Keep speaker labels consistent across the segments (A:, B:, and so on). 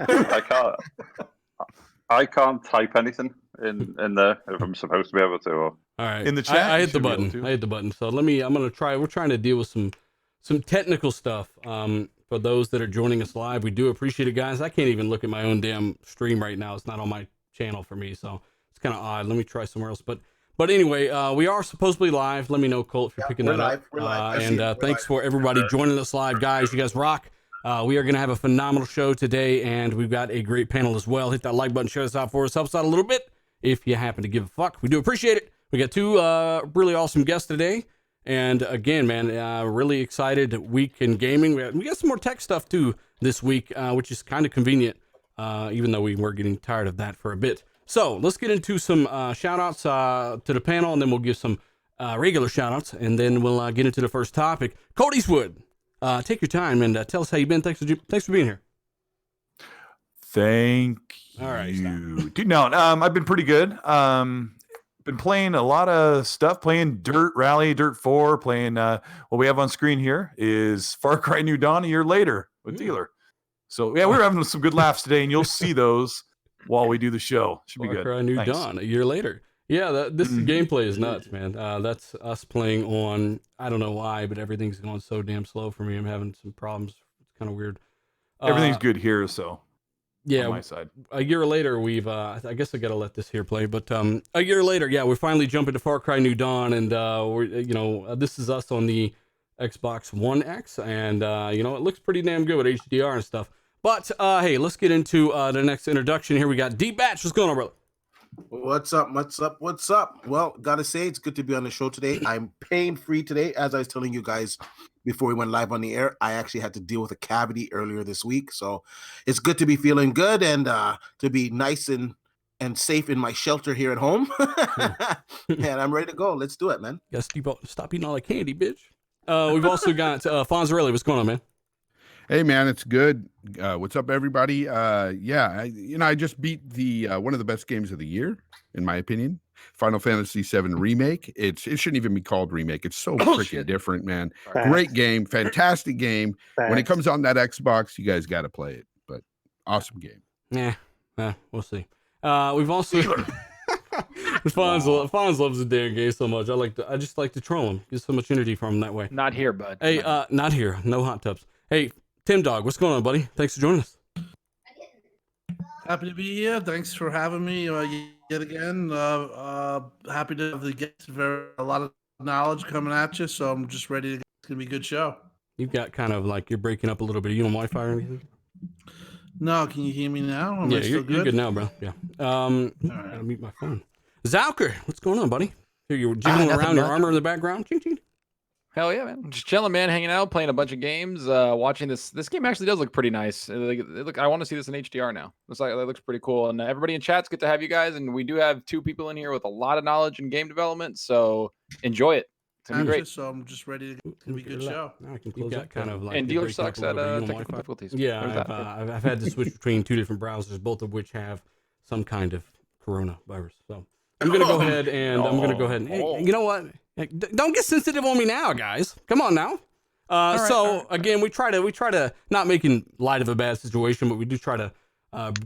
A: I can't. I can't type anything in there if I'm supposed to be able to. Or...
B: All right.
C: In the chat,
B: I
C: you
B: hit the
C: should be able
B: button.
C: to.
B: I hit the button. So I'm gonna try. We're trying to deal with some technical stuff. For those that are joining us live, we do appreciate it, guys. I can't even look at my own damn stream right now. It's not on my channel for me, so it's kind of odd. Let me try somewhere else. But anyway, we are supposedly live. Let me know, Colt, if you're picking that up.
D: We're live.
B: And thanks for everybody joining us live, guys. You guys rock. We are going to have a phenomenal show today, and we've got a great panel as well. Hit that like button, share this out for us, helps out a little bit if you happen to give a fuck. We do appreciate it. We got two really awesome guests today, and again, man, really excited week in gaming. We got some more tech stuff too this week, which is kind of convenient, even though we were getting tired of that for a bit. So let's get into some shout outs to the panel, and then we'll give some regular shout outs, and then we'll get into the first topic. Colt Eastwood, take your time and tell us how you've been. Thanks for being here.
C: Thank you.
B: All right,
C: dude. No, I've been pretty good. Been playing a lot of stuff, playing Dirt Rally, Dirt 4, playing what we have on screen here is Far Cry New Dawn a year later with Dealer. So yeah, we were having some good laughs today, and you'll see those while we do the show. Should be good.
B: Far Cry New Dawn a year later. Yeah, this gameplay is nuts, man. That's us playing on, I don't know why, but everything's going so damn slow for me. I'm having some problems. It's kind of weird.
C: Everything's good here, so
B: yeah,
C: on my side.
B: A year later, we've, I guess I got to let this here play, but a year later, yeah, we're finally jumping to Far Cry New Dawn, and this is us on the Xbox One X, and, it looks pretty damn good with HDR and stuff. But, hey, let's get into the next introduction here. We got Deep Batch. What's going on, brother?
D: What's up? Well, gotta say, it's good to be on the show today. I'm pain-free today. As I was telling you guys before we went live on the air, I actually had to deal with a cavity earlier this week. So it's good to be feeling good and to be nice and safe in my shelter here at home. And I'm ready to go. Let's do it, man.
B: Gotta stop eating all that candy, bitch. We've also got Fonzarelli. What's going on, man?
E: Hey man, it's good. What's up, everybody? I just beat the one of the best games of the year, in my opinion. Final Fantasy VII Remake. It shouldn't even be called remake. It's so freaking different, man. Great game, fantastic game. When it comes on that Xbox, you guys got to play it. But awesome game.
B: Yeah, we'll see. We've also Fonz loves the damn game so much. I just like to troll him. Get so much energy from him that way.
F: Not here, bud.
B: Hey, not here. No hot tubs. Hey, Tim Dog, what's going on, buddy? Thanks for joining us.
G: Happy to be here. Thanks for having me yet again. Happy to have the guests. A lot of knowledge coming at you, so I'm just ready. It's gonna be a good show.
B: You've got kind of like you're breaking up a little bit. Are you on Wi-Fi or anything?
G: No, can you hear me now?
B: Yeah, you're good now, bro. Yeah. Gotta mute my phone. Zalker, what's going on, buddy? Here you're jiggling around your armor in the background. Ching ching.
F: Hell yeah, man. Just chilling, man, hanging out, playing a bunch of games, watching this. This game actually does look pretty nice. I want to see this in HDR now. That looks pretty cool. And everybody in chat's good to have you guys. And we do have two people in here with a lot of knowledge in game development. So enjoy it. It's gonna be great.
G: So I'm just ready to. It's gonna be a good show.
B: I can close that kind of like.
F: And Dealer sucks at technical difficulties.
B: Yeah, I've had to switch between two different browsers, both of which have some kind of coronavirus. So I'm gonna go ahead and hey, you know what? Don't get sensitive on me now, guys. Come on now. Again, we try to not making light of a bad situation, but we do try to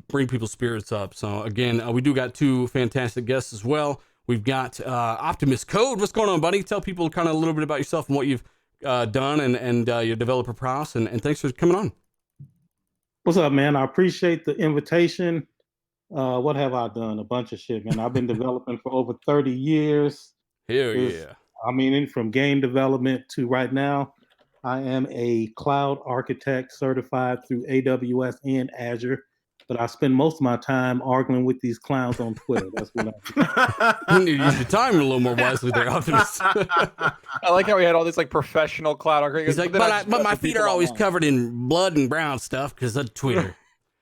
B: bring people's spirits up. So again, we do got two fantastic guests as well. We've got Optimus Code. What's going on, buddy? Tell people kind of a little bit about yourself and what you've done and your developer prowess. And thanks for coming on.
H: What's up, man? I appreciate the invitation. What have I done? A bunch of shit, man. I've been developing for over 30 years.
B: Hell yeah.
H: I mean, from game development to right now, I am a cloud architect certified through AWS and Azure, but I spend most of my time arguing with these clowns on Twitter. That's what I do.
B: You need to use your time a little more wisely there, Optimus.
F: I like how we had all these like professional cloud architects.
B: He's like, but my feet are always covered in blood and brown stuff because of Twitter.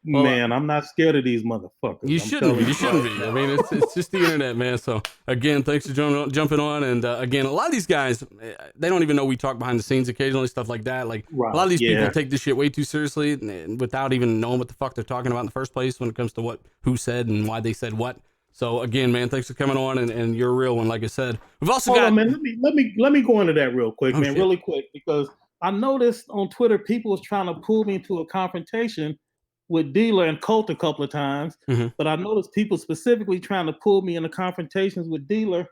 H: Man, I'm not scared of these motherfuckers.
B: You shouldn't be. I mean, it's just the internet, man. So again, thanks for jumping on. And again, a lot of these guys, they don't even know we talk behind the scenes occasionally, stuff like that. Like a lot of these people take this shit way too seriously without even knowing what the fuck they're talking about in the first place when it comes to who said and why they said what. So again, man, thanks for coming on, and you're a real one, like I said. We've also got.
H: On, man. Let me go into that real quick, man, really quick, because I noticed on Twitter people was trying to pull me into a confrontation with Dealer and Colt a couple of times, but I noticed people specifically trying to pull me into confrontations with Dealer.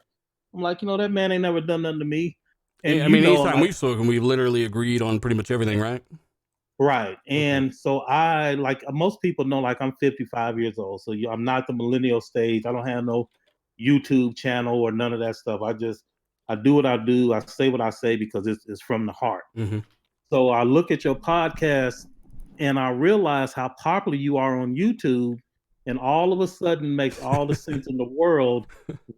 H: I'm like, that man ain't never done nothing to me. And
B: yeah, I mean, anytime we've spoken, we've literally agreed on pretty much everything, right?
H: Right. And so I, like most people know, like I'm 55 years old. So I'm not the millennial stage. I don't have no YouTube channel or none of that stuff. I do what I do. I say what I say because it's from the heart. So I look at your podcast and I realize how popular you are on YouTube, and all of a sudden makes all the sense in the world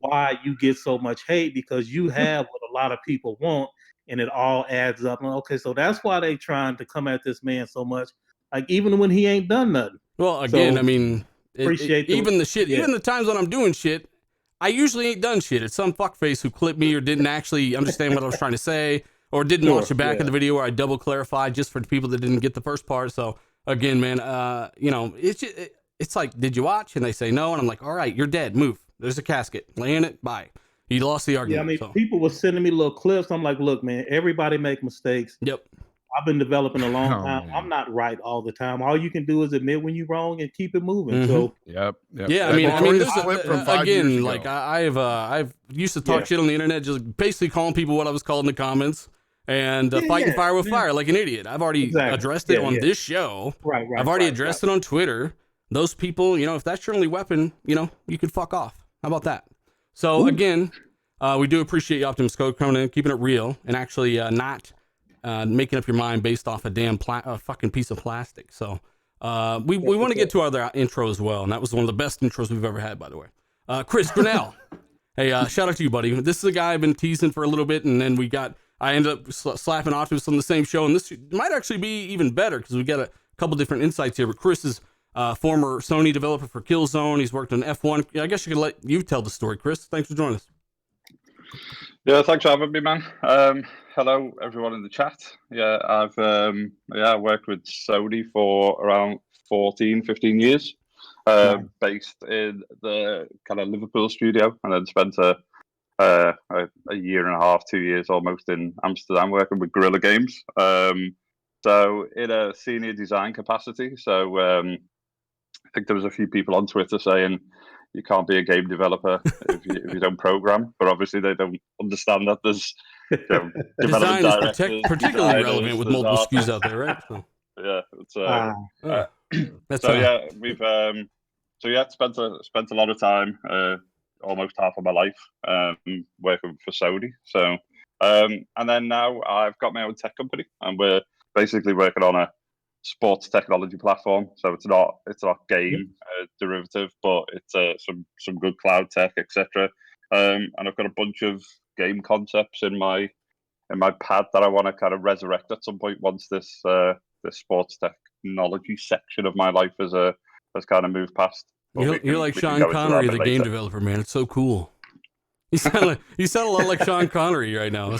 H: why you get so much hate, because you have what a lot of people want, and it all adds up. And okay, so that's why they trying to come at this man so much, like even when he ain't done nothing.
B: Well, again,
H: So,
B: I mean, even the shit,
H: yeah.
B: even the times when I'm doing shit, I usually ain't done shit. It's some fuckface who clipped me or didn't actually understand what I was trying to say, or didn't watch the back of the video where I double clarified just for the people that didn't get the first part. So again, man, it's like, did you watch? And they say no, and I'm like, all right, you're dead. Move. There's a casket. Lay in it. Bye. He lost the argument.
H: Yeah, I mean,
B: so.
H: people were sending me little clips. I'm like, look, man, everybody make mistakes.
B: Yep.
H: I've been developing a long time. Man. I'm not right all the time. All you can do is admit when you're wrong and keep it moving. So
E: yeah,
B: I mean, this is again, like I've used to talk shit on the internet, just basically calling people what I was called in the comments, and fighting fire with fire like an idiot. I've already addressed it on this show.
H: Right.
B: I've already addressed it on Twitter. Those people, if that's your only weapon, you can fuck off. How about that? So again, we do appreciate you, Optimus Code, coming in, keeping it real, and actually not making up your mind based off a damn fucking piece of plastic. So we want to get to our other intro as well, and that was one of the best intros we've ever had, by the way. Chris Grinnell, hey, shout out to you, buddy. This is a guy I've been teasing for a little bit, and then I ended up slapping Optimus on the same show, and this might actually be even better because we got a couple different insights here. But Chris is former Sony developer for Killzone. He's worked on F1. I guess you could let you tell the story, Chris. Thanks for joining us.
A: Yeah, thanks for having me, man. Hello, everyone in the chat. Yeah, I've worked with Sony for around 15 years, based in the kind of Liverpool studio, and then spent a year and a half, 2 years almost in Amsterdam working with Guerrilla Games. So in a senior design capacity. So I think there was a few people on Twitter saying you can't be a game developer if you don't program, but obviously they don't understand that there's
B: design is particularly relevant with multiple SKUs out there, right? So.
A: Yeah, we've spent a lot of time, almost half of my life, working for Sony. So and then now I've got my own tech company, and we're basically working on a sports technology platform. So it's not game derivative, but it's some good cloud tech, etc. And I've got a bunch of game concepts in my pad that I want to kind of resurrect at some point once this sports technology section of my life has kind of moved past.
B: You're like Sean Connery, the game developer, man. It's so cool. You sound a lot like Sean Connery right now.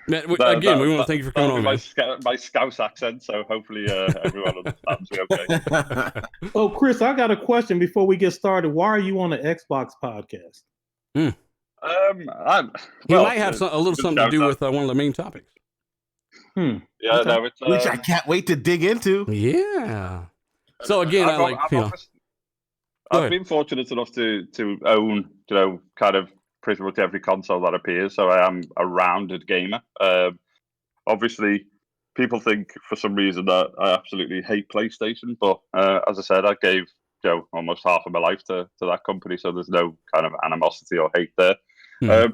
B: Man, we want to thank you for coming on, man.
A: My Scouse accent, so hopefully everyone understands me okay.
H: Oh, Chris, I got a question before we get started. Why are you on the Xbox podcast?
B: You might have a little something to do with one of the main topics.
A: Yeah,
D: okay.
A: No, it's
D: which I can't wait to dig into.
B: Yeah. So again,
A: I've been fortunate enough to own, kind of pretty much every console that appears, so I am a rounded gamer. Obviously, people think for some reason that I absolutely hate PlayStation, but as I said, I gave almost half of my life to that company, so there's no kind of animosity or hate there. I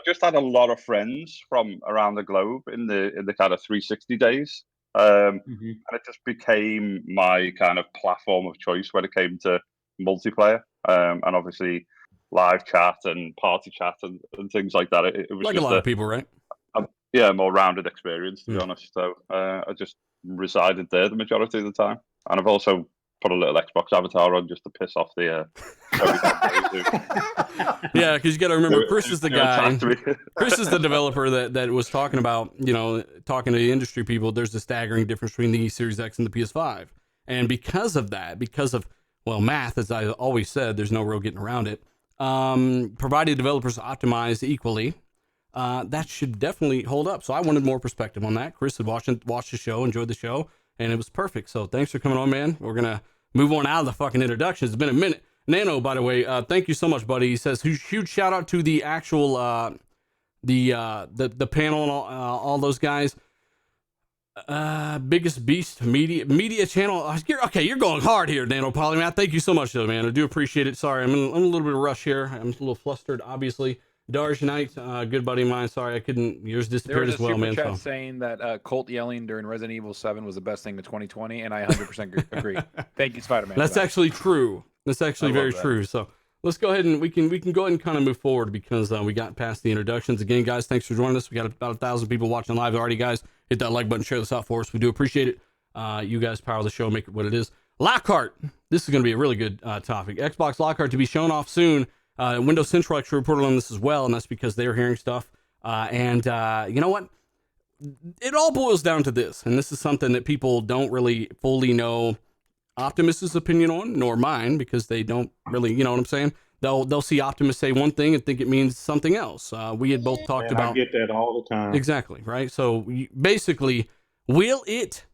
A: just had a lot of friends from around the globe in the kind of 360 days, and it just became my kind of platform of choice when it came to multiplayer, and obviously live chat and party chat and things like that. It was
B: like
A: just
B: a lot of people, right?
A: A more rounded experience, to be honest. So I just resided there the majority of the time, and I've also put a little Xbox avatar on just to piss off the.
B: Yeah, because you got to remember, Chris is the guy. Chris is the developer that was talking about, talking to the industry people. There's a staggering difference between the Series X and the PS5, and because of math, as I always said, there's no real getting around it. Provided developers optimize equally, that should definitely hold up. So I wanted more perspective on that. Chris had watched the show, enjoyed the show, and it was perfect. So thanks for coming on, man. We're gonna move on out of the fucking introductions. It's been a minute. Nano, by the way, thank you so much, buddy. He says huge shout out to the actual the panel and all those guys. Biggest beast media channel. You're going hard here, Nano Polymath. Thank you so much, though, man. I do appreciate it. Sorry, I'm in a little bit of a rush here. I'm a little flustered, obviously. Darj Knight, good buddy of mine. Sorry, I couldn't. Yours disappeared as well, man.
F: There was a super chat saying that Colt yelling during Resident Evil 7 was the best thing of 2020, and I 100% agree. Thank you, Spider-Man.
B: That's actually true. That's actually very true. So let's go ahead and we can go ahead and kind of move forward because we got past the introductions. Again, guys, thanks for joining us. We got about 1,000 people watching live already, guys. Hit that like button, share this out for us. We do appreciate it. You guys power the show, make it what it is. Lockhart. This is going to be a really good topic. Xbox Lockhart to be shown off soon. Windows Central actually reported on this as well, and that's because they're hearing stuff. And you know what? It all boils down to this, and this is something that people don't really fully know Optimus's opinion on, nor mine, because they don't really, you know what I'm saying? They'll see Optimus say one thing and think it means something else. We had both talked about.
H: I get that all the time.
B: Exactly, right? So basically, will it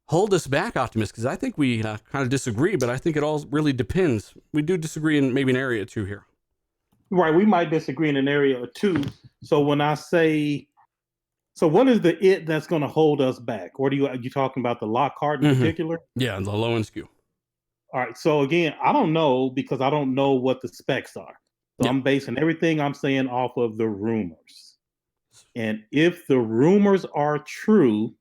B: hold us back, Optimus? Because I think we kind of disagree, but I think it all really depends. We do disagree in maybe an area or two here.
H: Right, we might disagree in an area or two. So when I say, so what is the it that's going to hold us back? What are you talking about, the Lockhart in particular?
B: Yeah, the low end SKU.
H: All right, so again, I don't know because I don't know what the specs are. So I'm basing everything I'm saying off of the rumors. And if the rumors are true,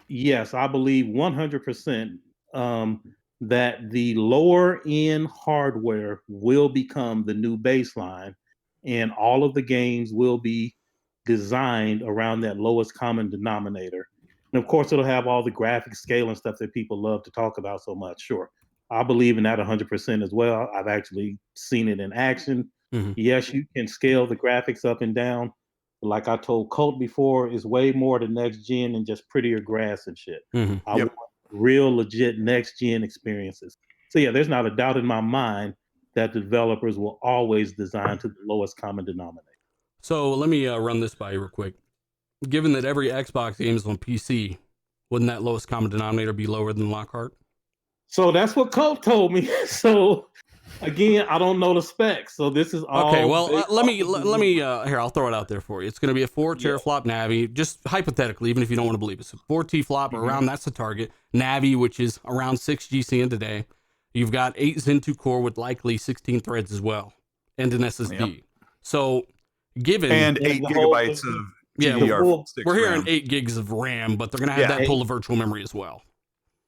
H: yes, I believe 100% that the lower end hardware will become the new baseline, and all of the games will be designed around that lowest common denominator. And of course, it'll have all the graphic scale and stuff that people love to talk about so much. Sure, I believe in that 100% as well. I've actually seen it in action. Mm-hmm. Yes, you can scale the graphics up and down. But like I told Colt before, it's way more to next gen than just prettier grass and shit. Mm-hmm. I want real legit next gen experiences. So yeah, there's not a doubt in my mind that the developers will always design to the lowest common denominator.
B: So let me run this by you real quick. Given that every Xbox game is on PC, wouldn't that lowest common denominator be lower than Lockhart?
H: So that's what Colt told me. So again, I don't know the specs. So this is all
B: okay. Well, let me here. I'll throw it out there for you. It's going to be a 4 teraflop Navi, just hypothetically, even if you don't want to believe it. So 4 T-flop around, that's the target. Navi, which is around 6 GCN today. You've got 8 Zen 2 core with likely 16 threads as well, and an SSD. Yep. So given
C: and 8 gigabytes of
B: we're hearing 8 gigs of RAM, but they're going to have that pull of virtual memory as well.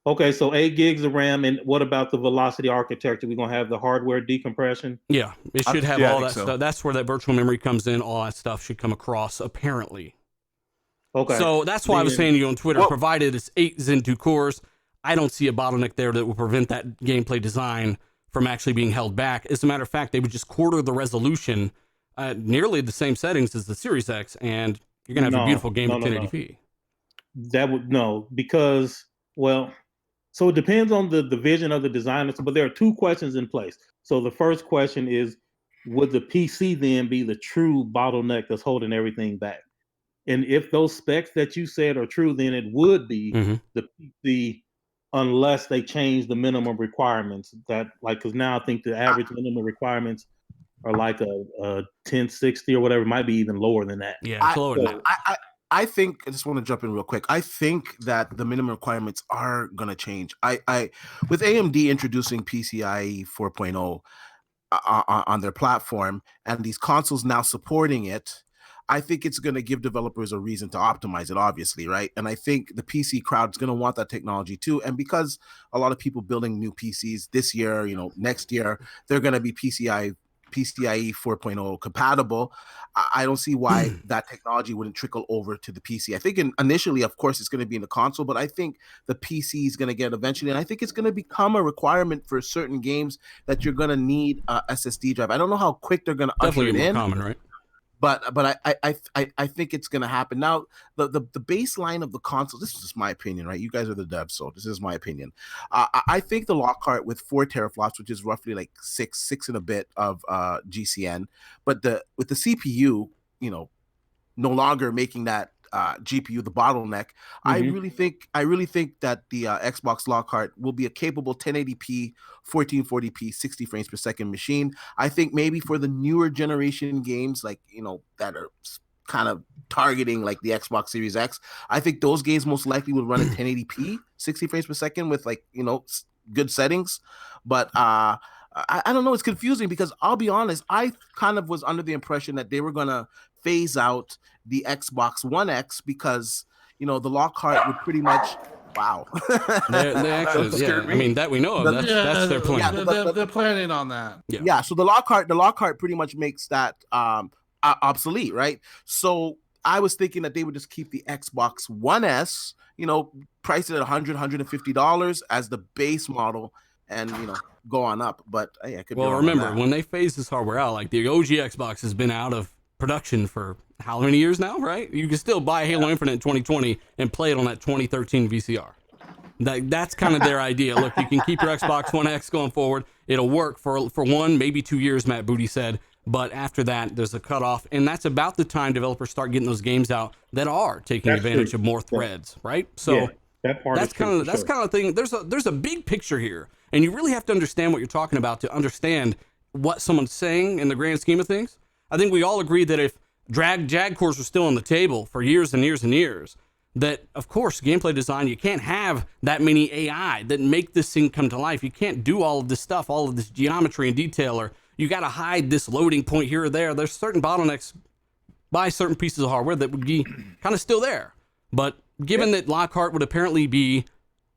H: Okay, so 8 gigs of RAM, and what about the velocity architecture? We're going to have the hardware decompression?
B: Yeah, it should have all that stuff. That's where that virtual memory comes in. All that stuff should come across, apparently. Okay. So that's why I was saying to you on Twitter, provided it's 8 Zen 2 cores, I don't see a bottleneck there that will prevent that gameplay design from actually being held back. As a matter of fact, they would just quarter the resolution at nearly the same settings as the Series X, and you're going to have a beautiful game at 1080p.
H: That would, because, well... So it depends on the vision of the designer, but there are 2 questions in place. So the first question is, would the PC then be the true bottleneck that's holding everything back? And if those specs that you said are true, then it would be the PC, unless they change the minimum requirements. That, like, because now I think the average minimum requirements are like a 1060 or whatever, might be even lower than that.
B: Yeah, it's lower than that.
D: I think, I just want to jump in real quick. I think that the minimum requirements are going to change. With AMD introducing PCIe 4.0 on their platform and these consoles now supporting it, I think it's going to give developers a reason to optimize it, obviously, right? And I think the PC crowd is going to want that technology too. And because a lot of people building new PCs this year, next year, they're going to be PCIe 4.0 compatible, I don't see why that technology wouldn't trickle over to the PC. I think initially, of course, it's going to be in the console, but I think the PC is going to get eventually, and I think it's going to become a requirement for certain games that you're going to need a SSD drive. I don't know how quick they're going to usher it in.
B: Common, right?
D: But I think it's going to happen. Now, the baseline of the console, this is just my opinion, right? You guys are the devs, so this is my opinion. I think the Lockhart with 4 teraflops, which is roughly like six and a bit of GCN, but with the CPU, no longer making that GPU, the bottleneck. I really think that the Xbox Lockhart will be a capable 1080p, 1440p, 60 frames per second machine. I think maybe for the newer generation games, like that are kind of targeting like the Xbox Series X, I think those games most likely will run at 1080p, 60 frames per second with good settings. But I don't know. It's confusing because I'll be honest, I kind of was under the impression that they were gonna phase out the Xbox One X because the Lockhart would pretty much. Wow.
B: they actually, yeah. I mean, that we know of. That's their plan.
G: They're planning on that.
D: Yeah. So the Lockhart pretty much makes that obsolete, right? So I was thinking that they would just keep the Xbox One S, price it at $100, $150 as the base model, and go on up. But I could.
B: Well, remember when they phase this hardware out, like the OG Xbox has been out of production for how many years now, right? You can still buy Halo Infinite in 2020 and play it on that 2013 VCR. That's kind of their idea. Look, you can keep your Xbox One X going forward. It'll work for 1, maybe 2 years, Matt Booty said. But after that, there's a cutoff. And that's about the time developers start getting those games out that are taking advantage of more threads, right? So that's kind of the thing. There's a big picture here. And you really have to understand what you're talking about to understand what someone's saying in the grand scheme of things. I think we all agree that if Jag cores were still on the table for years and years and years, that, of course, gameplay design, you can't have that many AI that make this thing come to life. You can't do all of this stuff, all of this geometry and detail, or you got to hide this loading point here or there. There's certain bottlenecks by certain pieces of hardware that would be kind of still there. But given that Lockhart would apparently be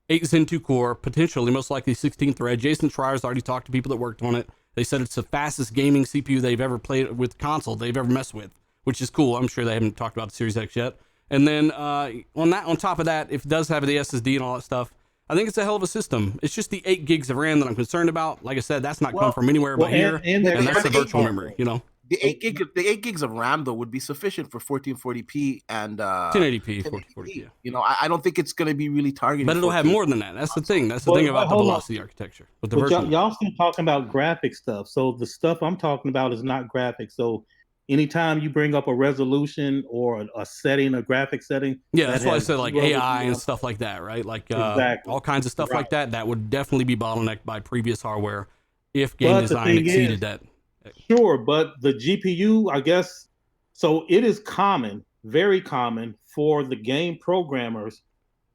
B: 8 Zen 2 core, potentially, most likely 16 thread, Jason Schreier's already talked to people that worked on it. They said it's the fastest gaming CPU they've ever played with console they've ever messed with, which is cool. I'm sure they haven't talked about the Series X yet. And then on top of that, if it does have the SSD and all that stuff, I think it's a hell of a system. It's just the 8 gigs of RAM that I'm concerned about. Like I said, that's not coming from anywhere but here, and that's the virtual memory,
D: The 8 gigs of RAM though would be sufficient for 1440p and
B: 1080p, 1440p.
D: Yeah. I don't think it's going to be really targeted.
B: But it'll have more than that. That's the thing. That's the thing about the velocity architecture with the virtual.
H: Y'all still talking about graphic stuff. So the stuff I'm talking about is not graphics. So anytime you bring up a resolution or a setting, a graphic setting.
B: Yeah, that's why I said like AI and stuff like that, right? Like all kinds of stuff like that. That would definitely be bottlenecked by previous hardware if game design exceeded that.
H: Sure, but the GPU, I guess, so it is common, very common for the game programmers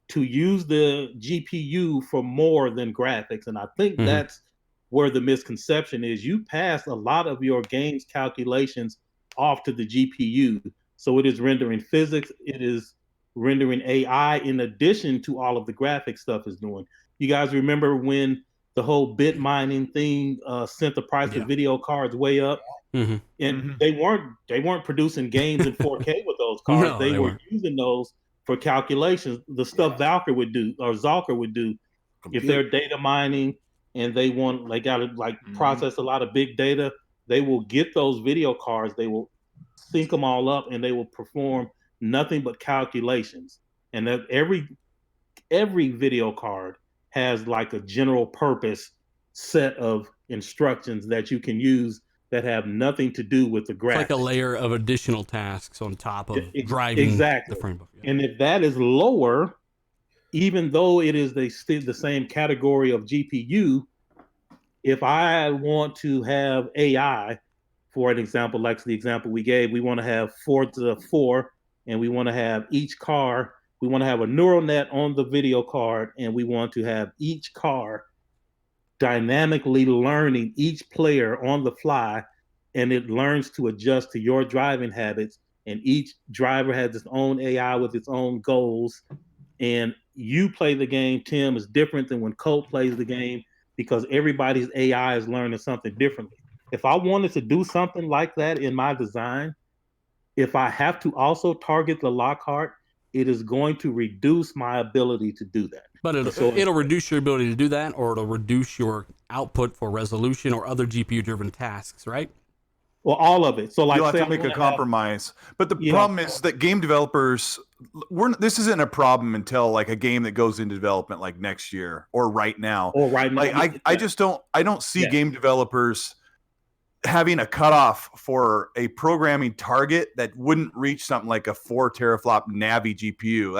H: to use the GPU for more than graphics. And I think that's where the misconception is. You pass a lot of your game's calculations off to the GPU. So it is rendering physics, it is rendering AI in addition to all of the graphic stuff is doing. You guys remember when the whole bit mining thing sent the price of video cards way up, and they weren't producing games in 4K with those cards. They were using those for calculations. The stuff Valkyrie would do or Zalker would do if they're data mining and they got to process a lot of big data. They will get those video cards. They will sync them all up, and they will perform nothing but calculations. And that every video card has like a general purpose set of instructions that you can use that have nothing to do with the graphics.
B: It's like a layer of additional tasks on top of driving the frame book. Yeah.
H: And if that is lower, even though it is the same category of GPU, if I want to have AI, for an example, like the example we gave, we want to have Forza 4, and we want to have each car. We want to have a neural net on the video card, and we want to have each car dynamically learning each player on the fly, and it learns to adjust to your driving habits. And each driver has its own AI with its own goals. And you play the game, Tim, is different than when Colt plays the game because everybody's AI is learning something differently. If I wanted to do something like that in my design, if I have to also target the Lockhart, it is going to reduce my ability to do that.
B: But it'll reduce your ability to do that, or it'll reduce your output for resolution or other GPU-driven tasks, right?
H: Well, all of it. So, like,
C: you'll have to make a compromise. But the problem is that game developers, this isn't a problem until like a game that goes into development like next year or right now.
H: Or right now.
C: Like, I don't see game developers having a cutoff for a programming target that wouldn't reach something like a 4 teraflop Navi GPU.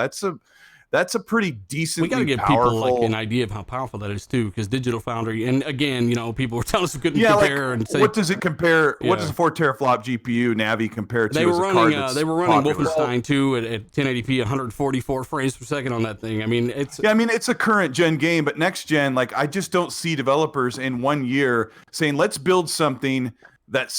C: That's a pretty decently
B: We got to give
C: powerful.
B: people like an idea of how powerful that is too, because Digital Foundry, and again, people were telling us we couldn't
C: Yeah,
B: compare
C: like
B: and say
C: what does it compare?
B: Yeah.
C: What does a 4 teraflop GPU Navi compare to?
B: they were
C: as a
B: running.
C: card that's
B: They were running
C: popular?
B: Wolfenstein 2 at 1080p, 144 frames per second on that thing. I mean, it's
C: Yeah, I mean, it's a current gen game, but next gen, like, I just don't see developers in 1 year saying, let's build something that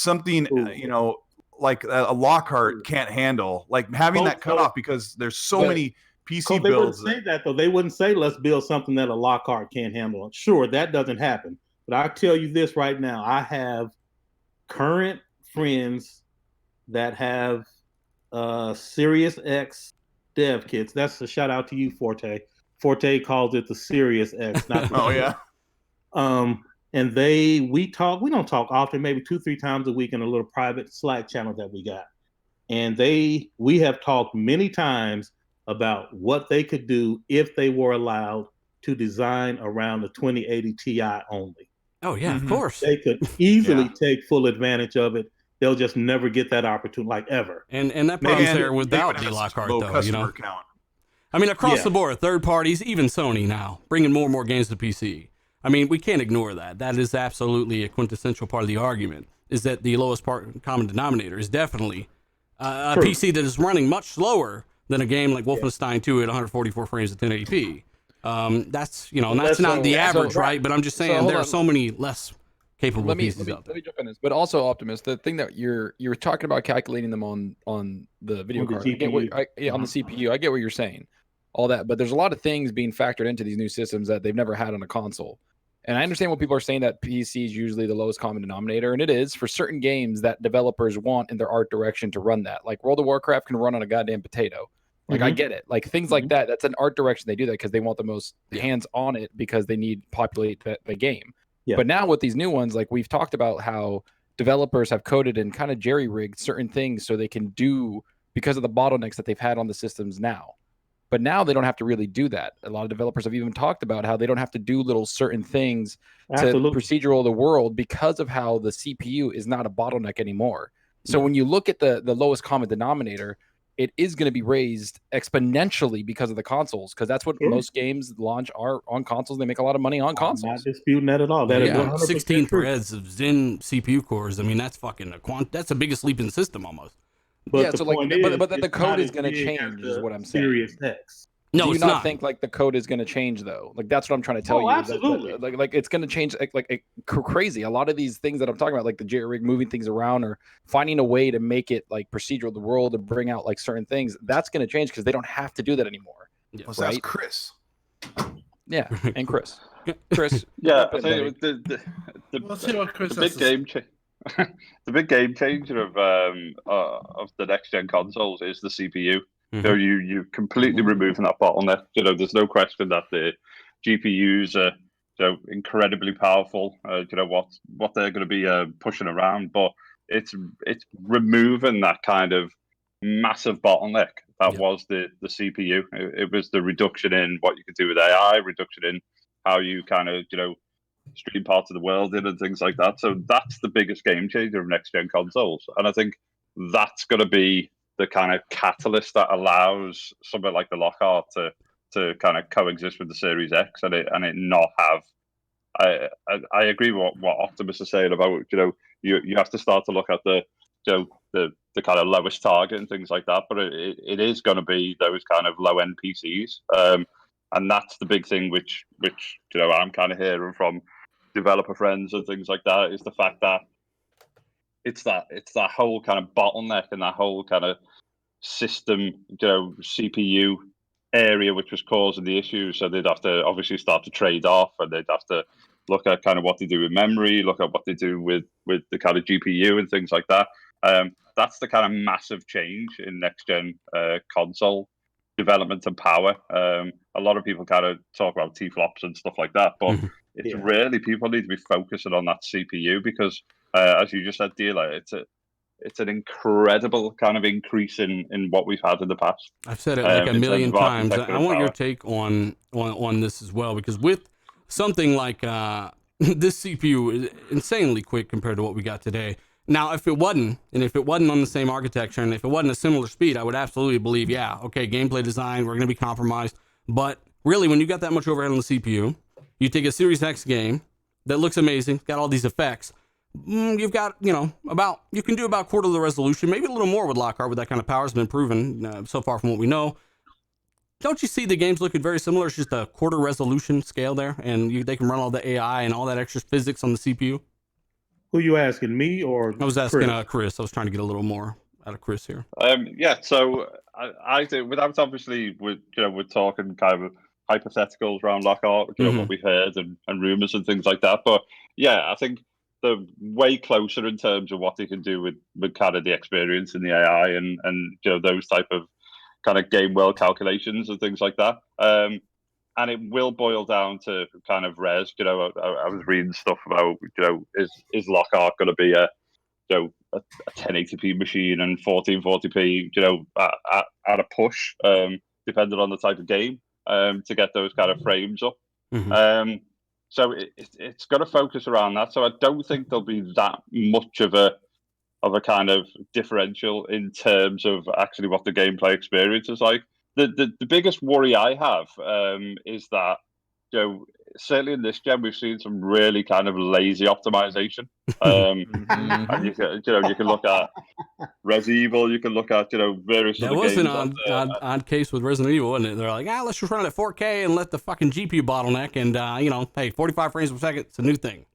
C: like a Lockhart can't handle. Like having that cutoff because there's so many PC
H: they wouldn't
C: builds.
H: say that though. They wouldn't say let's build something that a Lockhart can't handle. Sure, that doesn't happen. But I'll tell you this right now. I have current friends that have Series X dev kits. That's a shout out to you, Forte. Forte calls it the Series X, not the
C: Oh yeah.
H: And we don't talk often, maybe 2-3 times a week in a little private Slack channel that we got. And we have talked many times about what they could do if they were allowed to design around the 2080 Ti only.
B: oh yeah, of course.
H: They could easily take full advantage of it. They'll just never get that opportunity, like ever.
B: And that problem's
C: And
B: there
C: they
B: without
C: would
B: the
C: have such
B: Lockhart
C: low
B: though.
C: customer count.
B: I mean, across
H: Yeah.
B: the board, third parties, even Sony now, bringing more and more games to PC. I mean, we can't ignore that. That is absolutely a quintessential part of the argument, is that the lowest common denominator is definitely a
H: True.
B: PC that is running much slower than a game like Wolfenstein 2 at 144 frames at 1080p. That's, that's not the average, right? But I'm just saying there are so many less capable PCs out there.
F: Let me jump in this. But also, Optimus, the thing that you're talking about calculating them on the video
H: On the
F: card, I get what, on the CPU, I get what you're saying, all that. But there's a lot of things being factored into these new systems that they've never had on a console. And I understand what people are saying, that PC is usually the lowest common denominator, and it is for certain games that developers want in their art direction to run that. Like World of Warcraft can run on a goddamn potato. Like, I get it. Like things like that. That's an art direction. They do that because they want the most hands on it, because they need to populate the game.
H: Yeah.
F: But now with these new ones, like we've talked about how developers have coded and kind of jerry-rigged certain things so they can do, because of the bottlenecks that they've had on the systems now. But now they don't have to really do that. A lot of developers have even talked about how they don't have to do little certain things to procedural the world, because of how the CPU is not a bottleneck anymore. So when you look at the lowest common denominator, it is going to be raised exponentially because of the consoles, because that's what most games launch are on consoles. They make a lot of money on consoles.
H: I'm not disputing that at all. That is 100%
B: 16
H: true.
B: threads of Zen CPU cores. I mean, that's fucking that's the biggest leap in the system almost.
H: But
F: so like, but the code is going to change, is what I'm saying.
H: Series X.
B: No,
F: Do you
B: it's
F: not think like the code is going to change though? Like that's what I'm trying to tell you.
H: Absolutely.
F: Like it's going to change like crazy. A lot of these things that I'm talking about, like the jerry-rig, moving things around, or finding a way to make it like procedural the world, to bring out like certain things, that's going to change because they don't have to do that anymore.
B: Yeah.
C: Well, so that's Chris.
F: Yeah, and Chris. Chris.
A: Yeah,
F: jump
A: I
F: in,
A: think
F: buddy.
G: Let's see what Chris
A: the
G: has
A: big
G: to say.
A: game the big game changer of the next gen consoles is the CPU. So you completely removing that bottleneck. There's no question that the GPUs are incredibly powerful. What they're going to be pushing around, but it's removing that kind of massive bottleneck that was the CPU. It was the reduction in what you could do with AI, reduction in how you kind of stream parts of the world in and things like that. So that's the biggest game changer of next gen consoles, and I think that's going to be the kind of catalyst that allows something like the Lockhart to kind of coexist with the Series X and it not have. I agree with what Optimus is saying about you have to start to look at the kind of lowest target and things like that, but it is going to be those kind of low end PCs, and that's the big thing which I'm kind of hearing from developer friends and things like that, is the fact that it's that whole kind of bottleneck and that whole kind of system, CPU area which was causing the issue. So they'd have to obviously start to trade off, and they'd have to look at kind of what they do with memory, look at what they do with the kind of GPU and things like that. That's the kind of massive change in next gen console development and power. A lot of people kind of talk about T-flops and stuff like that, but it's really, people need to be focusing on that CPU, because as you just said, Dealer, it's an incredible kind of increase in what we've had in the past.
B: I've said it like a million times. I want
A: power.
B: your take on this as well, because with something like this CPU is insanely quick compared to what we got today. Now, if it wasn't on the same architecture, and if it wasn't a similar speed, I would absolutely believe, yeah, okay, gameplay design, we're going to be compromised. But really, when you got that much overhead on the CPU, you take a Series X game that looks amazing, got all these effects, you've got, you can do about quarter of the resolution, maybe a little more with Lockhart with that kind of power has been proven so far from what we know. Don't you see the games looking very similar? It's just a quarter resolution scale there, and they can run all the AI and all that extra physics on the CPU.
H: Who you asking, me or
B: I was asking
H: Chris?
B: Chris. I was trying to get a little more out of Chris here.
A: Yeah, so I think without obviously we're talking kind of hypotheticals around Lockhart, what we heard and rumors and things like that. But yeah, I think they're way closer in terms of what they can do with kind of the experience and the AI and those type of kind of game world calculations and things like that. And it will boil down to kind of res. I was reading stuff about is Lockhart going to be a 1080p machine and 1440p, at a push, depending on the type of game, to get those kind of frames up.
B: Mm-hmm.
A: So it's got to focus around that. So I don't think there'll be that much of a kind of differential in terms of actually what the gameplay experience is like. The biggest worry I have is that certainly in this gen we've seen some really kind of lazy optimization. And you can look at Res Evil, you can look at various
B: that
A: other
B: was
A: games.
B: an odd case with Resident Evil, wasn't it? They're like, let's just run it at 4K and let the fucking GPU bottleneck, and hey, 45 frames per second, it's a new thing.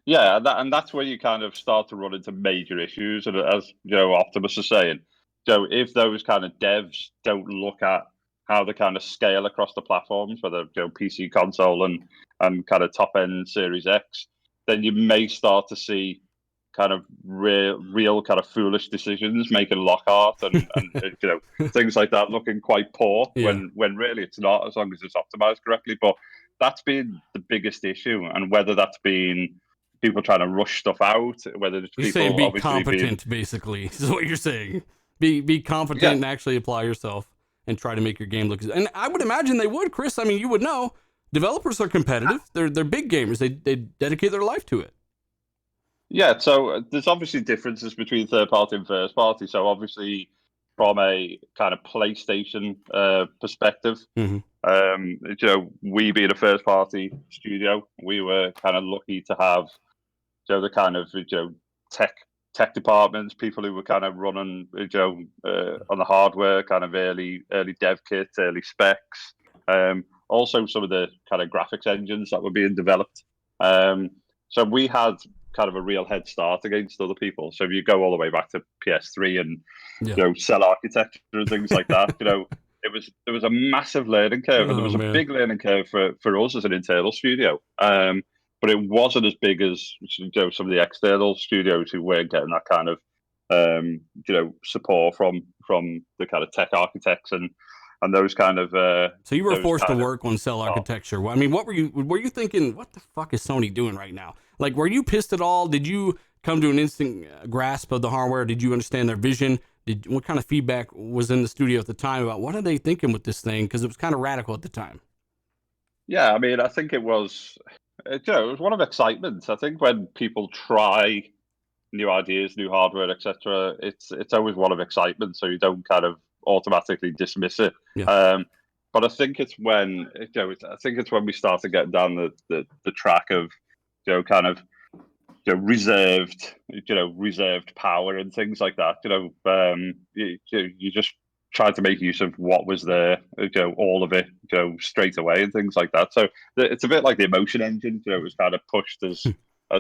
A: Yeah, and that's where you kind of start to run into major issues. And as Optimus is saying, if those kind of devs don't look at how they kind of scale across the platforms, whether PC, console, and kind of top end Series X, then you may start to see kind of real kind of foolish decisions making Lockhart and things like that looking quite poor when really it's not, as long as it's optimized correctly. But that's been the biggest issue, and whether that's been people trying to rush stuff out, whether it's
B: you're
A: people
B: saying be
A: obviously
B: competent, basically, is what you're saying. Be competent and actually apply yourself and try to make your game look. And I would imagine they would, Chris. I mean, you would know. Developers are competitive. They're big gamers. They dedicate their life to it.
A: Yeah, so there's obviously differences between third party and first party. So obviously, from a kind of PlayStation perspective, we being a first party studio, we were kind of lucky to have the kind of tech departments, people who were kind of running on the hardware, kind of early dev kits, early specs. Also some of the kind of graphics engines that were being developed. So we had kind of a real head start against other people. So if you go all the way back to PS3 and cell architecture and things like that, there was a massive learning curve, and there was a big learning curve for us as an internal studio. But it wasn't as big as some of the external studios who weren't getting that kind of support from the kind of tech architects and those kind of.
B: So you were forced to work on cell architecture. I mean, what were you thinking? What the fuck is Sony doing right now? Like, were you pissed at all? Did you come to an instant grasp of the hardware? Did you understand their vision? What kind of feedback was in the studio at the time about what are they thinking with this thing? Because it was kind of radical at the time.
A: Yeah, I mean, I think it was. It was one of excitement. I think when people try new ideas, new hardware, etc., it's always one of excitement. So you don't kind of automatically dismiss it.
B: Yeah.
A: But I think it's when we start to get down the track of kind of reserved power and things like that. You just tried to make use of what was there, all of it, straight away and things like that. So it's a bit like the Emotion Engine. It was kind of pushed as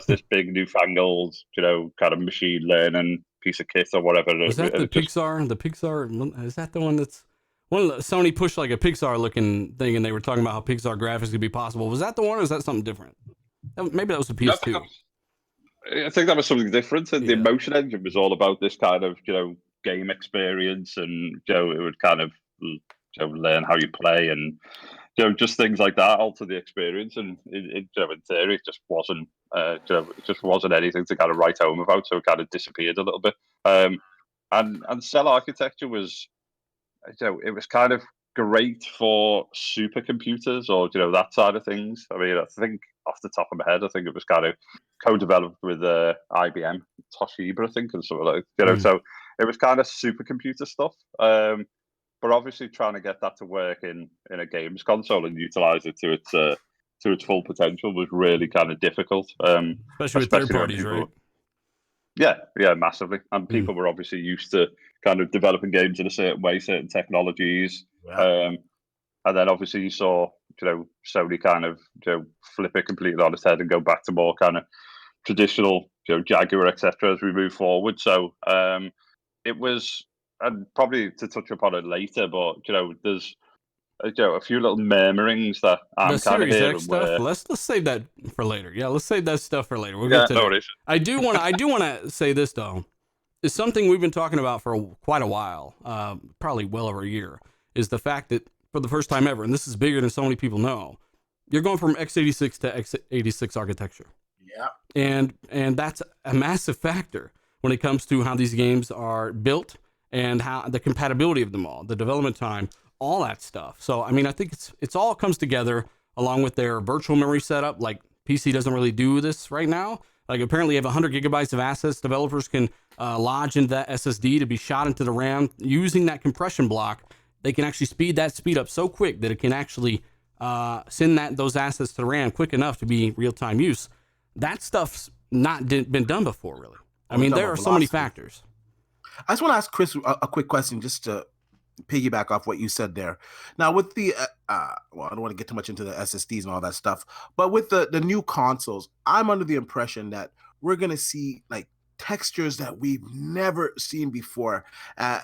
A: this big newfangled, kind of machine learning piece of kit or whatever.
B: Was that the Pixar? The Pixar, is that the one that's Sony pushed like a Pixar looking thing, and they were talking about how Pixar graphics could be possible. Was that the one, or is that something different? Maybe that was the PS2.
A: I think that was something different. And the Emotion Engine was all about this kind of game experience, and it would kind of learn how you play and just things like that, alter the experience. And in theory, it just wasn't anything to kind of write home about, so it kind of disappeared a little bit. And cell architecture was it was kind of great for supercomputers or that side of things. I mean, I think off the top of my head. I think it was kind of co-developed with IBM, Toshiba, I think, and sort of like, so it was kind of supercomputer stuff. But obviously, trying to get that to work in a games console and utilize it to its full potential was really kind of difficult.
B: Especially with third parties, right?
A: Yeah, massively. And people were obviously used to kind of developing games in a certain way, certain technologies.
D: Yeah.
A: And then obviously you saw, Sony kind of, flip it completely on its head and go back to more kind of traditional, Jaguar, etc. as we move forward. So it was, and probably to touch upon it later, but there's a few little murmurings that I'm kind of hearing.
B: Stuff. Let's save that for later. Yeah, let's save that stuff for later. We'll
A: get
B: to that. I do want to say this though. Is something we've been talking about for quite a while, probably well over a year, is the fact that for the first time ever, and this is bigger than so many people know, you're going from x86 to x86 architecture.
D: Yeah.
B: And that's a massive factor when it comes to how these games are built and how the compatibility of them all, the development time, all that stuff. So, I mean, I think it's all comes together along with their virtual memory setup. Like PC doesn't really do this right now. Like apparently you have 100 gigabytes of assets. Developers can lodge into that SSD to be shot into the RAM using that compression block. They can actually speed up so quick that it can actually send those assets to the RAM quick enough to be real-time use. That stuff's not been done before, really. I mean, there are so many factors.
D: I just want to ask Chris a quick question just to piggyback off what you said there. Now, with the, well, I don't want to get too much into the SSDs and all that stuff, but with the new consoles, I'm under the impression that we're going to see like textures that we've never seen before,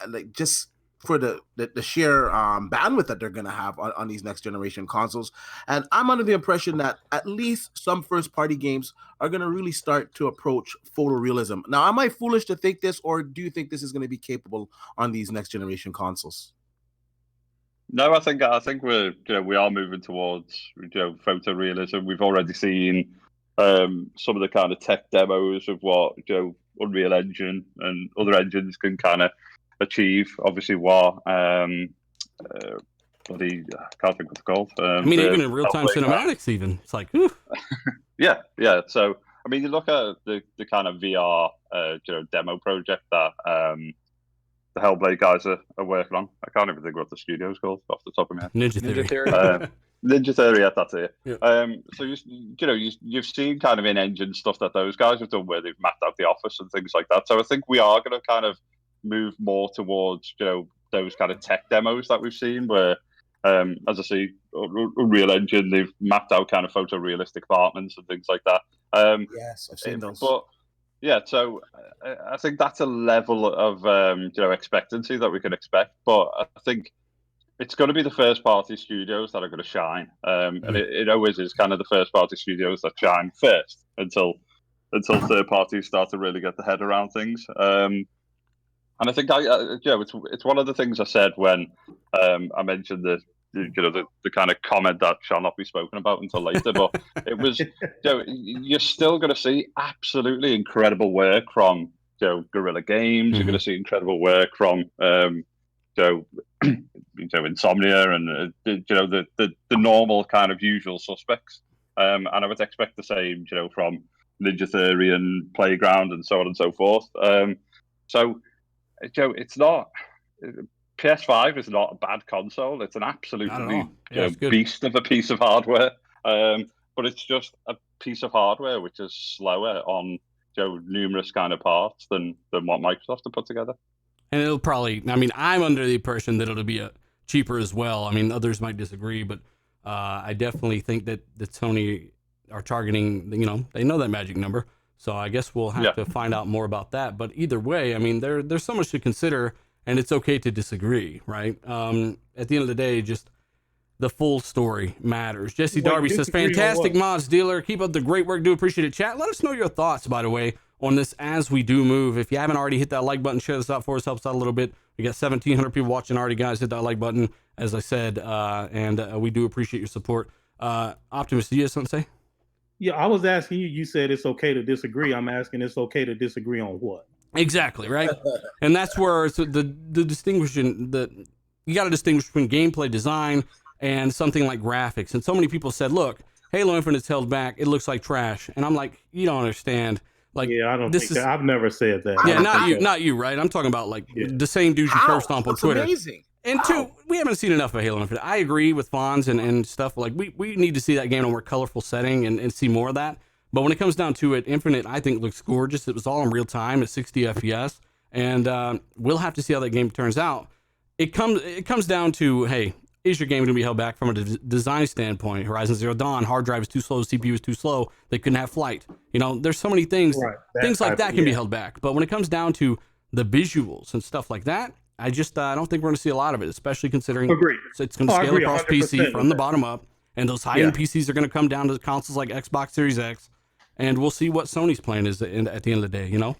D: like just for the sheer bandwidth that they're going to have on these next generation consoles. And I'm under the impression that at least some first party games are going to really start to approach photorealism. Now, am I foolish to think this, or do you think this is going to be capable on these next generation consoles?
A: No, I think we're we are moving towards photorealism. We've already seen some of the kind of tech demos of what Unreal Engine and other engines can kind of achieve. Obviously, what I can't think what it's called.
B: I mean, even in real-time cinematics, even it's like,
A: yeah. So I mean, you look at the kind of VR demo project that the Hellblade guys are working on. I can't even think what the studio's called off the top of my head.
B: Ninja Theory.
A: Ninja Theory, yeah, that's it.
B: Yeah.
A: So you've seen kind of in-engine stuff that those guys have done, where they've mapped out the office and things like that. So I think we are going to kind of move more towards those kind of tech demos that we've seen, where as I see Unreal Engine, they've mapped out kind of photorealistic apartments and things like that.
D: Yes, I've seen those.
A: But yeah, so I think that's a level of expectancy that we can expect. But I think it's going to be the first party studios that are going to shine, and it always is kind of the first party studios that shine first until third parties start to really get the head around things. And I think it's one of the things I said when I mentioned the kind of comment that shall not be spoken about until later. But it was you're still going to see absolutely incredible work from Guerrilla Games. You're going to see incredible work from Insomnia and the normal kind of usual suspects. And I would expect the same from Ninja Theory and Playground and so on and so forth. So it's not. PS5 is not a bad console. It's an absolutely beast of a piece of hardware. But it's just a piece of hardware which is slower on numerous kind of parts than what Microsoft have put together.
B: And it'll probably. I mean, I'm under the impression that it'll be cheaper as well. I mean, others might disagree, but I definitely think that Sony are targeting. They know that magic number. So I guess we'll have to find out more about that. But either way, I mean, there's so much to consider, and it's okay to disagree, right? At the end of the day, just the full story matters. Jesse Darby says, fantastic mods dealer. Keep up the great work. Do appreciate it, chat. Let us know your thoughts, by the way, on this as we do move. If you haven't already, hit that like button. Share this out for us. Helps out a little bit. We got 1,700 people watching already, guys. Hit that like button, as I said, and we do appreciate your support. Optimus, do you have something to say?
H: Yeah, I was asking you. You said it's okay to disagree. I'm asking it's okay to disagree on what?
B: Exactly, right? And that's where the distinguishing that you got to distinguish between gameplay design and something like graphics. And so many people said, look, Halo Infinite's held back. It looks like trash. And I'm like, you don't understand. Like,
H: yeah, I don't
B: this
H: think
B: is
H: that. I've never said that.
B: yeah,
H: I
B: not
H: think
B: you,
H: that-
B: not you, right? I'm talking about like
H: Yeah.
B: the same dudes you curse on
D: It's
B: Twitter.
D: amazing.
B: And two, we haven't seen enough of Halo Infinite. I agree with Fonz and stuff. Like, we need to see that game in a more colorful setting and see more of that. But when it comes down to it, Infinite, I think, looks gorgeous. It was all in real time at 60 FPS. And we'll have to see how that game turns out. It comes down to, hey, is your game going to be held back from a design standpoint? Horizon Zero Dawn, hard drive is too slow, CPU is too slow. They couldn't have flight. You know, there's so many things.
H: Right.
B: Things like that can be
H: yeah.
B: held back. But when it comes down to the visuals and stuff like that, I just don't think we're going to see a lot of it, especially considering
H: Agreed.
B: it's going to
H: Oh, I
B: scale
H: agree
B: across
H: 100%
B: PC
H: with
B: from the
H: that.
B: bottom up. And those high-end PCs are going to come down to consoles like Xbox Series X. And we'll see what Sony's plan is at the end of the day, you know?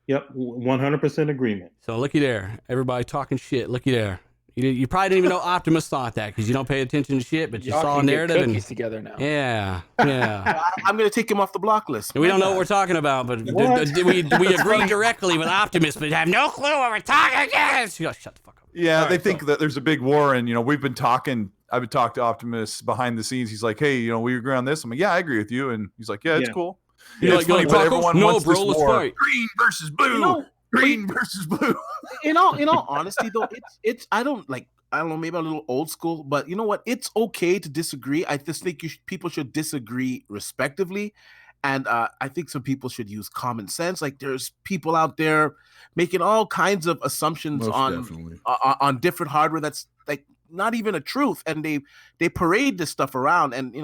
H: Yep, 100% agreement.
B: So looky there. Everybody talking shit. Looky there. You probably didn't even know Optimus thought that because you don't pay attention to shit, but you
F: Y'all
B: saw a
F: can get
B: narrative and
F: cookies together now.
B: yeah.
D: I'm going to take him off the block list.
B: And we don't know what we're talking about, but
H: What?
B: we agree directly with Optimus, but have no clue what we're talking against. You gotta shut the fuck up.
C: Yeah,
B: All
C: they
B: right,
C: think that there's a big war, and we've been talking. I've been talking to Optimus behind the scenes. He's like, "Hey, we agree on this." I'm like, "Yeah, I agree with you," and he's like, "Yeah, it's
H: Yeah.
C: cool."
B: You
C: Yeah,
B: like
C: it's funny,
B: going
C: but
B: tacos?
C: everyone
B: No,
C: wants
B: bro,
C: this
B: let's
C: war.
B: fight.
C: Green versus blue. Green versus blue.
D: In all honesty, though, it's I don't know, maybe a little old school, but you know what? It's okay to disagree. I just think people should disagree respectively. And I think some people should use common sense. Like, there's people out there making all kinds of assumptions
E: Most
D: on
E: definitely.
D: on different hardware that's like not even a truth, and they parade this stuff around. And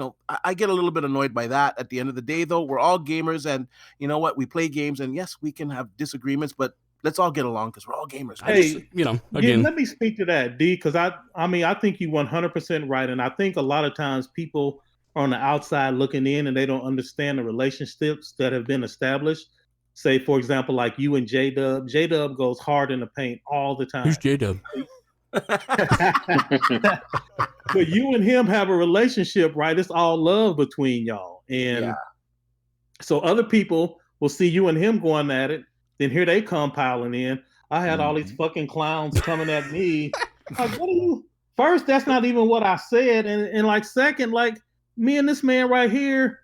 D: I get a little bit annoyed by that. At the end of the day, though, we're all gamers, and you know what? We play games, and yes, we can have disagreements, but let's all get along because we're all gamers.
B: I
H: Hey,
B: just,
H: Yeah,
B: again,
H: let me speak to that, D, because I mean, I think you're 100% right, and I think a lot of times people are on the outside looking in, and they don't understand the relationships that have been established. Say, for example, like you and J-Dub. J-Dub goes hard in the paint all the time.
B: who's J-Dub?
H: But you and him have a relationship, right? It's all love between y'all. And so other people will see you and him going at it, then here they come piling in. I had all these fucking clowns coming at me. Like, what are you? First, that's not even what I said. And like, second, like, me and this man right here,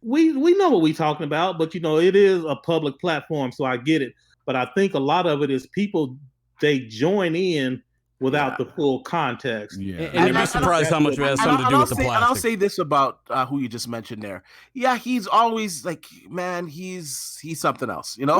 H: we know what we talking about, but it is a public platform, so I get it. But I think a lot of it is people, they join in without the full context.
E: Yeah.
B: And you'd be surprised how much it has something to do with the
D: And I'll
B: plastic.
D: say this about who you just mentioned there. Yeah, he's always like, man, he's something else,
B: Come on,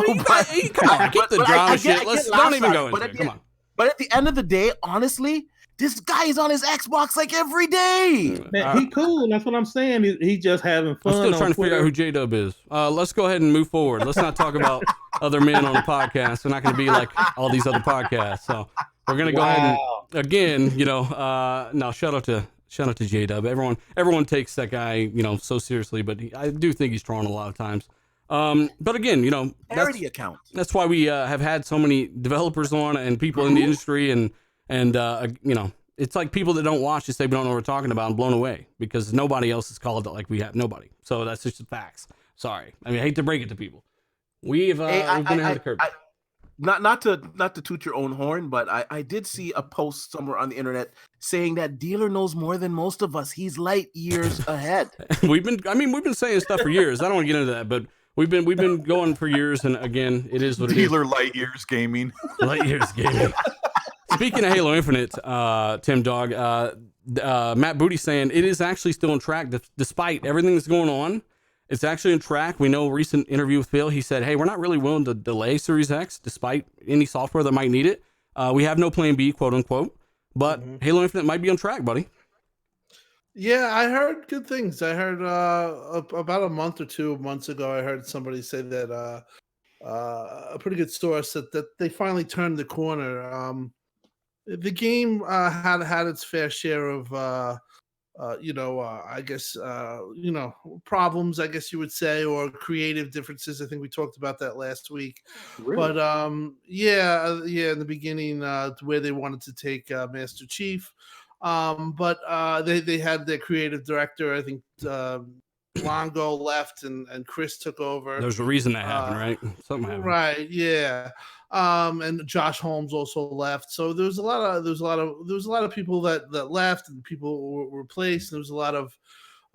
B: keep the drama shit. Let's don't even go into it. Come on.
D: But at the end of the day, honestly, this guy is on his Xbox like every day.
H: Man, he cool. That's what I'm saying. He just having fun.
B: I'm still trying to figure out who
H: Twitter.
B: J-Dub is. Let's go ahead and move forward. Let's not talk about other men on the podcast. They're not going to be like all these other podcasts. So we're going to go ahead and, again, no, shout out to J-Dub. Everyone takes that guy, so seriously, but I do think he's trolling a lot of times. But again,
D: Parody account.
B: that's why we have had so many developers on and people in the industry and it's like people that don't watch just say we don't know what we're talking about and blown away because nobody else has called it like we have. Nobody. So that's just the facts. Sorry. I mean, I hate to break it to people. We've been ahead of the curve.
D: Not to toot your own horn, but I did see a post somewhere on the internet saying that dealer knows more than most of us. He's light years ahead.
B: we've been saying stuff for years. I don't want to get into that, but we've been going for years. And again, it is what it is.
C: Dealer light years gaming.
B: Light years gaming. Speaking of Halo Infinite, Tim Dog, Matt Booty saying it is actually still on track despite everything that's going on. It's actually on track. We know recent interview with Phil, he said, hey, we're not really willing to delay Series X despite any software that might need it. We have no plan B, quote unquote, but Halo Infinite might be on track, buddy.
G: Yeah, I heard good things. I heard about a month or 2 months ago, I heard somebody say that a pretty good source that they finally turned the corner. The game had its fair share of I guess problems, I guess you would say, or creative differences. I think we talked about that last week.
H: Really?
G: But in the beginning, where they wanted to take Master Chief, but they had their creative director, I think Longo left and Chris took over.
B: There's a reason that happened, right? Something happened.
G: Right, yeah. And Josh Holmes also left. So there was a lot of people that left and people were replaced. There was a lot of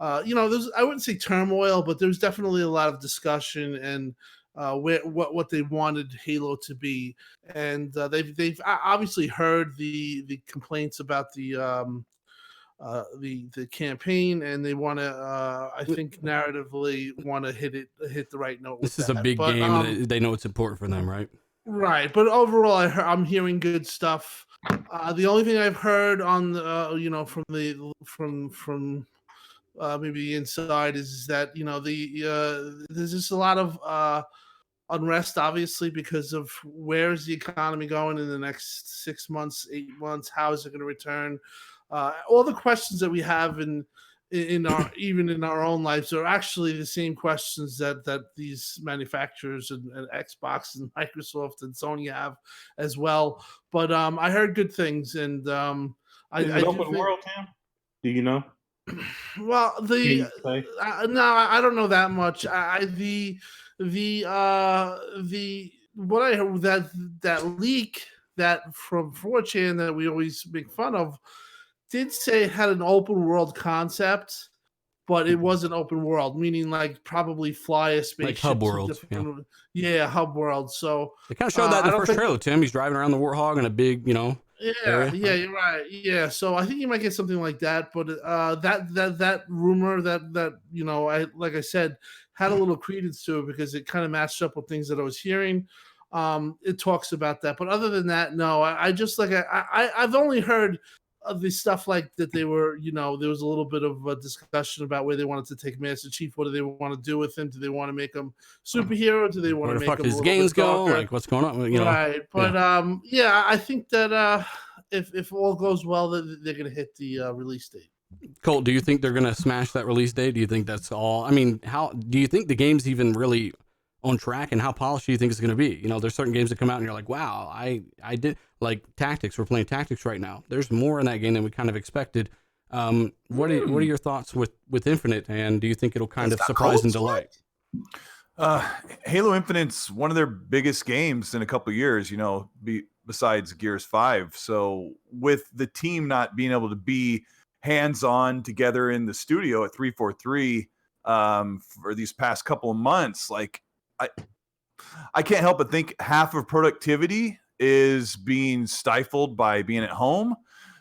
G: I wouldn't say turmoil, but there's definitely a lot of discussion and what they wanted Halo to be, and they've obviously heard the complaints about the campaign, and they want to I think narratively want to hit the right note.
B: This is a big game, and they know it's important for them, right?
G: Right, but overall, I'm hearing good stuff. The only thing I've heard on the from maybe the inside is that there's just a lot of unrest, obviously, because of where's the economy going in the next 6 months, 8 months, how is it going to return? All the questions that we have in our even in our own lives are actually the same questions that these manufacturers and Xbox and Microsoft and Sony have as well. But I heard good things, and
H: I open world, Tim? Do you know?
G: Well, no, I don't know that much. What I heard that leak that from 4chan that we always make fun of did say it had an open world concept, but it wasn't open world, meaning like probably fly a spaceship.
B: Like hub world.
G: Yeah, hub world. So
B: they kind of showed that in the first trailer, Tim. He's driving around the Warthog in a big, area.
G: Yeah, you're right. Yeah, so I think you might get something like that, but that rumor that like I said, had a little credence to it because it kind of matched up with things that I was hearing. It talks about that, but other than that, no. I've only heard of the stuff like that. They were, there was a little bit of a discussion about where they wanted to take Master Chief. What do they want to do with him? Do they want to make him superhero? Do they want to make him
B: his games go? Like what's going on?
G: Right, but I think that if all goes well, they're going to hit the release date.
B: Colt, do you think they're going to smash that release date? Do you think that's all? I mean, how do you think the game's even really on track, and how polished do you think it's going to be? There's certain games that come out and you're like, wow, I did like Tactics. We're playing Tactics right now. There's more in that game than we kind of expected. What are your thoughts with Infinite, and do you think it'll kind of surprise and delight?
C: Halo Infinite's one of their biggest games in a couple of years, besides Gears 5. So with the team not being able to be hands-on together in the studio at 343 for these past couple of months, like I can't help but think half of productivity is being stifled by being at home.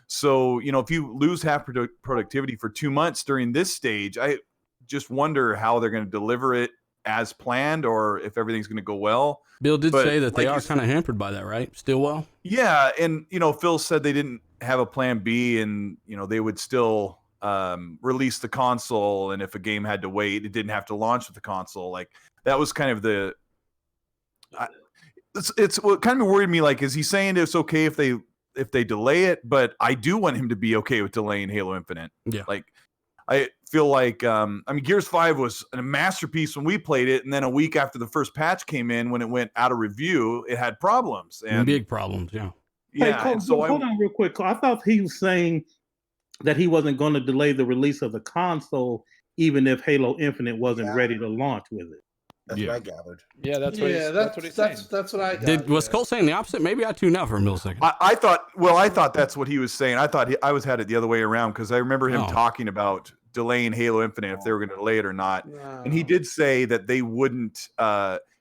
C: So, if you lose half productivity for 2 months during this stage, I just wonder how they're going to deliver it as planned, or if everything's going to go well.
B: Bill did say that they are kind of hampered by that, right? Stillwell?
C: Yeah, and Phil said they didn't have a plan B, and they would still release the console, and if a game had to wait, it didn't have to launch with the console. Like that was kind of the. It's what kind of worried me. Like, is he saying it's okay if they delay it? But I do want him to be okay with delaying Halo Infinite.
B: Yeah,
C: like. I feel like, Gears 5 was a masterpiece when we played it, and then a week after the first patch came in, when it went out of review, it had problems. And
B: big problems, yeah.
C: Yeah.
H: Hey, Cole, hold on real quick. I thought he was saying that he wasn't going to delay the release of the console, even if Halo Infinite wasn't ready to launch with it.
D: That's what I gathered.
F: Yeah, that's what he's saying.
G: That's what I gathered.
B: Was Cole saying the opposite? Maybe I tuned out for a millisecond.
C: I thought that's what he was saying. I thought I had it the other way around, because I remember him talking about delaying Halo Infinite, if they were going to delay it or not.
G: No.
C: And he did say that they wouldn't.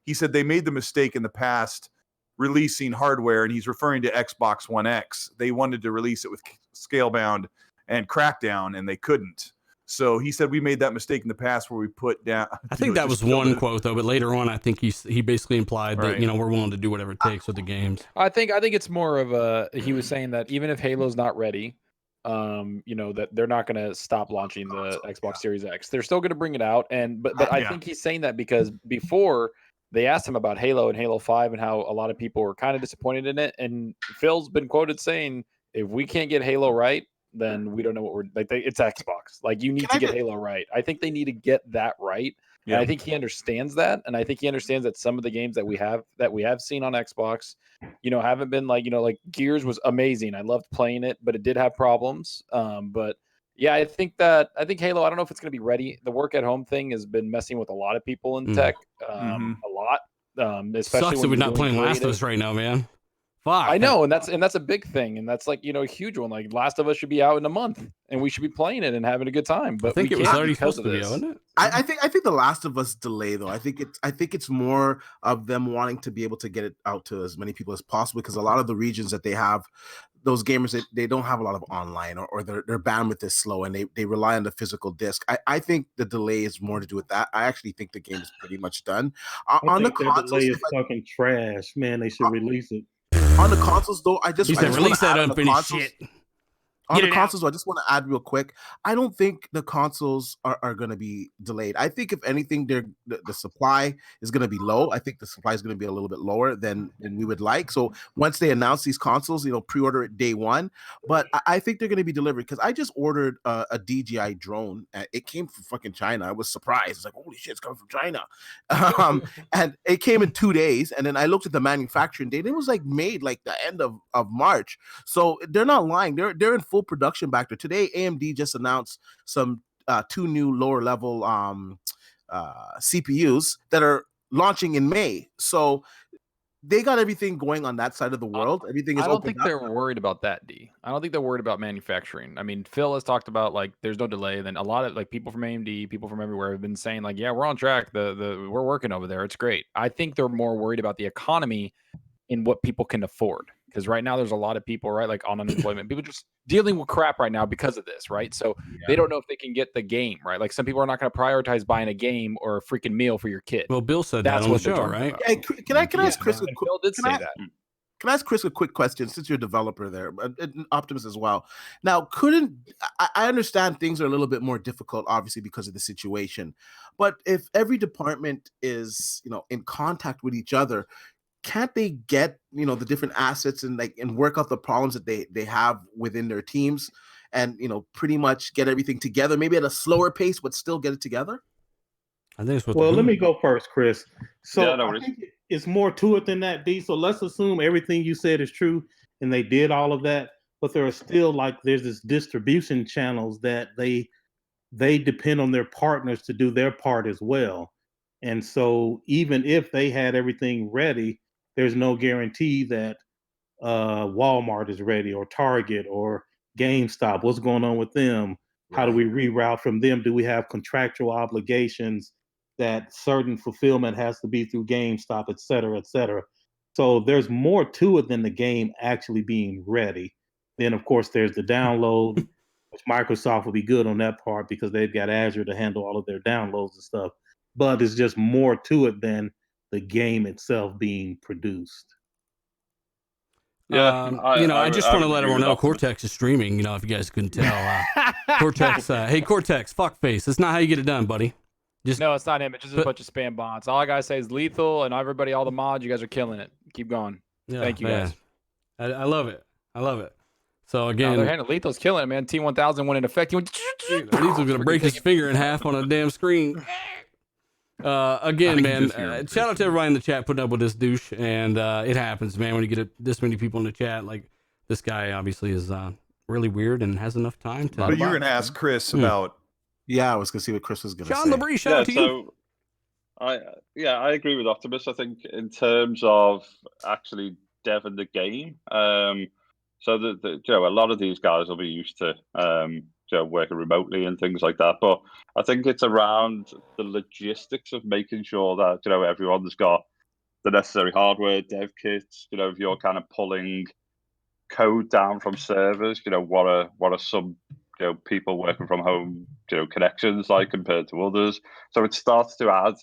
C: He said they made the mistake in the past releasing hardware, and he's referring to Xbox One X. They wanted to release it with Scalebound and Crackdown, and they couldn't. So he said we made that mistake in the past where we put down.
B: I think that was one quote though, but later on, I think he basically implied that we're willing to do whatever it takes with the games.
F: I think it's more of he was saying that even if Halo's not ready, that they're not going to stop launching the Xbox Series X. They're still going to bring it out, but I think he's saying that because before they asked him about Halo and Halo 5 and how a lot of people were kind of disappointed in it, and Phil's been quoted saying, if we can't get Halo right, then we don't know what we're like. It's Xbox. Like, you need to get Halo right. I think they need to get that right. Yeah. And I think he understands that, and I think he understands that some of the games that we have seen on Xbox, haven't been like Gears was amazing. I loved playing it, but it did have problems. But yeah, I think Halo, I don't know if it's going to be ready. The work at home thing has been messing with a lot of people in tech, a lot. Especially
B: sucks that we're not playing Last of Us right now, man. Fuck.
F: I know, and that's a big thing, and that's like a huge one. Like Last of Us should be out in a month, and we should be playing it and having a good time. But
B: I think
F: we
B: it was
F: can't
B: already
F: because
B: supposed
F: of
B: to be,
F: this.
B: wasn't it?
D: I think the Last of Us delay though. I think it's more of them wanting to be able to get it out to as many people as possible, because a lot of the regions that they have, those gamers, they don't have a lot of online, or their bandwidth is slow, and they rely on the physical disc. I think the delay is more to do with that. I actually think the game is pretty much done.
H: I
D: On the
H: think their
D: consoles,
H: delay is fucking trash, man. They should release it.
D: on the consoles though, I just
B: He said,
D: wanna
B: release that
D: add on the
B: unfinished
D: consoles-
B: shit.
D: On
B: Get
D: the
B: it out.
D: consoles, I just want to add real quick. I don't think the consoles are going to be delayed. I think if anything, the supply is going to be low. I think the supply is going to be a little bit lower than we would like. So once they announce these consoles, pre-order it day one. But I think they're going to be delivered, because I just ordered a DJI drone. It came from fucking China. I was surprised. It's like, holy shit, it's coming from China. And it came in 2 days. And then I looked at the manufacturing date. It was like made like the end of March. So they're not lying. They're in full production back there. Today, AMD just announced some 2 new lower level CPUs that are launching in May. So they got everything going on that side of the world. Everything is
F: I don't
D: opened
F: think
D: up.
F: they're worried about that, D. I don't think they're worried about manufacturing. I mean, Phil has talked about like there's no delay. Then a lot of like people from AMD, people from everywhere have been saying like, yeah, we're on track. We're working over there. It's great. I think they're more worried about the economy in what people can afford. Because right now there's a lot of people, right, like on unemployment. People just dealing with crap right now because of this, right? So they don't know if they can get the game, right? Like some people are not going to prioritize buying a game or a freaking meal for your kid.
B: Well, Bill said
F: That's
B: that on
F: what
B: the
F: they're
B: show,
F: talking
B: right?
F: about.
D: Hey, can I ask Chris?
F: And Phil did say that.
D: Can I ask Chris a quick question, since you're a developer there, and Optimus as well? Now, I understand things are a little bit more difficult, obviously, because of the situation. But if every department is, in contact with each other, can't they get, the different assets and work out the problems that they have within their teams, and pretty much get everything together, maybe at a slower pace, but still get it together?
B: I think it's what.
H: Well, let me go first, Chris. So
A: Yeah, no
H: I
A: worries.
H: think it's more to it than that, D. So let's assume everything you said is true, and they did all of that, but there are still there's this distribution channels that they depend on their partners to do their part as well. And so even if they had everything ready, there's no guarantee that Walmart is ready, or Target, or GameStop. What's going on with them? How do we reroute from them? Do we have contractual obligations that certain fulfillment has to be through GameStop, et cetera, et cetera? So there's more to it than the game actually being ready. Then, of course, there's the download, which Microsoft will be good on that part because they've got Azure to handle all of their downloads and stuff. But it's just more to it than the game itself being produced.
A: Yeah,
B: I just want to
A: would
B: let
A: agree
B: everyone
A: with
B: know
A: Optimus.
B: Cortex is streaming. If you guys couldn't tell, Cortex. Hey, Cortex, fuckface. That's not how you get it done, buddy.
F: No, it's not him. It's just a bunch of spam bots. All I gotta say is lethal, and everybody, all the mods, you guys are killing it. Keep going.
B: Yeah,
F: Thank you,
B: man.
F: guys.
B: I love it. I love it. So
F: No,
B: again,
F: they're handling lethal's killing it, man. T1000 went in effect. He went.
B: Lethal's gonna break his finger in half on a damn screen. Again, man, shout out to everybody in the chat putting up with this douche, and it happens, man, when you get this many people in the chat. Like, this guy obviously is really weird and has enough time to.
C: But you're going to ask Chris about.
D: Yeah, I was going to see what Chris was going to say.
B: Sean LeBrie, shout out to you.
A: I agree with Optimus. I think in terms of actually deving the game, so a lot of these guys will be used to working remotely and things like that. But I think it's around the logistics of making sure that everyone's got the necessary hardware, dev kits. If you're kind of pulling code down from servers, what are some people working from home connections like compared to others. So it starts to add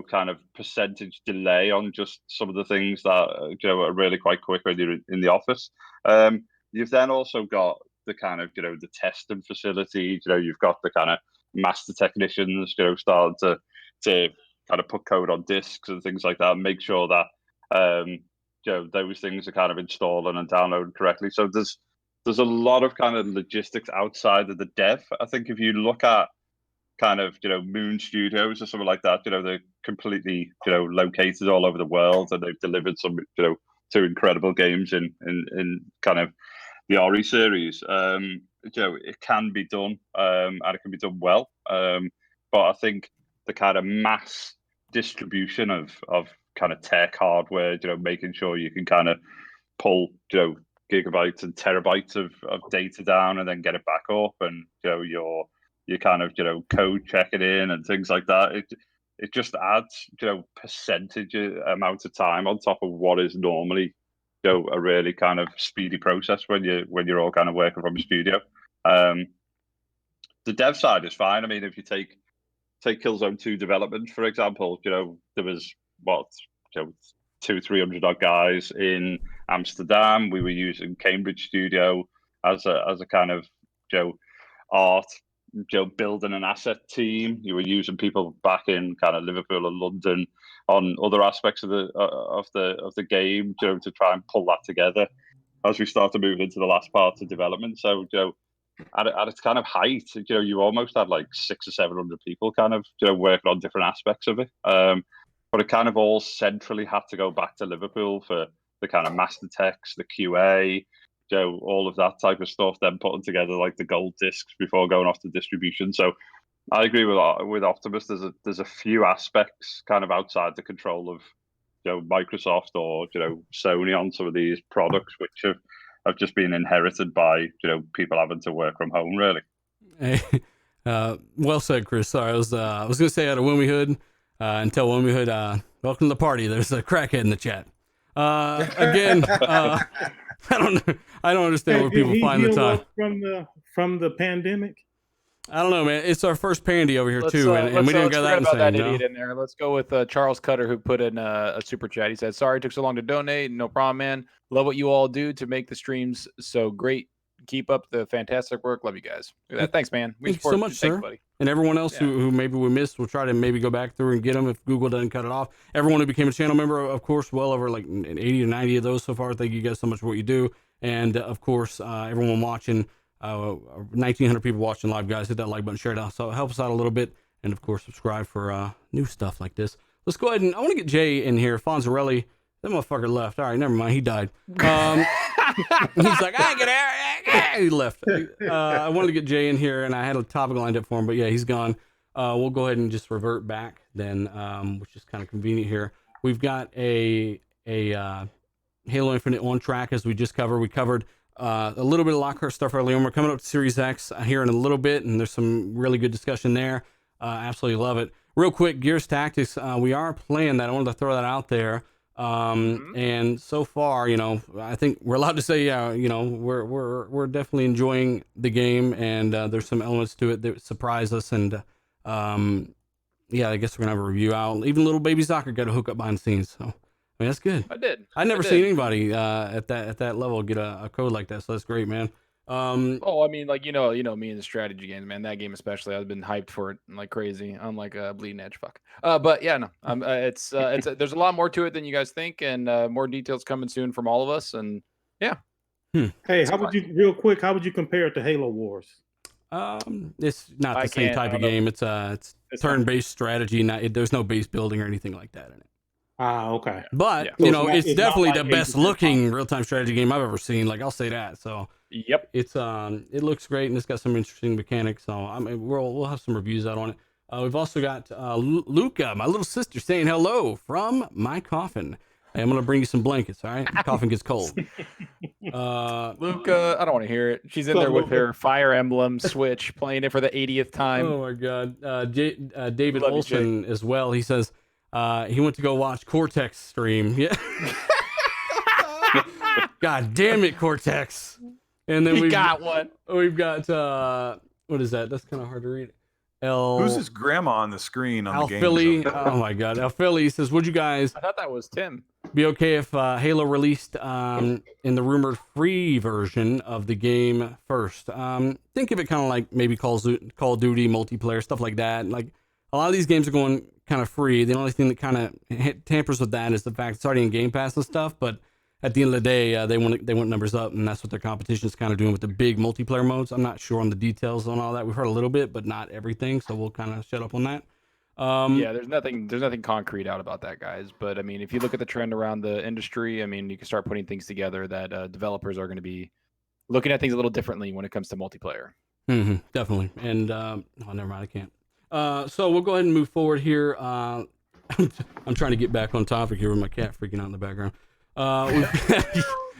A: kind of percentage delay on just some of the things that are really quite quick when you're in the office. You've then also got the kind of the testing facility. You've got the kind of master technicians starting to kind of put code on disks and things like that, and make sure that those things are kind of installing and downloading correctly. So there's a lot of kind of logistics outside of the dev. I think if you look at kind of Moon Studios or something like that, they're completely located all over the world, and they've delivered some two incredible games in kind of the RE series. It can be done, and it can be done well. But I think the kind of mass distribution of kind of tech hardware, making sure you can kind of pull, gigabytes and terabytes of data down and then get it back up, and your kind of code checking in and things like that. It just adds percentage amount of time on top of what is normally a really kind of speedy process when you're all kind of working from a studio. The dev side is fine. I mean, if you take Killzone 2 development, for example, there was 200-300 odd guys in Amsterdam. We were using Cambridge Studio as a kind of art building an asset team. You were using people back in kind of Liverpool and London on other aspects of the game to try and pull that together as we start to move into the last part of development. So at its kind of height, you almost had like 600 or 700 people kind of working on different aspects of it. But it kind of all centrally had to go back to Liverpool for the kind of master text, the QA, all of that type of stuff, then putting together like the gold discs before going off to distribution. So I agree with Optimus. There's a few aspects kind of outside the control of Microsoft or Sony on some of these products, which have just been inherited by people having to work from home, really.
B: Hey, well said, Chris. Sorry, I was gonna say out of Wilmy Hood and tell Wilmy Hood, welcome to the party. There's a crackhead in the chat. Again, I don't understand where people find the time
H: from the pandemic.
B: I don't know, man. It's our first pandy over here too, and we didn't get that
F: about that idiot in there. Let's go with Charles Cutter, who put in a super chat. He said, "Sorry it took so long to donate. No problem, man. Love what you all do to make the streams so great. Keep up the fantastic work. Love you guys." Thanks, man.
B: Thank you so much, sir. Buddy. And everyone else who maybe we missed, we'll try to maybe go back through and get them if Google doesn't cut it off. Everyone who became a channel member, of course, well over like 80 or 90 of those so far. Thank you guys so much for what you do. And of course, everyone watching, 1,900 people watching live, guys. Hit that like button, share it out. So it helps us out a little bit. And of course, subscribe for new stuff like this. Let's go ahead and I want to get Jay in here. Fonzarelli. That motherfucker left. All right, never mind. He died. He's like, I get out. He left. I wanted to get Jay in here, and I had a topic lined up for him, but yeah, he's gone. We'll go ahead and just revert back then, which is kind of convenient here. We've got a Halo Infinite on track as we just covered. We covered a little bit of Lockhart stuff earlier, and we're coming up to Series X here in a little bit, and there's some really good discussion there. Absolutely love it. Real quick, Gears Tactics. We are playing that. I wanted to throw that out there. And so far, I think we're allowed to say, we're definitely enjoying the game, and there's some elements to it that surprise us, and I guess we're gonna have a review out. Even little baby soccer got a hook up behind the scenes, so I mean that's good. I'd never seen anybody at that level get a code like that, so that's great, man.
F: I mean, like me in the strategy games, man. That game especially, I've been hyped for it like crazy. Unlike Bleeding Edge, fuck. But yeah, no, it's there's a lot more to it than you guys think, and more details coming soon from all of us. And yeah.
H: Hey, how would you compare it to Halo Wars?
B: It's not the same type of game. It's turn-based strategy. There's no base building or anything like that in it.
H: Okay.
B: But it's definitely the best looking real-time strategy game I've ever seen. Like I'll say that. So
F: yep,
B: it's it looks great and it's got some interesting mechanics. So I mean we'll have some reviews out on it. We've also got Luca, my little sister, saying hello from my coffin. Hey, I'm gonna bring you some blankets. All right, the coffin gets cold.
F: Luca, I don't want to hear it. She's in there with her Fire Emblem Switch, playing it for the 80th time.
B: Oh my God, David Olson as well. He says. He went to go watch Cortex stream. Yeah. God damn it, Cortex. And then we've got what is that? That's kind of hard to read.
C: Who's his grandma on the screen on the game?
B: Philly. Oh my God. El Philly says, would you guys
F: I thought that was Tim.
B: Be okay if Halo released in the rumored free version of the game first? Think of it kind of like maybe Call of Duty multiplayer, stuff like that. Like a lot of these games are going kind of free. The only thing that kind of tampers with that is the fact it's already in Game Pass and stuff. But at the end of the day, they want numbers up, and that's what their competition is kind of doing with the big multiplayer modes. I'm not sure on the details on all that. We've heard a little bit, but not everything. So we'll kind of shut up on that.
F: Yeah, there's nothing concrete out about that, guys. But I mean, if you look at the trend around the industry, I mean, you can start putting things together that developers are going to be looking at things a little differently when it comes to multiplayer.
B: Mm-hmm, definitely. And never mind, I can't. So we'll go ahead and move forward here. I'm trying to get back on topic here with my cat freaking out in the background.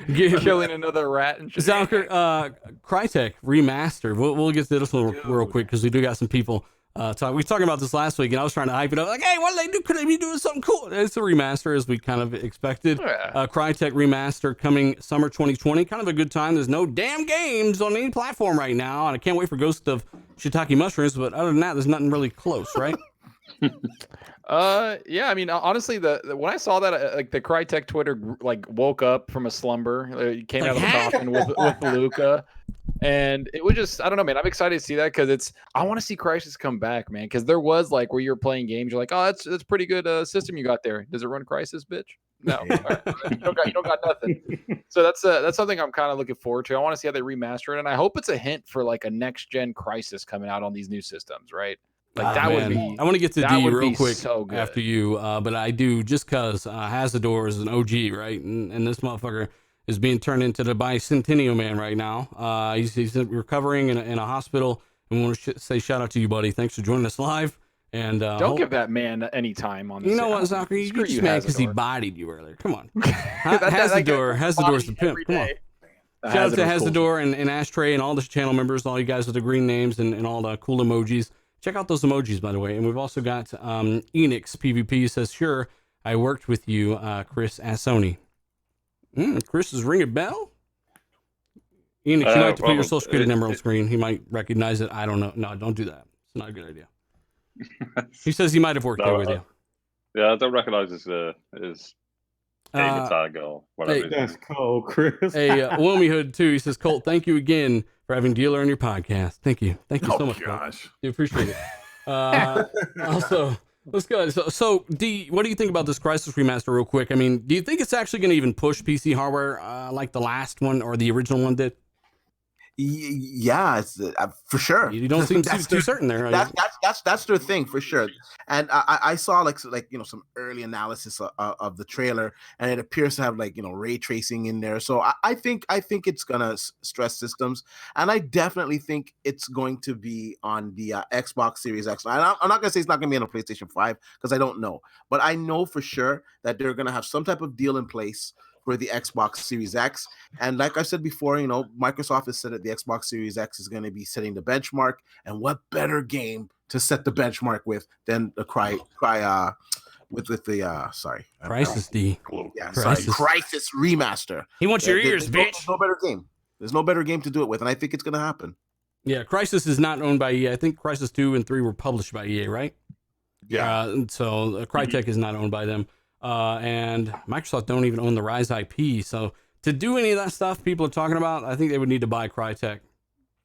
F: Killing another rat and shit.
B: Zalker, Crytek remaster. We'll get to this one real quick because we do got some people talk. We were talking about this last week, and I was trying to hype it up. Like, hey, what did they do? Could they be doing something cool? It's a remaster, as we kind of expected. Crytek remaster coming summer 2020. Kind of a good time. There's no damn games on any platform right now, and I can't wait for Ghost of Shiitake Mushrooms. But other than that, there's nothing really close, right?
F: Yeah, I mean, honestly, when I saw that, like the Crytek Twitter like woke up from a slumber, came out of the coffin with Luca, and it was just, I don't know, man. I'm excited to see that because I want to see Crysis come back, man. Because there was like where you're playing games, you're like, oh, that's pretty good system you got there. Does it run Crysis, bitch? No, you don't got nothing. So that's something I'm kind of looking forward to. I want to see how they remaster it, and I hope it's a hint for like a next gen Crysis coming out on these new systems, right? Like that would be.
B: I want to get to D real quick
F: so
B: after you, but I do just because Hazador is an OG, right? And this motherfucker is being turned into the bicentennial man right now. He's recovering in a hospital, and we want to say shout out to you, buddy. Thanks for joining us live. And
F: don't give that man any time on this.
B: You know what, Zachary? You just mad because he bodied you earlier. Come on, Hazador's the pimp. Come on. Shout out to Hazador and Ashtray and all the channel members, all you guys with the green names and all the cool emojis. Check out those emojis, by the way. And we've also got Enix PvP says, sure, I worked with you, Chris, at Sony. Chris is ring a bell? Enix, you might have to put your social security number on screen. He might recognize it. I don't know. No, don't do that. It's not a good idea. He says he might have worked there with you.
A: Yeah, I don't recognize his gamer tag or whatever.
H: Hey, that's cold, Chris.
B: Hey, Wilmy Hood, too. He says, Colt, thank you again for having Dealer on your podcast. Thank you. Thank you so much.
C: Gosh.
B: We appreciate it. Also, let's go. So, D, what do you think about this Crysis remaster real quick? I mean, do you think it's actually going to even push PC hardware like the last one or the original one did?
D: Yeah, it's, for sure.
B: You don't seem too certain there.
D: That's their thing for sure. And I saw like some early analysis of the trailer, and it appears to have ray tracing in there. So I think it's gonna stress systems, and I definitely think it's going to be on the Xbox Series X. And I'm not gonna say it's not gonna be on a PlayStation 5 because I don't know, but I know for sure that they're gonna have some type of deal in place for the Xbox Series X. And like I said before, Microsoft has said that the Xbox Series X is going to be setting the benchmark. And what better game to set the benchmark with than the Crysis
B: D.
D: Yeah, Crysis remaster.
B: He wants your ears, bitch.
D: There's no better game. There's no better game to do it with, and I think it's going to happen.
B: Yeah, Crysis is not owned by EA. I think Crysis 2 and 3 were published by EA, right?
D: Yeah.
B: So Crytek is not owned by them. And Microsoft don't even own the Rise IP. So to do any of that stuff people are talking about, I think they would need to buy Crytek.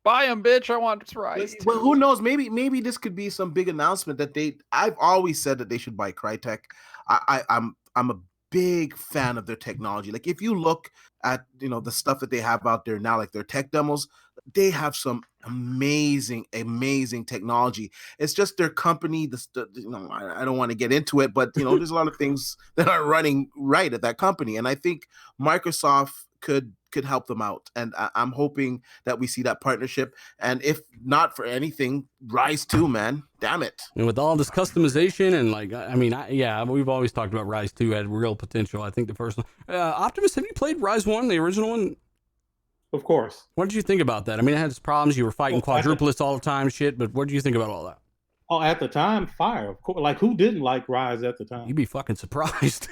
F: Buy them, bitch. I want Rise.
D: Well, who knows? Maybe this could be some big announcement that I've always said that they should buy Crytek. I'm a big fan of their technology. Like if you look at the stuff that they have out there now, like their tech demos, they have some amazing technology. It's just their company. I don't want to get into it, but there's a lot of things that aren't running right at that company, and I think Microsoft could help them out. And I'm hoping that we see that partnership. And if not for anything, Rise 2, man, damn it.
B: And with all this customization and we've always talked about Rise 2 had real potential. I think the first one. Optimus, have you played Rise 1, the original one?
H: Of course.
B: What did you think about that? I mean, it had its problems. You were fighting quadruplists all the time, shit. But what did you think about all that?
H: Oh, at the time, fire. Of course. Like, who didn't like Rise at the time?
B: You'd be fucking surprised.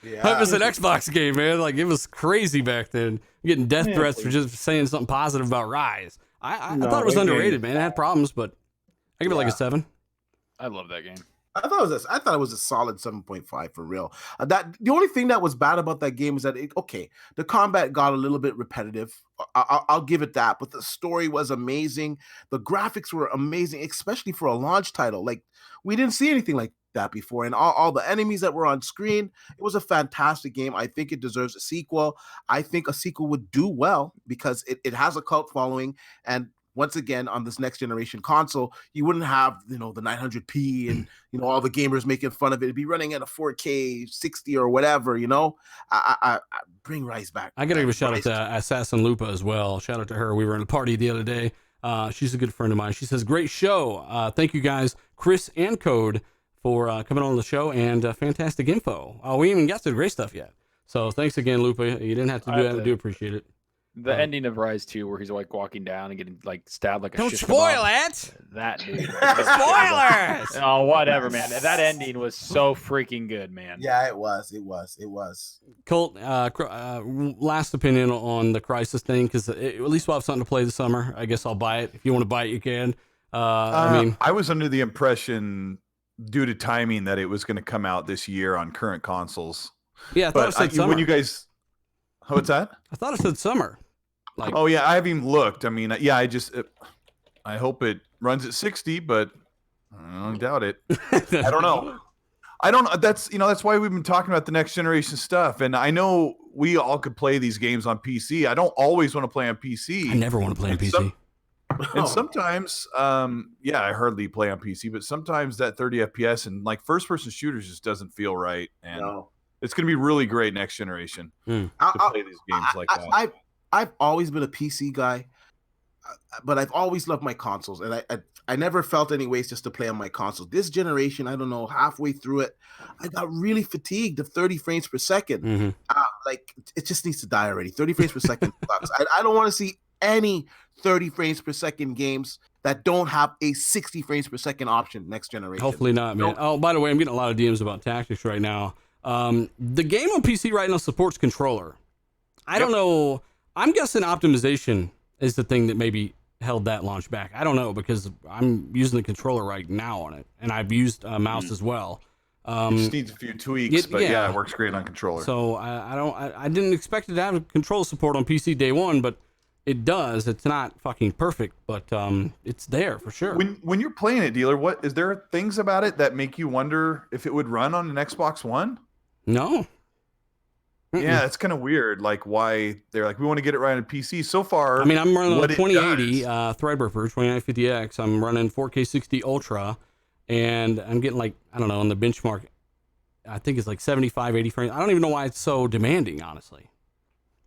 D: Yeah.
B: It was an Xbox game, man. Like, it was crazy back then. You're getting death threats for just saying something positive about Rise. I thought it was underrated, man. It had problems, but I give it like a 7.
F: I love that game.
D: I thought it was a solid 7.5 for real. That the only thing that was bad about that game is that the combat got a little bit repetitive. I'll give it that, but the story was amazing. The graphics were amazing, especially for a launch title. Like we didn't see anything like that before, and all the enemies that were on screen. It was a fantastic game. I think it deserves a sequel. I think a sequel would do well because it has a cult following, and once again, on this next generation console, you wouldn't have, the 900p and, all the gamers making fun of it. It'd be running at a 4K 60 or whatever, I bring Rise back.
B: I got to give a shout out to Assassin Lupa as well. Shout out to her. We were in a party the other day. She's a good friend of mine. She says, great show. Thank you guys, Chris and Code, for coming on the show and fantastic info. We haven't even got to the great stuff yet. So thanks again, Lupa. You didn't have to do that. I do appreciate it.
F: The ending of Rise 2, where he's like walking down and getting like stabbed like a
B: Don't
F: shish
B: spoil
F: kebab.
B: it.
F: That dude.
B: Spoilers.
F: Oh, whatever, man. That ending was so freaking good, man.
D: Yeah, it was.
B: Colt, last opinion on the Crisis thing, because at least we'll have something to play this summer. I guess I'll buy it. If you want to buy it, you can.
C: I was under the impression, due to timing, that it was going to come out this year on current consoles.
B: Yeah, I thought it said summer.
C: When you guys, what's that?
B: I thought it said summer. Like,
C: oh yeah, I haven't even looked. I mean, yeah, I hope it runs at 60, but I doubt it. I don't know. That's why we've been talking about the next generation stuff. And I know we all could play these games on PC. I don't always want to play on PC.
B: I never want to play on PC.
C: And sometimes, I hardly play on PC, but sometimes that 30 FPS and like first person shooters just doesn't feel right. And it's going to be really great next generation to play these games like that.
D: I've always been a PC guy, but I've always loved my consoles, and I never felt any ways just to play on my console. This generation, I don't know, halfway through it, I got really fatigued of 30 frames per second.
B: Mm-hmm.
D: Like, it just needs to die already. 30 frames per second sucks. I don't want to see any 30 frames per second games that don't have a 60 frames per second option next generation.
B: Hopefully not, man. Oh, by the way, I'm getting a lot of DMs about Tactics right now. The game on PC right now supports controller. I don't know. I'm guessing optimization is the thing that maybe held that launch back. I don't know, because I'm using the controller right now on it, and I've used a mouse as well.
C: It just needs a few tweaks, but yeah, it works great on controller.
B: So I didn't expect it to have controller support on PC day one, but it does. It's not fucking perfect, but it's there for sure.
C: When you're playing it, dealer, what is there things about it that make you wonder if it would run on an Xbox One?
B: No.
C: Yeah, it's kind of weird. Like, why they're like, we want to get it right on PC. So far,
B: I mean, I'm running a 2080 Threadripper 2950X. I'm running 4K 60 Ultra, and I'm getting like, I don't know, on the benchmark, I think it's like 75, 80 frames. I don't even know why it's so demanding, honestly.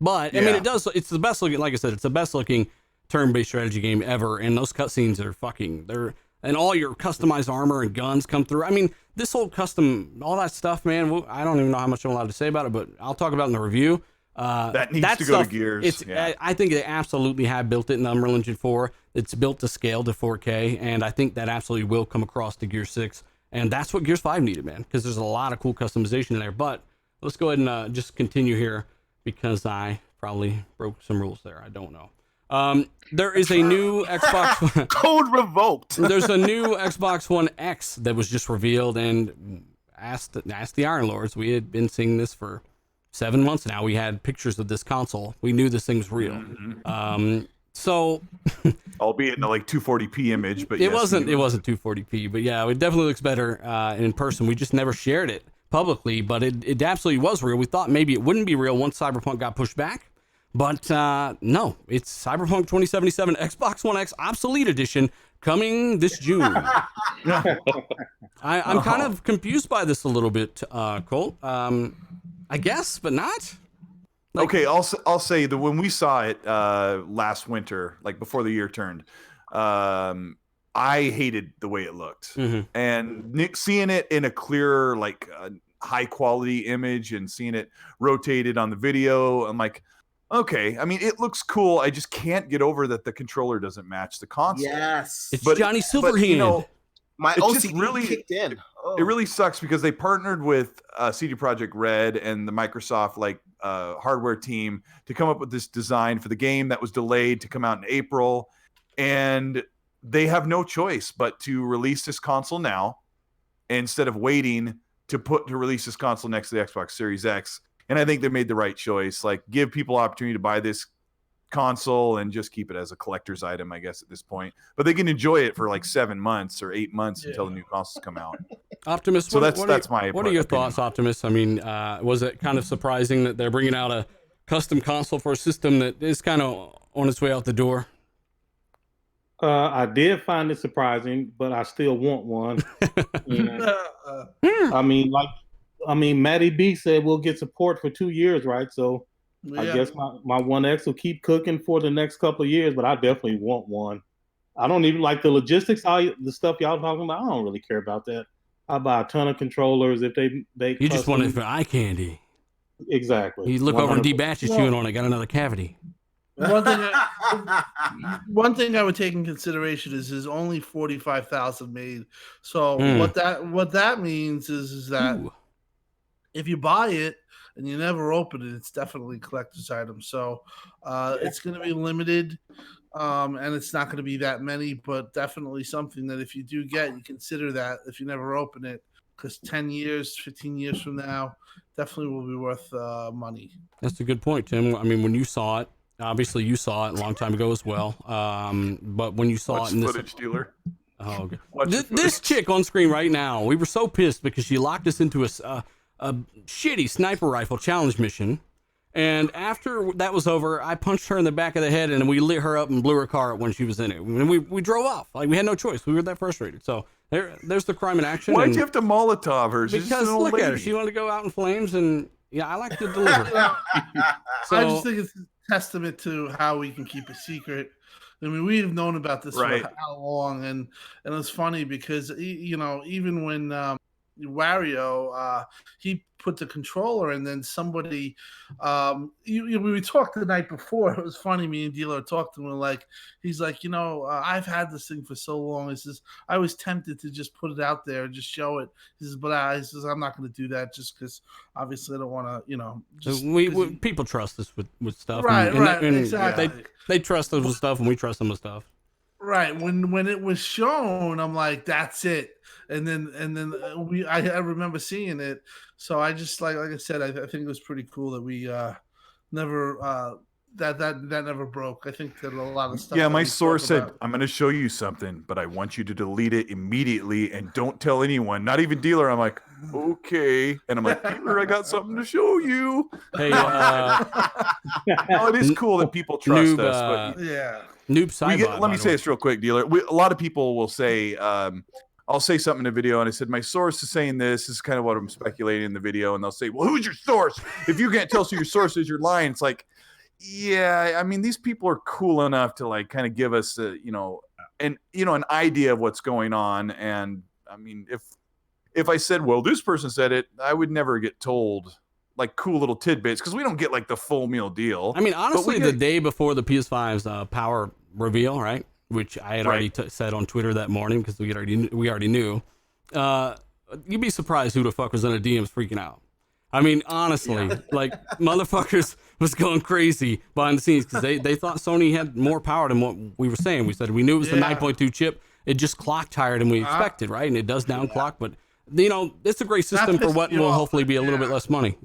B: But I mean, it does. It's the best looking. Like I said, it's the best looking turn-based strategy game ever, and those cutscenes are and all your customized armor and guns come through. I mean, this whole custom, all that stuff, man, I don't even know how much I'm allowed to say about it, but I'll talk about it in the review.
C: That needs to go to Gears.
B: I think they absolutely have built it in Unreal Engine 4. It's built to scale to 4K, and I think that absolutely will come across to Gears 6. And that's what Gears 5 needed, man, because there's a lot of cool customization in there. But let's go ahead and just continue here, because I probably broke some rules there. I don't know. There is a new Xbox
D: code revoked.
B: There's a new Xbox One X that was just revealed, and asked the Iron Lords. We had been seeing this for 7 months now. We had pictures of this console. We knew this thing was real. So,
C: albeit in a like 240p image, but
B: it wasn't 240p. But yeah, it definitely looks better in person. We just never shared it publicly, but it absolutely was real. We thought maybe it wouldn't be real once Cyberpunk got pushed back. But no, it's Cyberpunk 2077 Xbox One X Obsolete Edition coming this June. I'm kind of confused by this a little bit, Colt. I guess, but not.
C: Like, okay, I'll say that when we saw it last winter, like before the year turned, I hated the way it looked. And seeing it in a clear, like high quality image and seeing it rotated on the video, I'm like, okay, I mean, it looks cool. I just can't get over that the controller doesn't match the console.
D: Yes.
B: It's Johnny Silverhand.
C: You know,
D: my OCD really kicked in.
C: It really sucks because they partnered with CD Projekt Red and the Microsoft hardware team to come up with this design for the game that was delayed to come out in April. And they have no choice but to release this console now instead of waiting to release this console next to the Xbox Series X. And I think they made the right choice. Like, give people opportunity to buy this console and just keep it as a collector's item, I guess, at this point. But they can enjoy it for like 7 months or 8 months until the new consoles come out.
B: Optimus,
C: so that's my
B: what are your thoughts, Optimus? I mean, was it kind of surprising that they're bringing out a custom console for a system that is kind of on its way out the door?
H: I did find it surprising, but I still want one. I mean, Matty B said we'll get support for 2 years, right? So I guess my One X will keep cooking for the next couple of years, but I definitely want one. I don't even like the logistics, the stuff y'all talking about. I don't really care about that. I buy a ton of controllers if they
B: You just want it for eye candy.
H: Exactly.
B: You look over and
H: 100%.
B: D-Batch is chewing on it, got another cavity.
G: One thing I would take in consideration is only 45,000 made. So what that means is that
B: Ooh.
G: if you buy it and you never open it, it's definitely a collector's item. So it's going to be limited, and it's not going to be that many, but definitely something that if you do get, you consider that if you never open it, because 10 years, 15 years from now, definitely will be worth money.
B: That's a good point, Tim. I mean, when you saw it, obviously you saw it a long time ago as well. But when you saw
C: Watch
B: it in this
C: footage, dealer.
B: Oh, okay.
C: Watch the
B: This
C: footage.
B: chick on screen right now, we were so pissed because she locked us into a shitty sniper rifle challenge mission. And after that was over, I punched her in the back of the head and we lit her up and blew her car up when she was in it. And we drove off. Like, we had no choice. We were that frustrated. So there's the crime in action.
C: Why'd
B: and
C: you have to Molotov her? She's just
B: because
C: an old
B: look at her.
C: lady.
B: She wanted to go out in flames, and yeah, I like to deliver. So,
G: I just think it's a testament to how we can keep a secret. I mean, we've known about this
C: Right.
G: for how long, and it's funny because even when Wario he put the controller and then somebody we talked the night before. It was funny. Me and Dealer talked to him, like he's like, I've had this thing for so long. He says I was tempted to just put it out there and just show it. He says, but he says I'm not going to do that just because obviously I don't want to, just
B: people trust us with stuff,
G: right,
B: and
G: exactly.
B: They trust us with stuff, and we trust them with stuff.
G: Right. When it was shown, I'm like, that's it. And then I remember seeing it. So I just like I said, I think it was pretty cool that we never that never broke. I think that a lot of stuff.
C: Yeah,
G: that
C: my
G: we
C: source
G: talk
C: said,
G: about-
C: I'm going to show you something, but I want you to delete it immediately and don't tell anyone, not even Dealer. I'm like, okay. And I'm like, Dealer, I got something to show you.
B: Hey,
C: No, it is cool that people trust us. But
G: yeah.
B: Noob Sidebot,
C: let me say this real quick, Dealer. A lot of people will say, I'll say something in a video, and I said, my source is saying this is kind of what I'm speculating in the video. And they'll say, well, who's your source? If you can't tell us who your source is, you're lying. It's like, yeah, I mean, these people are cool enough to like kind of give us, an idea of what's going on. And I mean, if I said, well, this person said it, I would never get told like cool little tidbits because we don't get like the full meal deal.
B: I mean, honestly, the day before the PS5's power reveal, right? Which I had already said on Twitter that morning because we already knew. You'd be surprised who the fuck was in the DMs freaking out. I mean, honestly, like motherfuckers was going crazy behind the scenes because they thought Sony had more power than what we were saying. We said we knew it was the 9.2 chip. It just clocked higher than we expected, right? And it does down clock, but it's a great system for what will hopefully be a little bit less money.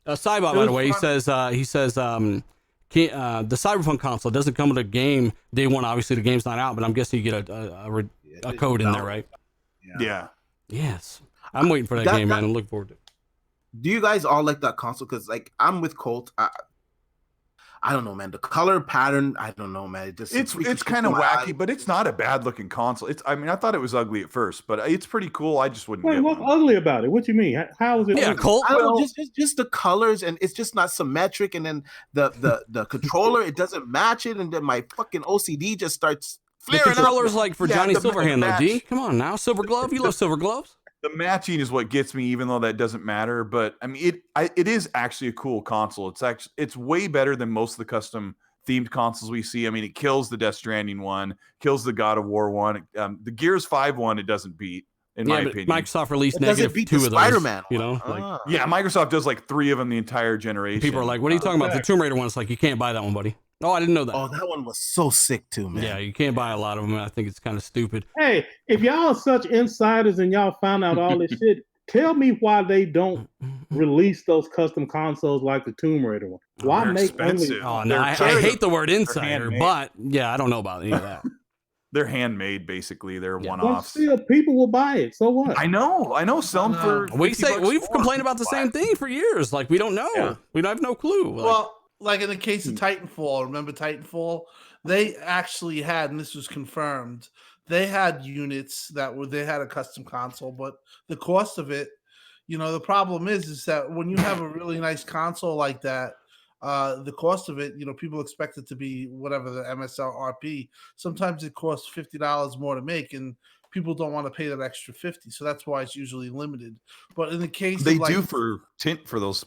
B: Cybot, by the way, he says the Cyberpunk console doesn't come with a game day one. Obviously, the game's not out, but I'm guessing you get a code in there, right?
C: Yeah.
B: Yes, I'm waiting for that game, man. I'm looking forward to it.
D: Do you guys all like that console? Because like I'm with Colt. I don't know, man. The color pattern, I don't know, man.
C: It's kind of wacky, but it's not a bad looking console. I thought it was ugly at first, but it's pretty cool. I just wouldn't.
H: Wait, what's ugly about it? What you mean? How is it?
B: Yeah,
H: ugly?
B: Colt.
D: I don't know, just the colors, and it's just not symmetric. And then the controller, it doesn't match it, and then my fucking OCD just starts
B: The
D: flaring
B: controller's
D: up.
B: like for Johnny Silverhand, though. D, come on now, Silver Glove. You love Silver Gloves.
C: The matching is what gets me, even though that doesn't matter. But I mean, it is actually a cool console. It's way better than most of the custom themed consoles we see. I mean, it kills the Death Stranding one, kills the God of War one, the Gears 5 one. It doesn't beat, in my opinion.
B: Microsoft released
D: It doesn't
B: negative
D: beat
B: 2
D: the
B: of those.
D: Spider-Man
B: Like,
C: Yeah, Microsoft does like 3 of them the entire generation.
B: people are like, "What are you talking about?" The Tomb Raider one. It's like you can't buy that one, buddy. Oh, I didn't know that.
D: Oh, that one was so sick too, man.
B: Yeah, you can't buy a lot of them. I think it's kind of stupid.
H: Hey, if y'all are such insiders and y'all found out all this shit, tell me why they don't release those custom consoles like the Tomb Raider one. Why
C: They're
H: make
C: expensive.
B: Oh no,
C: They're
B: I hate the word insider,
C: handmade.
B: but yeah, I don't know about any of that.
C: They're handmade, basically. They're
B: Yeah.
H: But
C: one-offs.
H: still, people will buy it. So what?
C: I know. Sell them for.
B: We've
C: $50
B: complained about the same thing for years. Like we don't know.
C: Yeah.
B: We don't have no clue. Like,
G: Well, like in the case of Titanfall, remember Titanfall? They actually had, and this was confirmed, they had units they had a custom console, but the cost of it, the problem is that when you have a really nice console like that, the cost of it, people expect it to be whatever the MSRP. Sometimes it costs $50 more to make, and people don't want to pay that extra $50. So that's why it's usually limited. But in the case
C: They
G: of like,
C: do for tint for those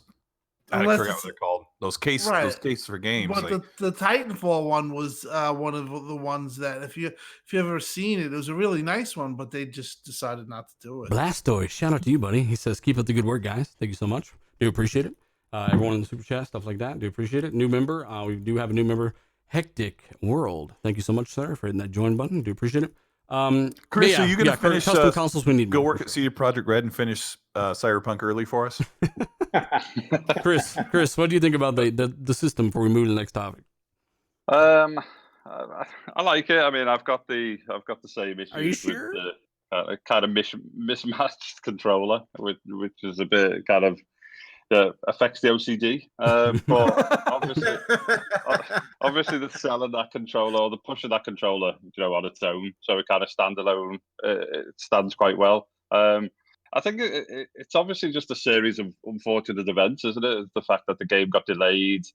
C: I
G: Unless
C: forgot
G: it's-
C: what they're called. Those cases for games.
G: But
C: Like,
G: the Titanfall one was one of the ones that if you ever seen it, it was a really nice one, but they just decided not to do it.
B: Blastoise, shout out to you, buddy. He says, keep up the good work, guys. Thank you so much. Do appreciate it. Everyone in the super chat, stuff like that. Do appreciate it. New member. We do have a new member, Hectic World. Thank you so much, sir, for hitting that join button. Do appreciate it.
C: Chris, are you going to finish
B: custom consoles we need?
C: Go work at CD Projekt Red and finish Cyberpunk early for us.
B: Chris, what do you think about the system before we move to the next topic?
A: I like it. I mean, I've got the same issue.
B: Are you sure?
A: With the kind of mismatched controller, which is a bit kind of affects the OCD. But obviously, the selling that controller or the pushing that controller, on its own, so it kind of standalone, it stands quite well. I think it's obviously just a series of unfortunate events, isn't it? The fact that the game got delayed.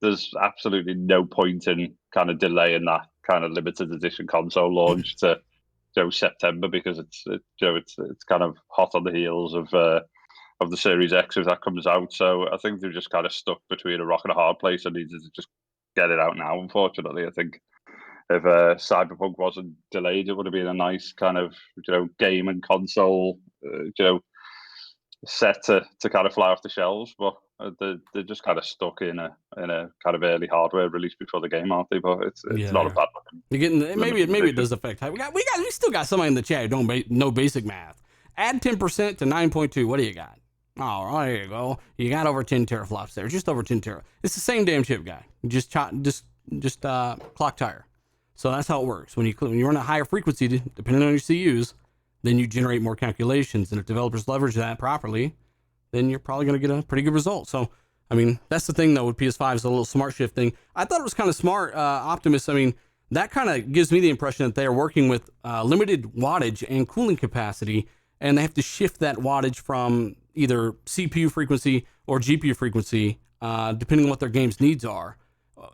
A: There's absolutely no point in kind of delaying that kind of limited edition console launch to September, because it's kind of hot on the heels of the Series X if that comes out. So I think they're just kind of stuck between a rock and a hard place and needed to just get it out now. Unfortunately, I think if Cyberpunk wasn't delayed, it would have been a nice kind of game and console set to kind of fly off the shelves. But they're just kind of stuck in a kind of early hardware release before the game, aren't they? But it's not a bad one.
B: You're getting maybe it does affect. We still got somebody in the chat who don't know basic math. Add 10% to 9.2. What do you got? Oh, there you go. You got over 10 teraflops there. Just over 10 tera. It's the same damn chip, guy. You just clock tire. So that's how it works. When you run a higher frequency, depending on your CUs, then you generate more calculations. And if developers leverage that properly, then you're probably going to get a pretty good result. So, I mean, that's the thing, though, with PS5 is a little smart shift thing. I thought it was kind of smart, Optimus. I mean, that kind of gives me the impression that they are working with limited wattage and cooling capacity, and they have to shift that wattage from either CPU frequency or GPU frequency, depending on what their game's needs are.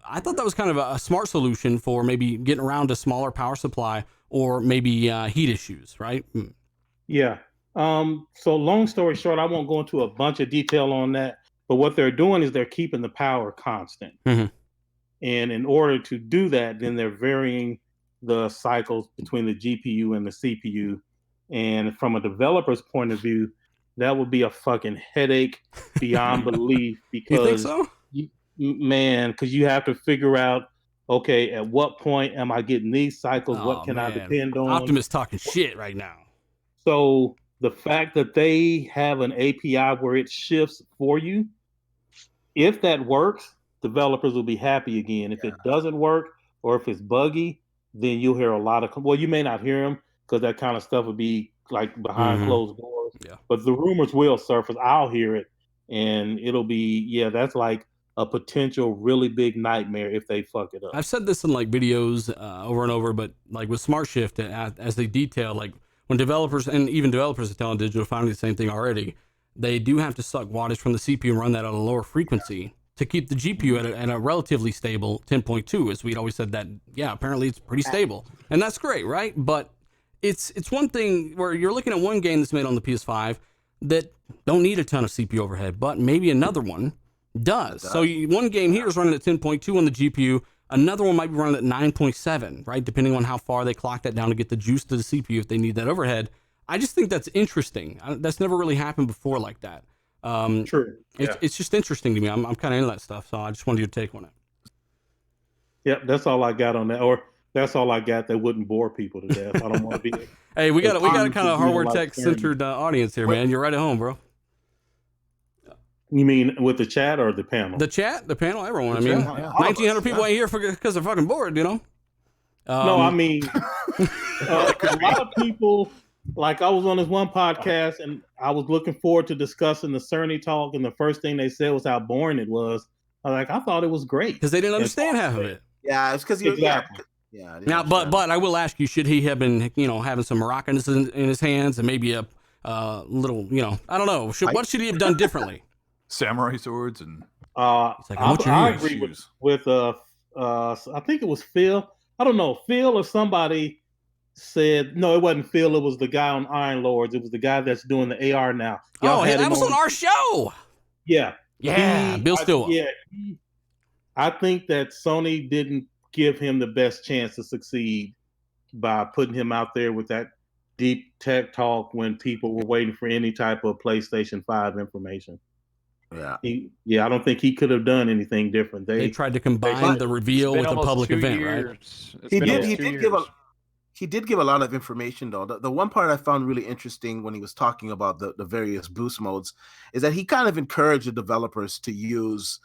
B: I thought that was kind of a smart solution for maybe getting around a smaller power supply or maybe heat issues, right?
H: Yeah. So long story short, I won't go into a bunch of detail on that, but what they're doing is they're keeping the power constant.
B: Mm-hmm.
H: And in order to do that, then they're varying the cycles between the GPU and the CPU. And from a developer's point of view, that would be a fucking headache beyond belief, because
B: you think so?
H: Because you have to figure out, okay, at what point am I getting these cycles? What can I depend on?
B: Optimus talking shit right now.
H: So the fact that they have an API where it shifts for you, if that works, developers will be happy again. If it doesn't work, or if it's buggy, then you'll hear a lot of, well, you may not hear them because that kind of stuff would be like behind closed doors.
B: Yeah.
H: But the rumors will surface. I'll hear it, and it'll be, that's like a potential really big nightmare if they fuck it up.
B: I've said this in like videos over and over, but like with Smart Shift, as they detail, like when developers and even developers are telling Digital Foundry the same thing already, they do have to suck wattage from the CPU and run that at a lower frequency to keep the GPU at a relatively stable 10.2, as we'd always said that, apparently it's pretty stable. And that's great, right? But it's one thing where you're looking at one game that's made on the PS5 that don't need a ton of CPU overhead, but maybe another one does. So one game here is running at 10.2 on the GPU. Another one might be running at 9.7, right? Depending on how far they clock that down to get the juice to the CPU if they need that overhead. I just think that's interesting. That's never really happened before like that.
H: True.
B: It's just interesting to me. I'm kind of into that stuff, so I just wanted your take on it.
H: Yep, that's all I got on that. Or that's all I got that wouldn't bore people to death. I don't want to be.
B: Hey, we got a kind of hardware tech centered audience here, man. You're right at home, bro.
H: You mean with the chat or the panel?
B: The chat, the panel, everyone. I mean, 1,900 people ain't here because they're fucking bored, you know?
H: No, I mean, a lot of people, like I was on this one podcast and I was looking forward to discussing the Cerny talk, and the first thing they said was how boring it was. I thought it was great.
B: Because they didn't understand half of it.
D: Yeah, it's because you
H: exactly.
D: Yeah.
B: Now, but I will ask you, should he have been, having some Moroccans in his hands and maybe a little, I don't know. What should he have done differently?
C: Samurai swords and
H: I agree with I think it was Phil. I don't know, Phil or somebody said, no, it wasn't Phil. It was the guy on Iron Lords. It was the guy that's doing the AR now.
B: That was on our show.
H: Yeah.
B: Yeah, Bill Stillwell.
H: I think that Sony didn't give him the best chance to succeed by putting him out there with that deep tech talk when people were waiting for any type of PlayStation 5 information.
D: Yeah.
H: I don't think he could have done anything different.
B: They tried to combine the reveal with a public event, right?
D: He did give a lot of information, though. The one part I found really interesting when he was talking about the various boost modes is that he kind of encouraged the developers to use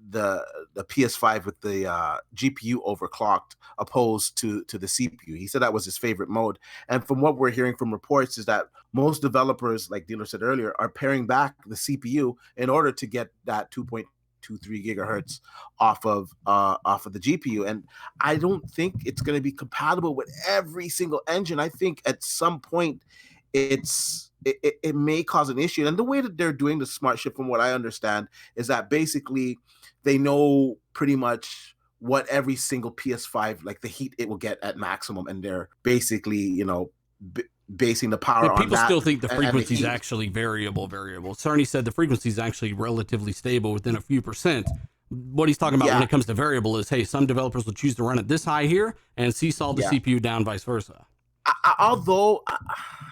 D: the PS5 with the GPU overclocked opposed to the CPU. He said that was his favorite mode. And from what we're hearing from reports is that most developers, like Dealer said earlier, are paring back the CPU in order to get that 2.23 gigahertz off of the GPU. And I don't think it's going to be compatible with every single engine. I think at some point it may cause an issue. And the way that they're doing the smart ship, from what I understand, is that basically they know pretty much what every single PS5, like the heat it will get at maximum, and they're basically, basing the power on that.
B: People still think the frequency is actually variable. Cerny said the frequency is actually relatively stable within a few percent. What he's talking about when it comes to variable is, hey, some developers will choose to run it this high here and seesaw the CPU down, vice versa.
D: Although,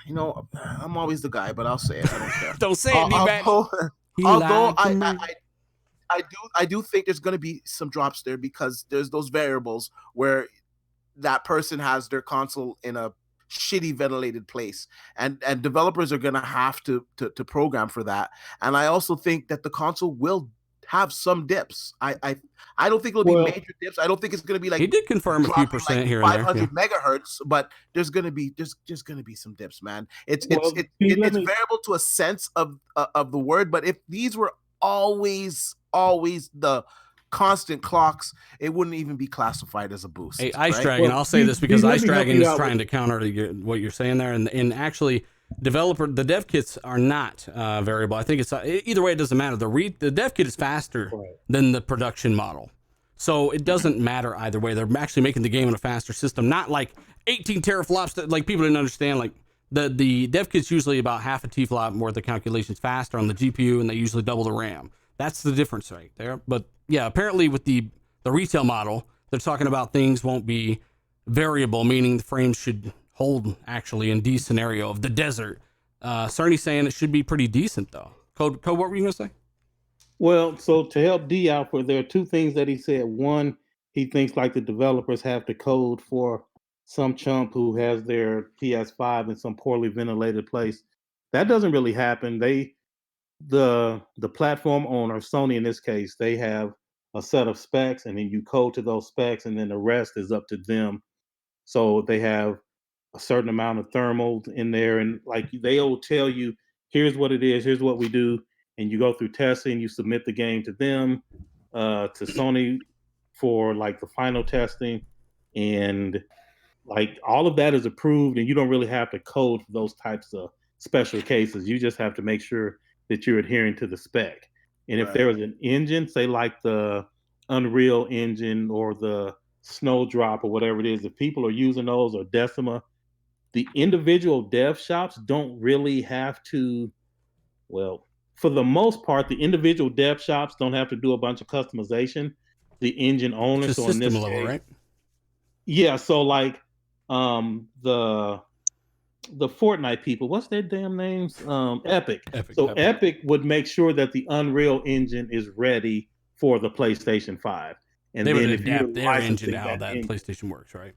D: I'm always the guy, but I'll say it. I don't care.
B: Don't say it, D-Mac.
D: Although I do think there's going to be some drops there, because there's those variables where that person has their console in a shitty ventilated place, and developers are going to have to program for that. And I also think that the console will have some dips. I don't think it'll be major dips. I don't think it's going to be like,
B: he did confirm a few percent here and there,
D: 500 megahertz, but there's going to be some dips, man. It's variable to a sense of the word, but if these were always the constant clocks, it wouldn't even be classified as a boost.
B: Hey, Ice Dragon, I'll say this because Ice Dragon is trying to counter what you're saying there, and actually the dev kits are not variable. I think it's either way, it doesn't matter. The dev kit is faster than the production model, so it doesn't matter either way. They're actually making the game in a faster system, not like 18 teraflops. Like, people didn't understand. Like, the dev kit's usually about half a T-flop worth of calculations faster on the GPU, and they usually double the RAM. That's the difference right there. But yeah, apparently with the retail model, they're talking about things won't be variable, meaning the frames should hold actually in D's scenario of the desert. Cerny's saying it should be pretty decent though. Code, what were you gonna say?
H: Well, so to help D out, there are two things that he said. One, he thinks like the developers have to code for some chump who has their PS5 in some poorly ventilated place. That doesn't really happen. The platform owner, Sony in this case, they have a set of specs, and then you code to those specs, and then the rest is up to them. So they have a certain amount of thermals in there, and like they'll tell you, here's what it is, here's what we do, and you go through testing, you submit the game to them, to Sony for like the final testing, and like all of that is approved, and you don't really have to code for those types of special cases. You just have to make sure that you're adhering to the spec. And if there was an engine, say like the Unreal Engine or the Snowdrop or whatever it is, if people are using those, or Decima, the individual dev shops don't really have to, well, for the most part, the individual dev shops don't have to do a bunch of customization. The engine owners,
B: so in this level, right?
H: Yeah, so like the Fortnite people, what's their damn names? Epic. Epic would make sure that the Unreal Engine is ready for the PlayStation 5. And
B: they
H: then
B: would
H: if
B: adapt their engine
H: licensing
B: how that PlayStation works, right?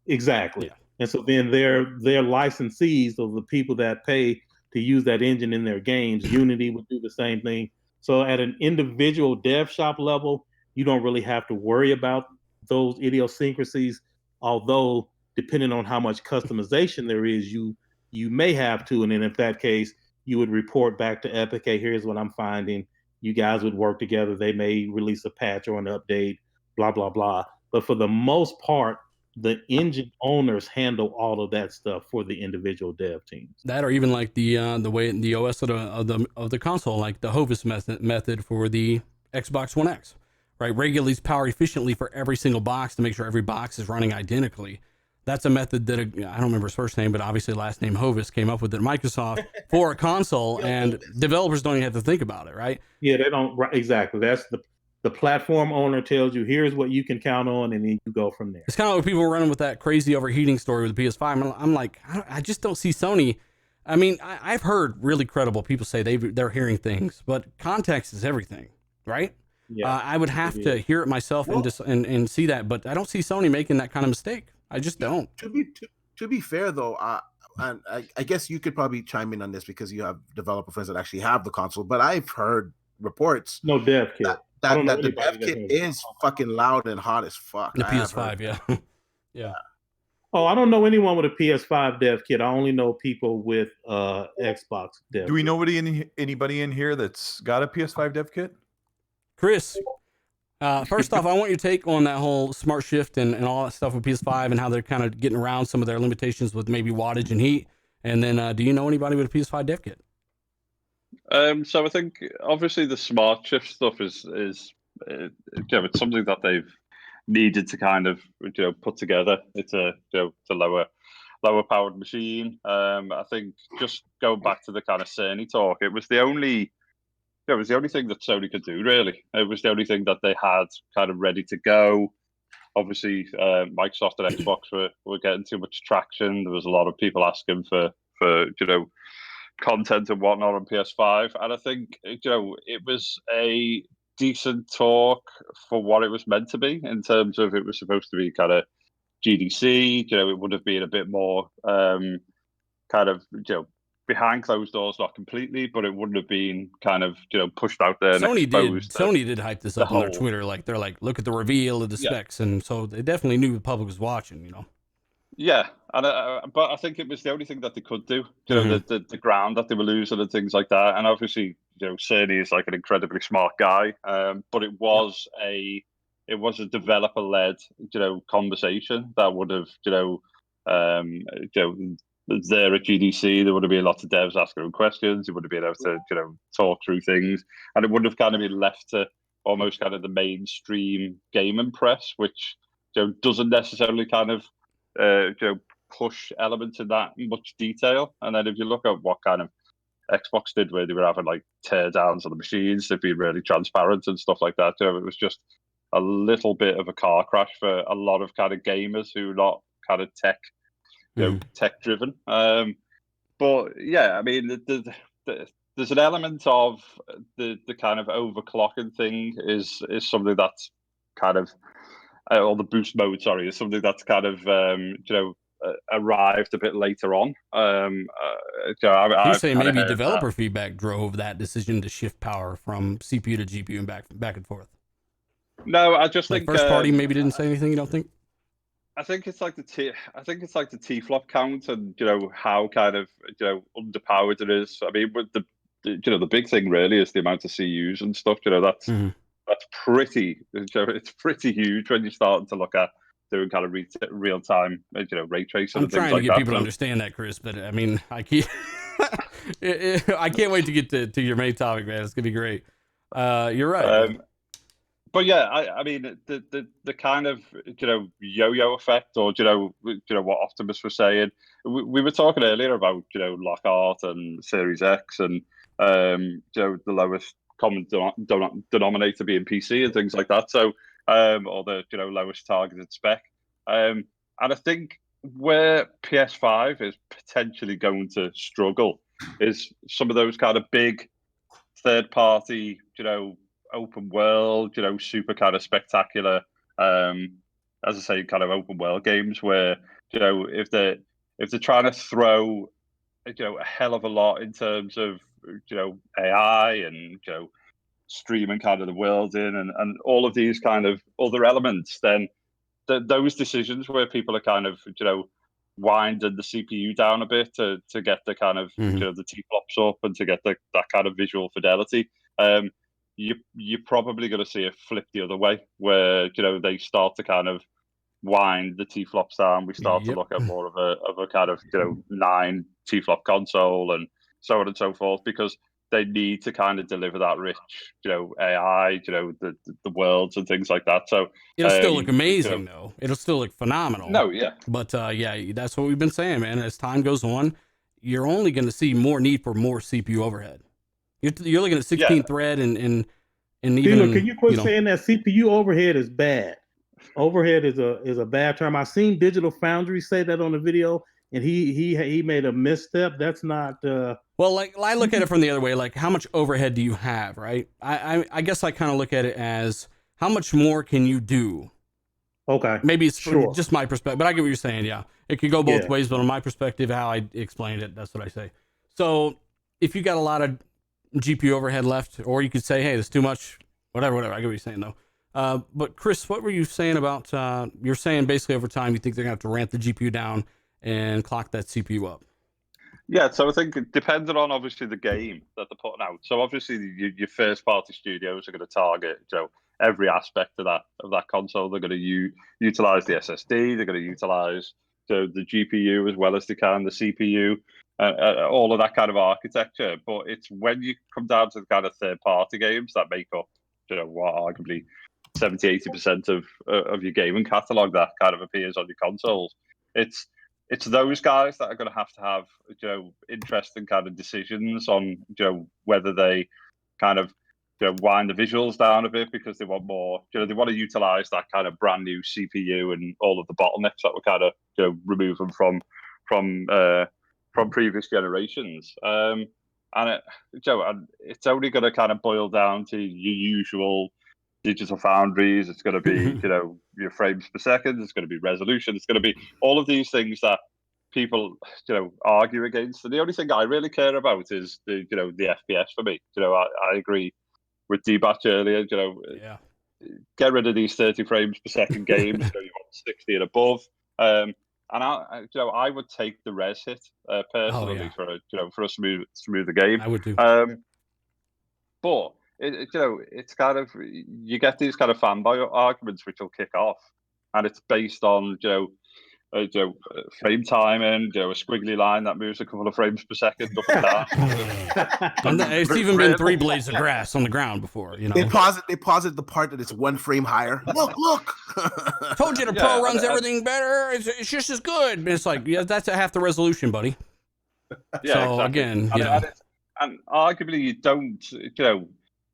H: Exactly.
B: Yeah.
H: And so then their licensees, or the people that pay to use that engine in their games, Unity would do the same thing. So at an individual dev shop level, you don't really have to worry about those idiosyncrasies, although depending on how much customization there is, you may have to. And then in that case, you would report back to Epic, hey, here's what I'm finding. You guys would work together. They may release a patch or an update, blah, blah, blah. But for the most part, the engine owners handle all of that stuff for the individual dev teams.
B: That, or even like the way in the OS of the console, like the Hovis method for the Xbox One X, right? Regulates power efficiently for every single box to make sure every box is running identically. That's a method that I don't remember his first name, but obviously last name Hovis came up with at Microsoft for a console, and developers don't even have to think about it, right?
H: Yeah, they don't. Right, exactly. That's the platform owner tells you, here's what you can count on, and then you go from there.
B: It's kind of like people running with that crazy overheating story with the PS5. I'm like, I just don't see Sony. I mean, I've heard really credible people say they're hearing things, but context is everything, right?
H: Yeah,
B: I would have to hear it myself and see that, but I don't see Sony making that kind of mistake. I just don't.
D: To be fair, though, and I guess you could probably chime in on this because you have developer friends that actually have the console. But I've heard reports
H: no dev kit.
D: that the dev kit is fucking loud and hot as fuck.
B: The PS5, yeah, yeah.
H: Oh, I don't know anyone with a PS5 dev kit. I only know people with Xbox dev.
C: Do we know anybody in here that's got a PS5 dev kit?
B: Chris, first off, I want your take on that whole smart shift and all that stuff with PS5 and how they're kind of getting around some of their limitations with maybe wattage and heat. And then, do you know anybody with a PS5 dev kit?
A: So I think obviously the smart shift stuff is it's something that they've needed to kind of put together. It's a it's a lower powered machine. I think just going back to the kind of Cerny talk, it was the only thing that Sony could do, really. It was the only thing that they had kind of ready to go. Obviously, Microsoft and Xbox were getting too much traction. There was a lot of people asking for content and whatnot on PS5, and I think it was a decent talk for what it was meant to be in terms of it was supposed to be kind of GDC. It would have been a bit more kind of behind closed doors, not completely, but it wouldn't have been kind of pushed out there.
B: Sony did hype this up on their Twitter, like they're like, look at the reveal of the specs, and so they definitely knew the public was watching.
A: Yeah, and but I think it was the only thing that they could do. The ground that they were losing and things like that. And obviously, Cerny is like an incredibly smart guy, but it was a developer-led conversation that would have there at GDC, there would have been lots of devs asking them questions. You would have been able to talk through things, and it would have kind of been left to almost kind of the mainstream gaming press, which doesn't necessarily kind of push elements in that much detail. And then if you look at what kind of Xbox did, where they were having like tear downs on the machines, they've been really transparent and stuff like that. It was just a little bit of a car crash for a lot of kind of gamers who are not kind of tech driven. But yeah, I mean, there's an element of the kind of overclocking thing is something that's kind of or the boost mode, sorry, is something that's kind of arrived a bit later on.
B: You're saying maybe developer feedback drove that decision to shift power from CPU to GPU and back and forth.
A: No, I just think
B: first party maybe didn't say anything. You don't think?
A: I think it's like the T-flop count and how kind of underpowered it is. I mean, with the big thing really is the amount of CUs and stuff. That's pretty. It's pretty huge when you're starting to look at doing kind of real time, ray tracing.
B: I'm trying to get people to understand that, Chris, but I mean, I can't wait to get to your main topic, man. It's gonna be great. You're right.
A: But yeah, I mean the kind of yo-yo effect, or what Optimus was saying. We were talking earlier about Lockhart and Series X and the lowest common denominator being PC and things like that. So or the lowest targeted spec. And I think where PS5 is potentially going to struggle is some of those kind of big third party open world, super kind of spectacular, as I say, kind of open world games where, if they're trying to throw, a hell of a lot in terms of, AI and, streaming kind of the world in and all of these kind of other elements, then those decisions where people are kind of, winding the CPU down a bit to get the kind of, the T-flops up and to get that kind of visual fidelity, you're probably going to see it flip the other way, where they start to kind of wind the T-flops down. We start to look at more of a kind of 9 T-flop console and so on and so forth, because they need to kind of deliver that rich, AI, the worlds and things like that. So
B: it'll still look amazing, though. It'll still look phenomenal.
A: No, yeah.
B: But yeah, that's what we've been saying, man. As time goes on, you're only going to see more need for more CPU overhead. You're looking at 16 thread and even.
H: Can you quit saying that CPU overhead is bad? Overhead is a bad term. I've seen Digital Foundry say that on the video, and he made a misstep. That's not.
B: Well, like I look at it from the other way. Like, how much overhead do you have, right? I guess I kind of look at it as how much more can you do.
H: Okay.
B: Maybe it's just my perspective, but I get what you're saying. Yeah, it could go both ways, but on my perspective, how I explained it, that's what I say. So if you got a lot of GPU overhead left, or you could say, hey, there's too much, whatever. I get what you're saying, though. But Chris, what were you saying about, you're saying basically over time, you think they're going to have to ramp the GPU down and clock that CPU up?
A: Yeah, so I think it depends on obviously the game that they're putting out. So obviously your first party studios are going to target, every aspect of that console. They're going to utilize the SSD. They're going to utilize the GPU as well as they can, the CPU, all of that kind of architecture. But it's when you come down to the kind of third party games that make up, what arguably 70-80% of your gaming catalog that kind of appears on your consoles. It's those guys that are going to have interesting kind of decisions on whether they kind of wind the visuals down a bit because they want more. They want to utilize that kind of brand new CPU and all of the bottlenecks that were kind of removing from previous generations. And it's only going to kind of boil down to your usual Digital Foundries. It's going to be your frames per second. It's going to be resolution. It's going to be all of these things that people argue against. And the only thing I really care about is the FPS for me. I agree with D-Batch earlier. Get rid of these 30 frames per second games. You want 60 and above. And I would take the res hit personally for a smoother game.
B: I would too.
A: But it's kind of, you get these kind of fanboy arguments which will kick off, and it's based on frame timing, a squiggly line that moves a couple of frames per second up and down.
B: It's even been 3 blades of grass on the ground before.
D: They posit the part that it's 1 frame higher. Look.
B: Told you the Pro runs everything better. It's just as good. It's like, that's at half the resolution, buddy.
A: Yeah,
B: so exactly. Again,
A: and arguably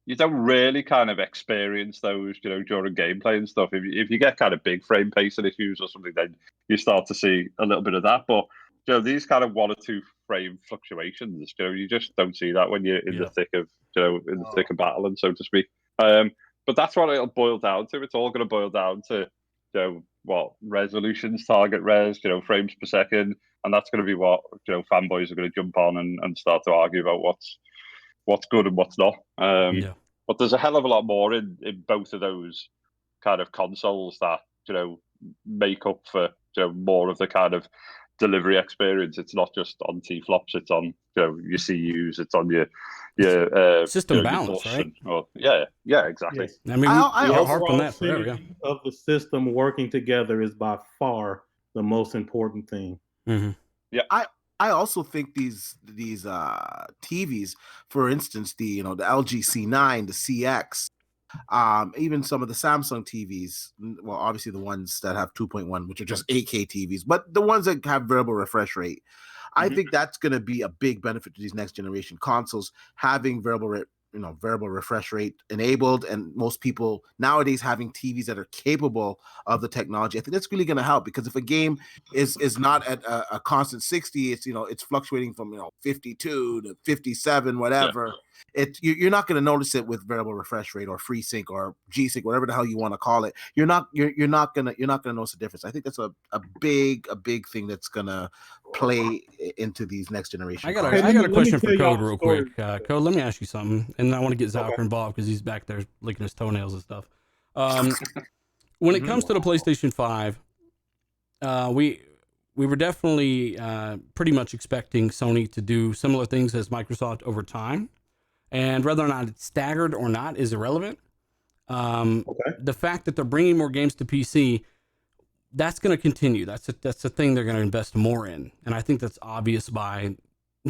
A: you don't really kind of experience those, during gameplay and stuff. If you get kind of big frame pacing issues or something, then you start to see a little bit of that. But these kind of 1 or 2 frame fluctuations, you just don't see that when you're in the thick of, in the thick of battle, and so to speak. But that's what it'll boil down to. It's all going to boil down to, what resolutions, target res, frames per second, and that's going to be what fanboys are going to jump on and start to argue about what's good and what's not. But there's a hell of a lot more in both of those kind of consoles that make up for more of the kind of delivery experience. It's not just on T-flops, it's on your CUs, it's on your
B: system balance, right?
A: Yeah, exactly.
B: Yes. I mean, I harp on that forever.
H: Of the system working together is by far the most important thing.
B: Mm-hmm.
A: Yeah,
D: I also think these TVs, for instance, the LG C9, the CX, even some of the Samsung TVs, well, obviously the ones that have 2.1, which are just 8K TVs, but the ones that have variable refresh rate, I think that's going to be a big benefit to these next generation consoles, having variable refresh rate enabled, and most people nowadays having TVs that are capable of the technology. I think that's really going to help, because if a game is not at a constant 60, it's fluctuating from 52 to 57, whatever. You're not going to notice it with variable refresh rate or FreeSync or G-Sync, whatever the hell you want to call it. You're not going to notice the difference. I think that's a big thing that's going to play into these next generation.
B: I got a question for Code real quick. Code, let me ask you something, and I want to get Zalker involved because he's back there licking his toenails and stuff. When it comes to the PlayStation 5, we were definitely pretty much expecting Sony to do similar things as Microsoft over time. And whether or not it's staggered or not is irrelevant. The fact that they're bringing more games to PC, that's going to continue. That's a thing they're going to invest more in. And I think that's obvious by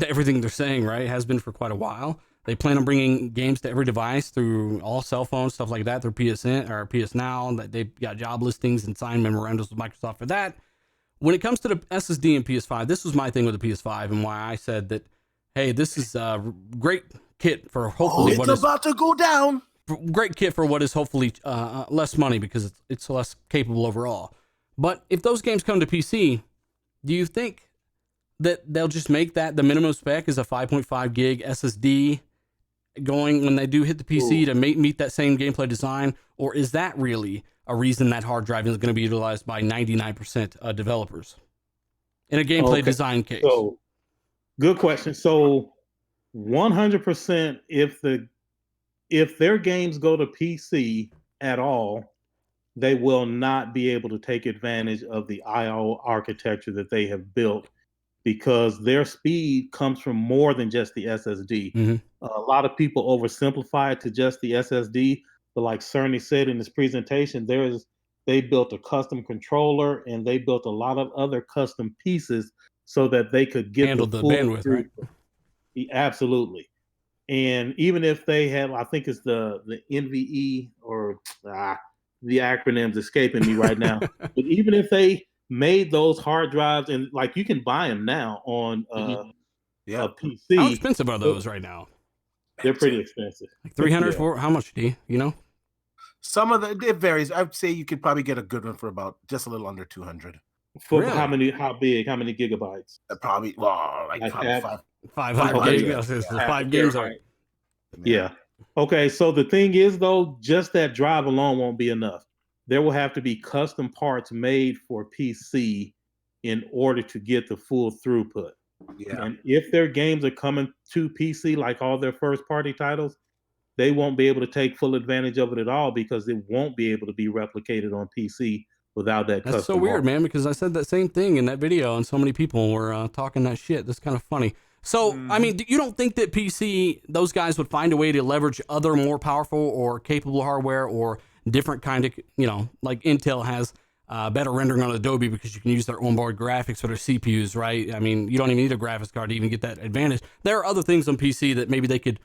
B: everything they're saying, right? It has been for quite a while. They plan on bringing games to every device through all cell phones, stuff like that, through PSN or PS Now. That they've got job listings and signed memorandums with Microsoft for that. When it comes to the SSD and PS5, this was my thing with the PS5 and why I said that, hey, this is a great kit for hopefully
D: it's about to go down.
B: Great kit for what is hopefully less money because it's less capable overall. But if those games come to PC, do you think that they'll just make that the minimum spec is a 5.5 gig SSD going when they do hit the PC to meet that same gameplay design? Or is that really a reason that hard drive is going to be utilized by 99% of developers in a gameplay design case?
H: So, good question. So 100% if their games go to PC at all, they will not be able to take advantage of the IO architecture that they have built because their speed comes from more than just the SSD.
B: Mm-hmm.
H: A lot of people oversimplify it to just the SSD, but like Cerny said in his presentation, they built a custom controller and they built a lot of other custom pieces so that they could get
B: handle the bandwidth, right?
H: Absolutely. And even if they have, I think it's the NVE or the acronym's escaping me right now. But even if they made those hard drives and like you can buy them now on a PC.
B: How expensive are those right now?
H: They're pretty expensive.
B: Like 300 for how much, do you know?
D: Some of it varies. I'd say you could probably get a good one for about just a little under 200.
H: For really? How big? How many gigabytes?
D: Probably like
B: 500 gigs. 5 games are.
H: Yeah. Okay. So the thing is, though, just that drive alone won't be enough. There will have to be custom parts made for PC in order to get the full throughput.
D: Yeah.
H: And if their games are coming to PC, like all their first-party titles, they won't be able to take full advantage of it at all because it won't be able to be replicated on PC without that custom.
B: That's so weird, man, because I said that same thing in that video and so many people were talking that shit. That's kind of funny. So, I mean, you don't think that PC, those guys would find a way to leverage other more powerful or capable hardware or different kind of, like Intel has better rendering on Adobe because you can use their onboard graphics for their CPUs, right? I mean, you don't even need a graphics card to even get that advantage. There are other things on PC that maybe they could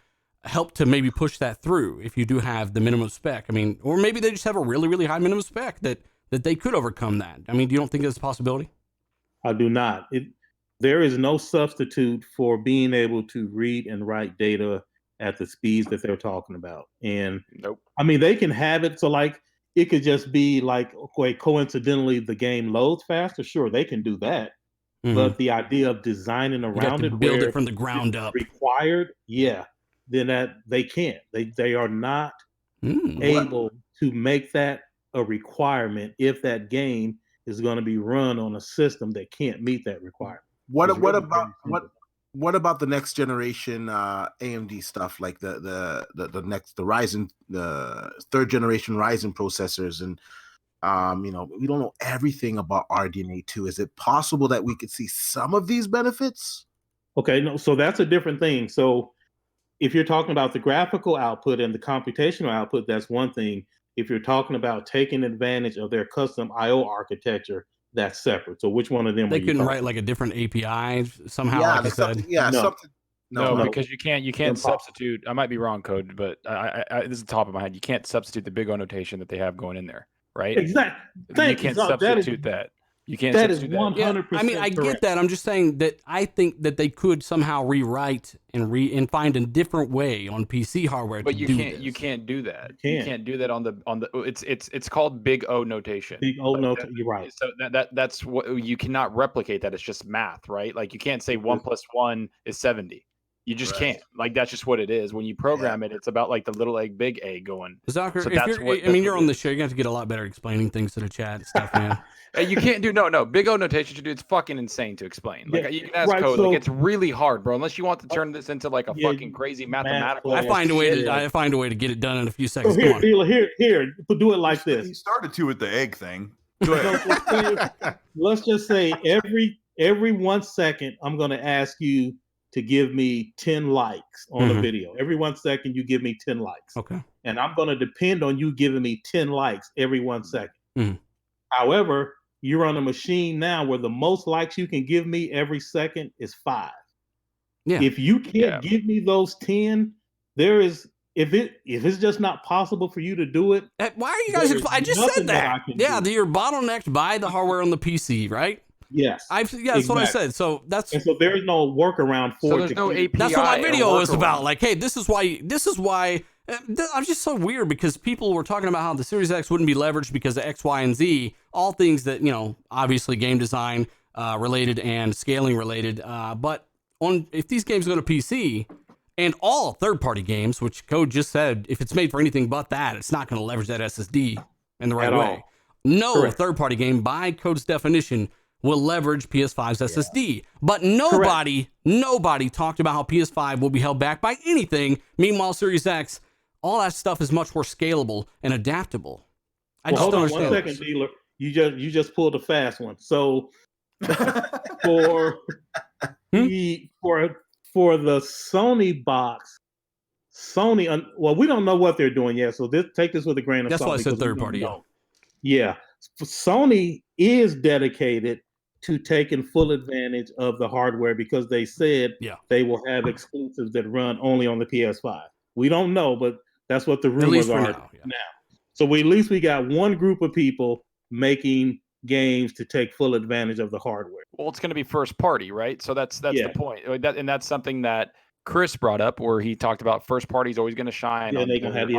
B: help to maybe push that through if you do have the minimum spec. I mean, or maybe they just have a really, really high minimum spec that they could overcome that. I mean, do you don't think that's a possibility?
H: I do not. There is no substitute for being able to read and write data at the speeds that they're talking about. And I mean, they can have it. So like, it could just be like, okay, coincidentally, the game loads faster. Sure, they can do that. Mm-hmm. But the idea of designing around it,
B: build it from the ground up,
H: required, then that they can't. They are not able to make that a requirement if that game is going to be run on a system that can't meet that requirement.
D: What about the next generation AMD stuff, like the Ryzen, the third generation Ryzen processors, and we don't know everything about RDNA 2. Is it possible that we could see some of these benefits?
H: Okay, no, so that's a different thing. So if you're talking about the graphical output and the computational output, that's one thing. If you're talking about taking advantage of their custom IO architecture, that's separate. So which one of them?
B: They couldn't write like a different API somehow, like I said.
F: No, because you can't substitute. I might be wrong, Code, but I this is the top of my head. You can't substitute the big O notation that they have going in there, right?
H: Exactly.
F: You can't substitute that. You can't.
H: That is 100%.
B: I mean, I get that. I'm just saying that I think that they could somehow rewrite and find a different way on PC hardware.
F: But you can't. You can't do that. You can't do that on the. It's called Big O notation.
H: Big O notation. You're right.
F: So that's what you cannot replicate. That it's just math, right? Like you can't say 1 + 1 is 70. You just can't. Like that's just what it is. When you program it, it's about like the little egg, big A going.
B: Zocker, so you're on the show. You're gonna have to get a lot better explaining things to the chat and stuff, man.
F: You can't do no big O notation to do. It's fucking insane to explain. Like you can ask Code. So, like it's really hard, bro. Unless you want to turn this into like a fucking crazy mathematical.
B: I find a way to get it done in a few seconds.
H: Here, do it like this.
C: You started to with the egg thing. Go ahead.
H: Let's just say every 1 second, I'm gonna ask you to give me 10 likes on a video. Every 1 second, you give me 10 likes.
B: Okay.
H: And I'm going to depend on you giving me 10 likes every 1 second. However, you're on a machine now where the most likes you can give me every second is 5.
B: Yeah.
H: If you can't give me those 10, there is if it's just not possible for you to do it.
B: Why are you guys?
H: There's
B: I just
H: nothing
B: said
H: that
B: that.
H: I can
B: Yeah,
H: do.
B: you're bottlenecked by the hardware on the PC, right?
H: Yes.
B: That's what I said. So that's
H: And so there is no workaround for
F: So
H: it.
F: there's no API.
B: That's what my
F: or
B: video was
F: workaround.
B: about. Like, hey, this is why. I'm just so weird because people were talking about how the Series X wouldn't be leveraged because of X, Y, and Z. All things that, obviously game design related and scaling related. But if these games go to PC and all third-party games, which Code just said, if it's made for anything but that, it's not going to leverage that SSD in the right
H: At
B: way.
H: all.
B: No
H: Correct.
B: third-party game, by Code's definition, will leverage PS5's SSD. But nobody talked about how PS5 will be held back by anything. Meanwhile, Series X, all that stuff is much more scalable and adaptable. I just
H: hold
B: don't
H: on one
B: understand.
H: second, dealer. You just pulled a fast one. So for the Sony box, we don't know what they're doing yet. So take this with a grain of
B: That's
H: salt.
B: why I said
H: because we
B: third
H: don't
B: party.
H: know. Yeah. Sony is dedicated to taking full advantage of the hardware because they said they will have exclusives that run only on the PS5. We don't know, but that's what the rumors are now. So at least we got one group of people making games to take full advantage of the hardware.
F: Well, it's going to be first party, right? So that's the point. And that's something that Chris brought up, where he talked about first party is always going to shine on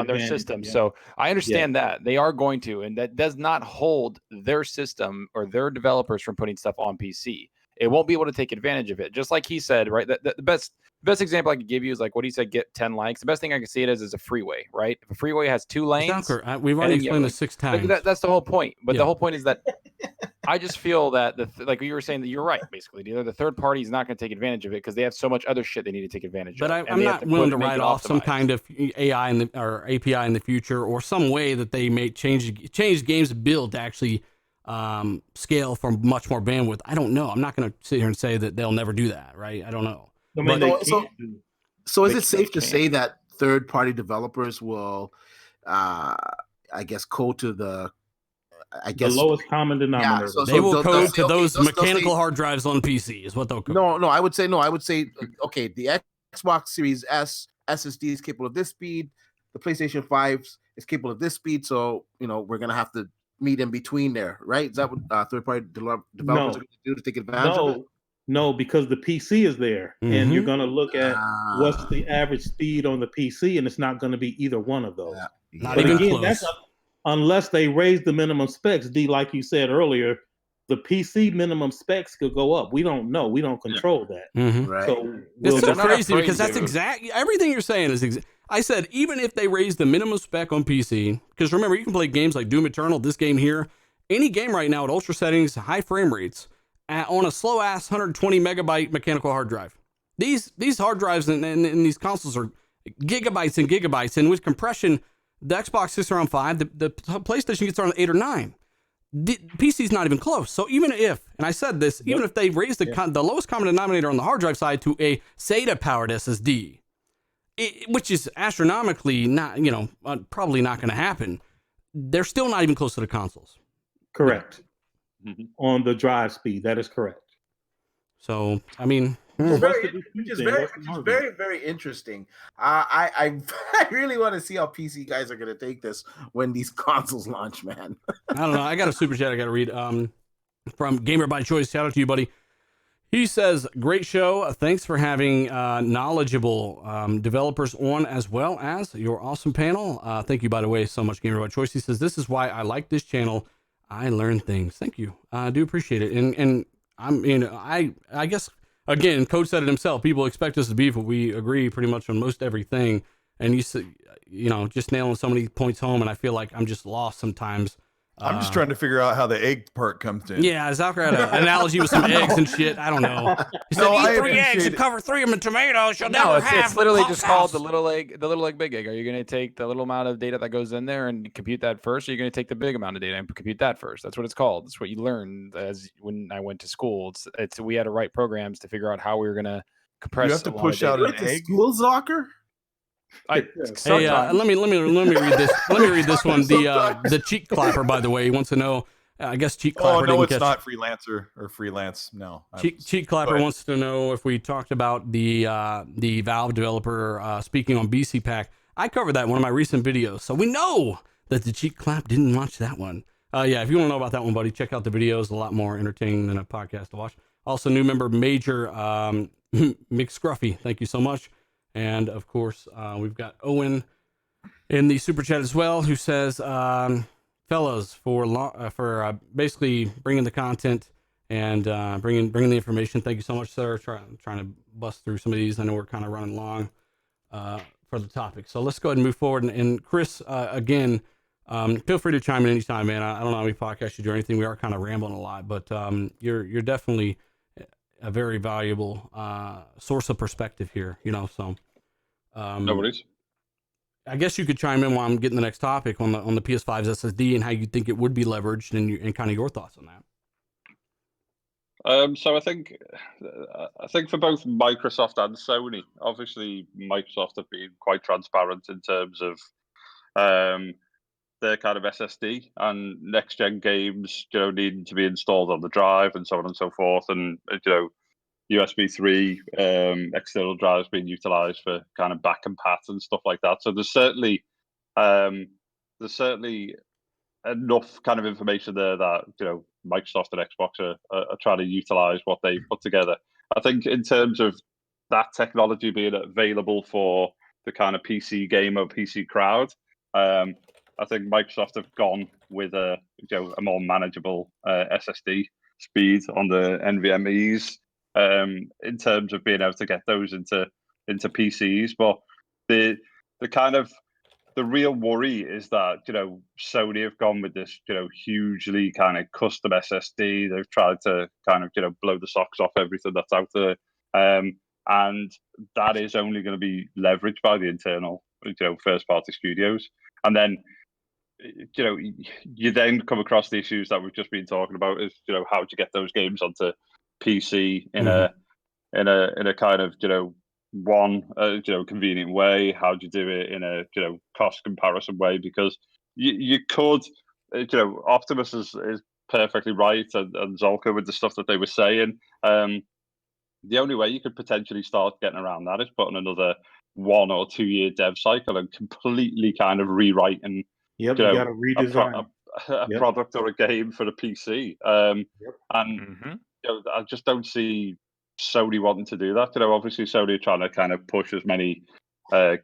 F: their system.
H: Yeah.
F: So I understand that they are going to, and that does not hold their system or their developers from putting stuff on PC. It won't be able to take advantage of it. Just like he said, right? The best example I could give you is like what he said, get 10 likes. The best thing I can see it as is a freeway, right? If a freeway has 2 lanes.
B: We've already explained this 6 times.
F: That's the whole point. But the whole point is that I just feel that like you were saying, that you're right, basically. The third party is not going to take advantage of it because they have so much other shit they need to take advantage of.
B: But I'm not willing to write off some kind of AI or API in the future, or some way that they may change games build to actually scale for much more bandwidth. I don't know. I'm not going to sit here and say that they'll never do that, right? I don't know.
D: So is it safe to say that third-party developers will, I guess, code to the
H: lowest common denominator?
B: Yeah, they will code to those mechanical hard drives on PC is what they'll code.
D: No, I would say okay, the Xbox Series S SSD is capable of this speed, the PlayStation 5 is capable of this speed, so we're gonna have to meet in between there, right? Is that what third-party developers are going to do to take advantage of it?
H: No, because the PC is there, and you're going to look at what's the average speed on the PC, and it's not going to be either one of those.
B: Not even close.
H: That's unless they raise the minimum specs. D, like you said earlier, the PC minimum specs could go up. We don't know. We don't control that.
D: Right.
H: So
B: it's so crazy because that's exactly everything you're saying is. I said even if they raise the minimum spec on PC, because remember you can play games like Doom Eternal, this game here, any game right now at ultra settings, high frame rates, on a slow ass 120 megabyte mechanical hard drive. These hard drives and these consoles are gigabytes and gigabytes, and with compression, the Xbox sits around 5, the PlayStation gets around 8 or 9. The PC's not even close. So even if, and I said this, even if they raise the lowest common denominator on the hard drive side to a SATA powered SSD, which is astronomically not, probably not going to happen, they're still not even close to the consoles.
H: Correct. On the drive speed, that is correct.
B: So I mean,
D: which is very, very interesting. I really want to see how PC guys are going to take this when these consoles launch, man.
B: I don't know. I got a super chat I got to read from Gamer by Choice. Shout out to you, buddy. He says, great show. Thanks for having knowledgeable developers on, as well as your awesome panel. Thank you, by the way, so much, Gamer by Choice. He says, this is why I like this channel. I learn things. Thank you. I do appreciate it. And I guess, again, Coach said it himself. People expect us to beef, but we agree pretty much on most everything. And you said, just nailing so many points home, and I feel like I'm just lost sometimes.
C: I'm just trying to figure out how the egg part comes in.
B: Yeah, Zalker had an analogy with some eggs and shit. I don't know. He said, eat 3 eggs and cover 3 of them in tomatoes. You'll never have
F: it's literally just called the little egg, big egg. Are you going to take the little amount of data that goes in there and compute that first? Or are you going to take the big amount of data and compute that first? That's what it's called. That's what you learn as when I went to school. We had to write programs to figure out how we were going to compress.
C: You have to push out an egg.
D: School Zocker?
B: Hey, let me read this. Let me read this one. The cheek clapper, by the way, he wants to know. I guess Cheat Clapper.
C: Oh no,
B: didn't
C: it's
B: catch...
C: not freelancer or freelance. No.
B: Cheat Clapper wants to know if we talked about the Valve developer speaking on BC Pack. I covered that in one of my recent videos, so we know that the Cheat Clap didn't watch that one. Yeah, if you want to know about that one, buddy, check out the videos. A lot more entertaining than a podcast to watch. Also, new member Major Mick Scruffy, thank you so much. And of course, we've got Owen in the super chat as well, who says, fellas, for basically bringing the content and bringing the information. Thank you so much, sir. Trying to bust through some of these. I know we're kind of running long for the topic, so let's go ahead and move forward. And Chris, again, feel free to chime in anytime, man. I don't know how many podcasts you do or anything. We are kind of rambling a lot, but you're definitely a very valuable source of perspective here. You know, so
A: No worries.
B: I guess you could chime in while I'm getting the next topic on the PS5's SSD and how you think it would be leveraged and kind of your thoughts on that.
A: So I think for both Microsoft and Sony, obviously Microsoft have been quite transparent in terms of their kind of SSD and next gen games, needing to be installed on the drive and so on and so forth, and USB 3 external drives being utilized for kind of back and path and stuff like that. So there's certainly enough kind of information there that Microsoft and Xbox are trying to utilize what they put together. I think in terms of that technology being available for the kind of PC gamer, PC crowd, I think Microsoft have gone with a more manageable SSD speed on the NVMe's in terms of being able to get those into PCs. But the kind of the real worry is that Sony have gone with this hugely kind of custom SSD. They've tried to kind of blow the socks off everything that's out there, and that is only going to be leveraged by the internal first party studios. And then you then come across the issues that we've just been talking about. Is how do you get those games onto PC in a kind of one convenient way? How do you do it in a cost comparison way? Because you could Optimus is perfectly right, and Zolka with the stuff that they were saying. The only way you could potentially start getting around that is putting another 1 or 2 year dev cycle and completely kind of rewriting
H: you got to redesign
A: a product or a game for the PC. And I just don't see Sony wanting to do that. Obviously Sony are trying to kind of push as many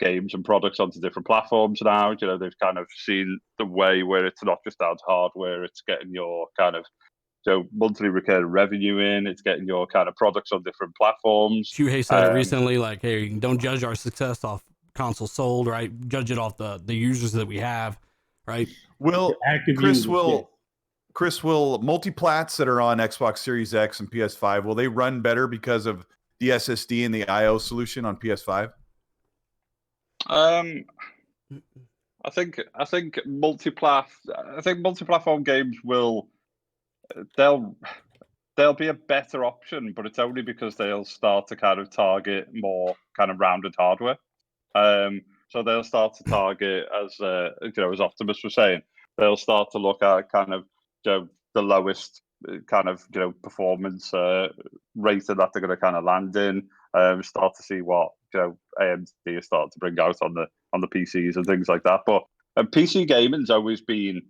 A: games and products onto different platforms now. They've kind of seen the way where it's not just down to hardware, it's getting your kind of monthly recurring revenue in, it's getting your kind of products on different platforms.
B: Shuhei said it recently, like, hey, don't judge our success off consoles sold, right? Judge it off the users that we have, right?
C: Chris, will multiplats that are on Xbox Series X and PS5, will they run better because of the SSD and the IO solution on PS5?
A: I think multi-platform games they'll be a better option, but it's only because they'll start to kind of target more kind of rounded hardware. So they'll start to target, as Optimus was saying, they'll start to look at kind of the lowest kind of performance rating that they're going to kind of land in. Start to see what AMD is starting to bring out on the PCs and things like that. But PC gaming's always been.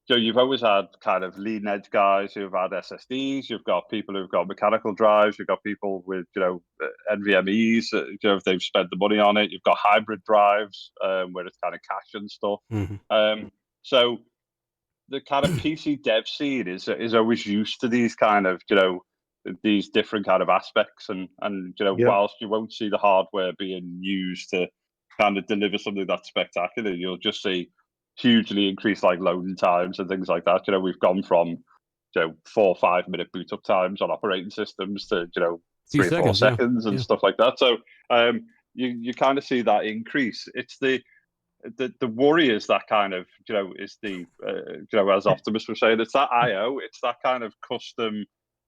A: You've always had kind of leading edge guys who've had SSDs. You've got people who've got mechanical drives. You've got people with NVMe's. If they've spent the money on it. You've got hybrid drives where it's kind of cache and stuff. So the kind of PC dev scene is always used to these kind of these different kind of aspects, and whilst you won't see the hardware being used to kind of deliver something that's spectacular, you'll just see hugely increased like loading times and things like that. We've gone from 4 or 5 minute boot up times on operating systems to 3 or 4 seconds and stuff like that. So you kind of see that increase. It's the worry is that kind of is the as Optimus was saying, it's that IO, it's that kind of custom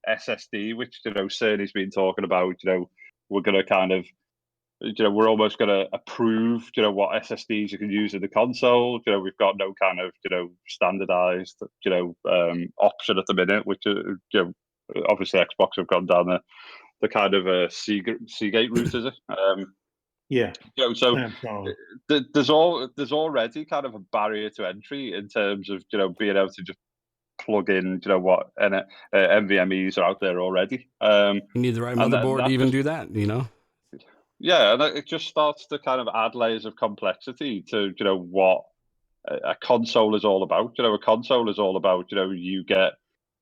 A: SSD which Sony's been talking about. We're going to kind of we're almost going to approve, what SSDs you can use in the console. We've got no kind of, standardized, option at the minute, which, obviously Xbox have gone down the kind of Seagate route, is it?
H: Yeah.
A: So
H: Samsung.
A: there's already kind of a barrier to entry in terms of, being able to just plug in, NVMEs are out there already.
B: You need the right
A: and
B: motherboard
A: that
B: to even
A: just-
B: do that,
A: Yeah, and it just starts to kind of add layers of complexity to, what a console is all about. A console is all about, you get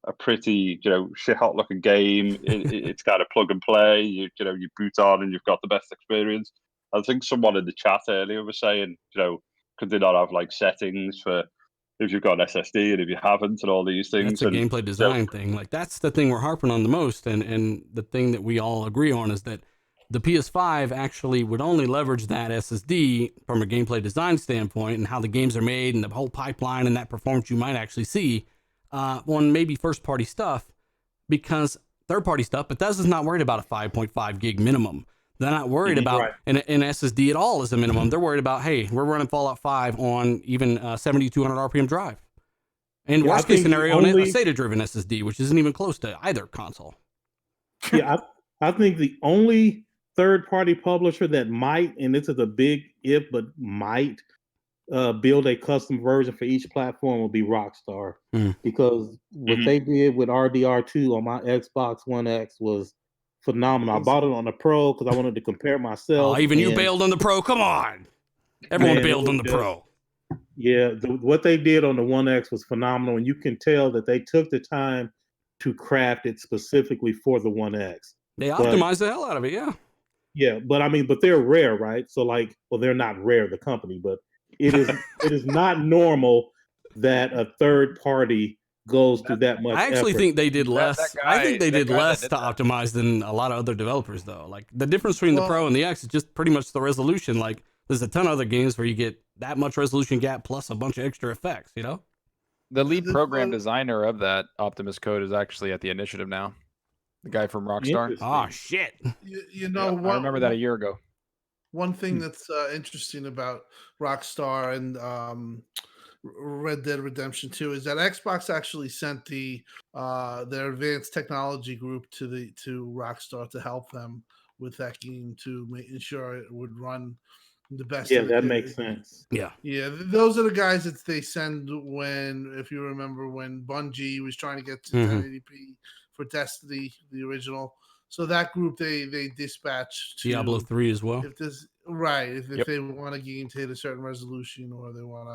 A: a pretty, shit hot looking game. It's kind of plug and play. You boot on and you've got the best experience. I think someone in the chat earlier was saying, could they not have like settings for if you've got an SSD and if you haven't, and all these things.
B: That's a gameplay design thing. Like that's the thing we're harping on the most, and the thing that we all agree on is that the PS5 actually would only leverage that SSD from a gameplay design standpoint and how the games are made and the whole pipeline and that performance you might actually see on maybe first-party stuff, because third-party stuff, Bethesda's not worried about a 5.5 gig minimum. They're not worried about an SSD at all as a minimum. They're worried about, hey, we're running Fallout 5 on even 7,200 RPM drive. And worst case scenario, a SATA-driven SSD, which isn't even close to either console.
H: Yeah, I think the only third-party publisher that might, and this is a big if, but might build a custom version for each platform will be Rockstar. Because what they did with RDR2 on my Xbox One X was phenomenal. I bought it on the Pro because I wanted to compare myself.
B: Oh, even you bailed on the Pro? Come on. Everyone bailed on the Pro.
H: Yeah, what they did on the One X was phenomenal, and you can tell that they took the time to craft it specifically for the One X.
B: They optimized the hell out of it, yeah.
H: Yeah, but they're rare, right? So they're not rare, the company, but it is not normal that a third party goes through that much.
B: I actually think they did less. I think they did less to
F: that.
B: optimize than a lot of other developers, though. Like the difference between the Pro and the X is just pretty much the resolution. Like there's a ton of other games where you get that much resolution gap plus a bunch of extra effects.
F: The lead program designer of that Optimus code is actually at the initiative now. The guy from Rockstar.
B: Oh shit!
G: I
F: remember that a year ago.
G: One thing that's interesting about Rockstar and Red Dead Redemption 2 is that Xbox actually sent their advanced technology group to Rockstar to help them with that game to ensure it would run the best.
H: Yeah, that makes sense.
B: Yeah,
G: those are the guys that they send if you remember, when Bungie was trying to get to 1080p for Destiny, the original. So that group they dispatch to
B: Diablo 3 as well.
G: If they want a game to hit a certain resolution, or they want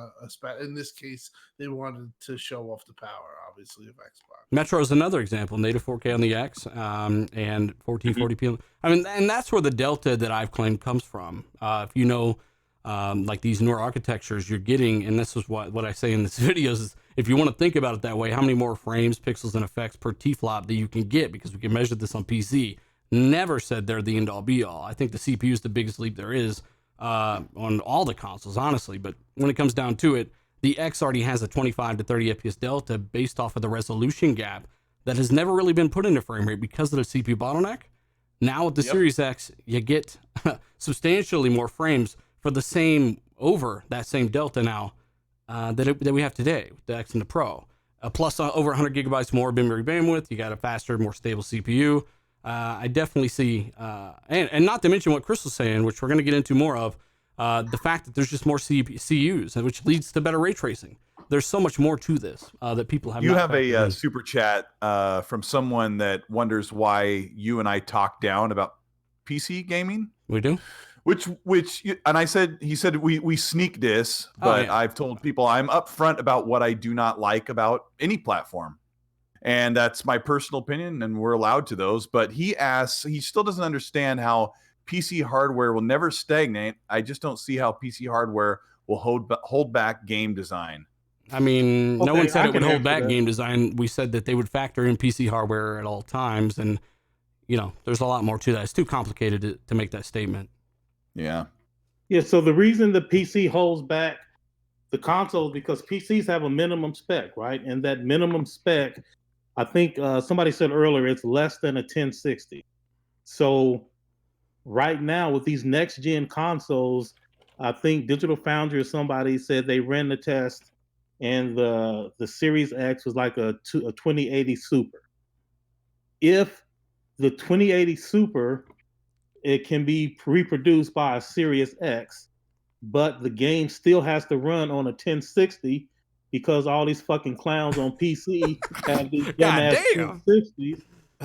G: in this case they wanted to show off the power, obviously, of Xbox.
B: Metro is another example. Native 4K on the X and 1440p. I mean, and that's where the delta that I've claimed comes from. If you know, like these newer architectures you're getting, and this is what I say in this video is, if you want to think about it that way, how many more frames, pixels, and effects per T-flop that you can get, because we can measure this on PC. Never said they're the end-all be-all. I think the CPU is the biggest leap there is on all the consoles, honestly. But when it comes down to it, the X already has a 25 to 30 FPS delta based off of the resolution gap that has never really been put into frame rate because of the CPU bottleneck. Now with the Series X, you get substantially more frames for the same delta now that we have today with the X and the Pro. Plus over 100 gigabytes more memory bandwidth. You got a faster, more stable CPU. I definitely see, and not to mention what Chris was saying, which we're going to get into more of, the fact that there's just more CUs, which leads to better ray tracing. There's so much more to this that people have.
C: You have a super chat from someone that wonders why you and I talk down about PC gaming.
B: We do.
C: Which, and he said we sneak diss, but I've told people I'm upfront about what I do not like about any platform. And that's my personal opinion, and we're allowed to those. But he still doesn't understand how PC hardware will never stagnate. I just don't see how PC hardware will hold back game design.
B: I mean, no one said it would hold back game design. We said that they would factor in PC hardware at all times. And, there's a lot more to that. It's too complicated to make that statement.
C: Yeah.
H: Yeah, so the reason the PC holds back the consoles because PCs have a minimum spec, right? And that minimum spec, I think somebody said earlier, it's less than a 1060. So right now with these next gen consoles, I think Digital Foundry or somebody said they ran the test, and the Series X was like a 2080 Super. If the 2080 Super, it can be reproduced by a Series X, but the game still has to run on a 1060 because all these fucking clowns on PC have these dumbass 1060s.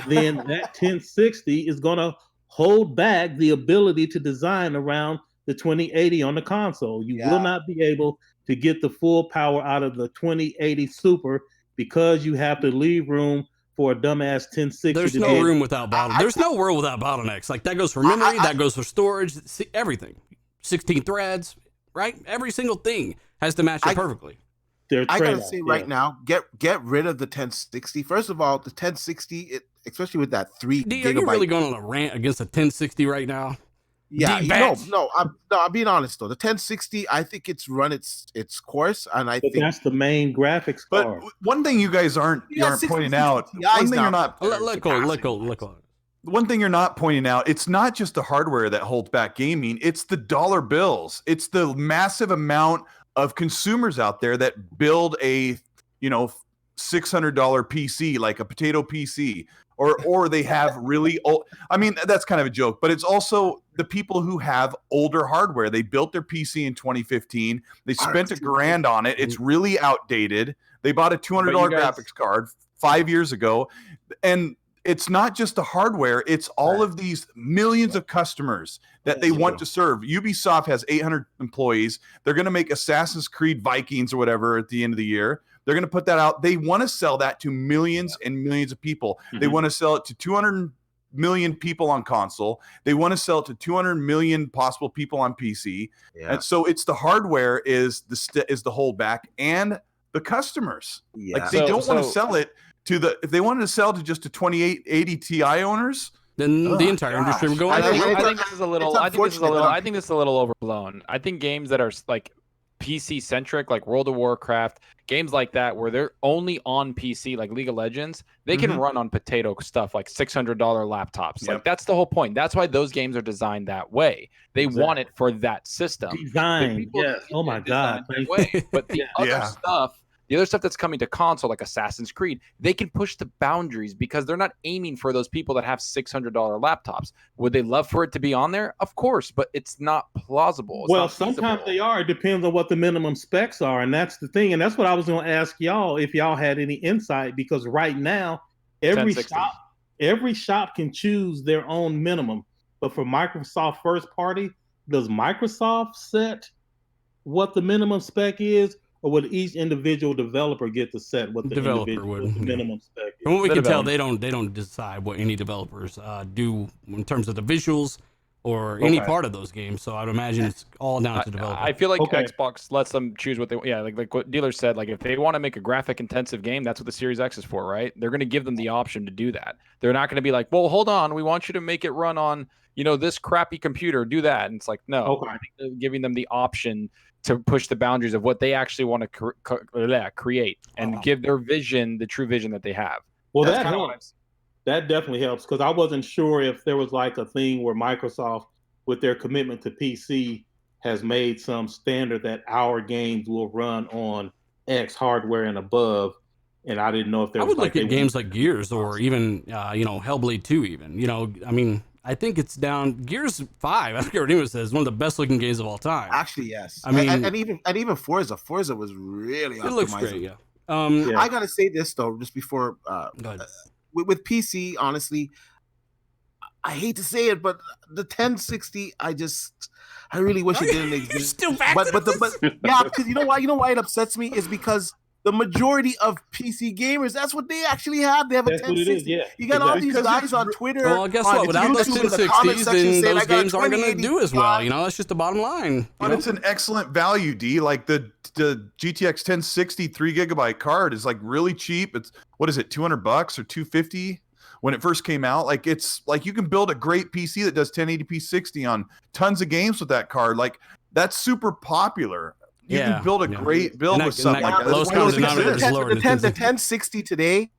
H: Then that 1060 is gonna hold back the ability to design around the 2080 on the console. You will not be able to get the full power out of the 2080 Super because you have to leave room for a dumbass 1060.
B: There's no room without bottlenecks. There's no world without bottlenecks. Like that goes for memory, that goes for storage, everything. 16 threads, right? Every single thing has to match it perfectly.
D: I gotta say right now, get rid of the 1060. First of all, the 1060, especially with that 3 gigabyte.
B: Are you really going on a rant against a 1060 right now?
D: Yeah, I'm being honest though. The 1060, I think it's run its course, and I think
H: that's the main graphics card.
C: But one thing you guys aren't pointing out, one thing you're not one thing you're not pointing out, it's not just the hardware that holds back gaming, it's the dollar bills. It's the massive amount of consumers out there that build a, $600 PC, like a potato PC, or they have really old. I mean, that's kind of a joke, but it's also the people who have older hardware. They built their PC in 2015. They spent $1,000 on it. It's really outdated. They bought a $200 graphics card 5 years ago, and it's not just the hardware, it's all of these millions of customers that they want to serve. Ubisoft has 800 employees. They're going to make Assassin's Creed Vikings or whatever at the end of the year. They're going to put that out. They want to sell that to millions and millions of people. They want to sell it to 200 million people on console. They want to sell it to 200 million possible people on PC. And so it's the hardware is the holdback, and the customers. Like they don't want to sell it to if they wanted to sell to just to 2880 Ti owners,
B: then the entire industry would go.
F: I think this is a little. I think this is a little overblown. I think games that are like PC centric, like World of Warcraft, games like that, where they're only on PC, like League of Legends, they can run on potato stuff like $600 laptops. Like that's the whole point. That's why those games are designed that way. They want it for that system.
H: Design. Yes. Oh my god.
F: But the other stuff. The other stuff that's coming to console, like Assassin's Creed, they can push the boundaries because they're not aiming for those people that have $600 laptops. Would they love for it to be on there? Of course, but it's not plausible. It's not
H: sometimes they are. It depends on what the minimum specs are, and that's the thing. And that's what I was going to ask y'all if y'all had any insight, because right now every shop can choose their own minimum. But for Microsoft first party, does Microsoft set what the minimum spec is? Or would each individual developer get to set what the minimum spec is?
B: From what we can tell, they don't decide what any developers do in terms of the visuals or any part of those games. So I'd imagine it's all down to developers.
F: I feel like Xbox lets them choose what they like what dealers said. Like if they want to make a graphic intensive game, that's what the Series X is for, right? They're going to give them the option to do that. They're not going to be like, well, hold on, we want you to make it run on this crappy computer. Do that, and it's like no. I think they're giving them the option to push the boundaries of what they actually want to create and give their vision, the true vision that they have.
H: Well, that helps. That definitely helps, because I wasn't sure if there was like a thing where Microsoft, with their commitment to PC, has made some standard that our games will run on X hardware and above. And I didn't know if there was.
B: I would look at games like Gears or even Hellblade 2 even. I mean, I think it's down Gears 5. I don't care what anyone says. One of the best looking games of all time.
D: Actually, yes.
B: I mean,
D: and even Forza was really.
B: It looks great. Yeah.
D: I gotta say this though, just before with PC, honestly, I hate to say it, but the 1060, I really wish it didn't exist.
B: You're still back
D: but because you know why it upsets me is because the majority of PC gamers, that's what they actually have. They have a 1060. You got all these guys on Twitter.
B: Well, guess what? Without those 1060s, then those games aren't going to do as well. That's just the bottom line.
C: But it's an excellent value, D. Like the GTX 1060 3 gigabyte card is like really cheap. It's what is it, $200 or $250 when it first came out? Like it's like you can build a great PC that does 1080p 60 on tons of games with that card. Like that's super popular. You can build a great build with something like that.
D: The 1060 today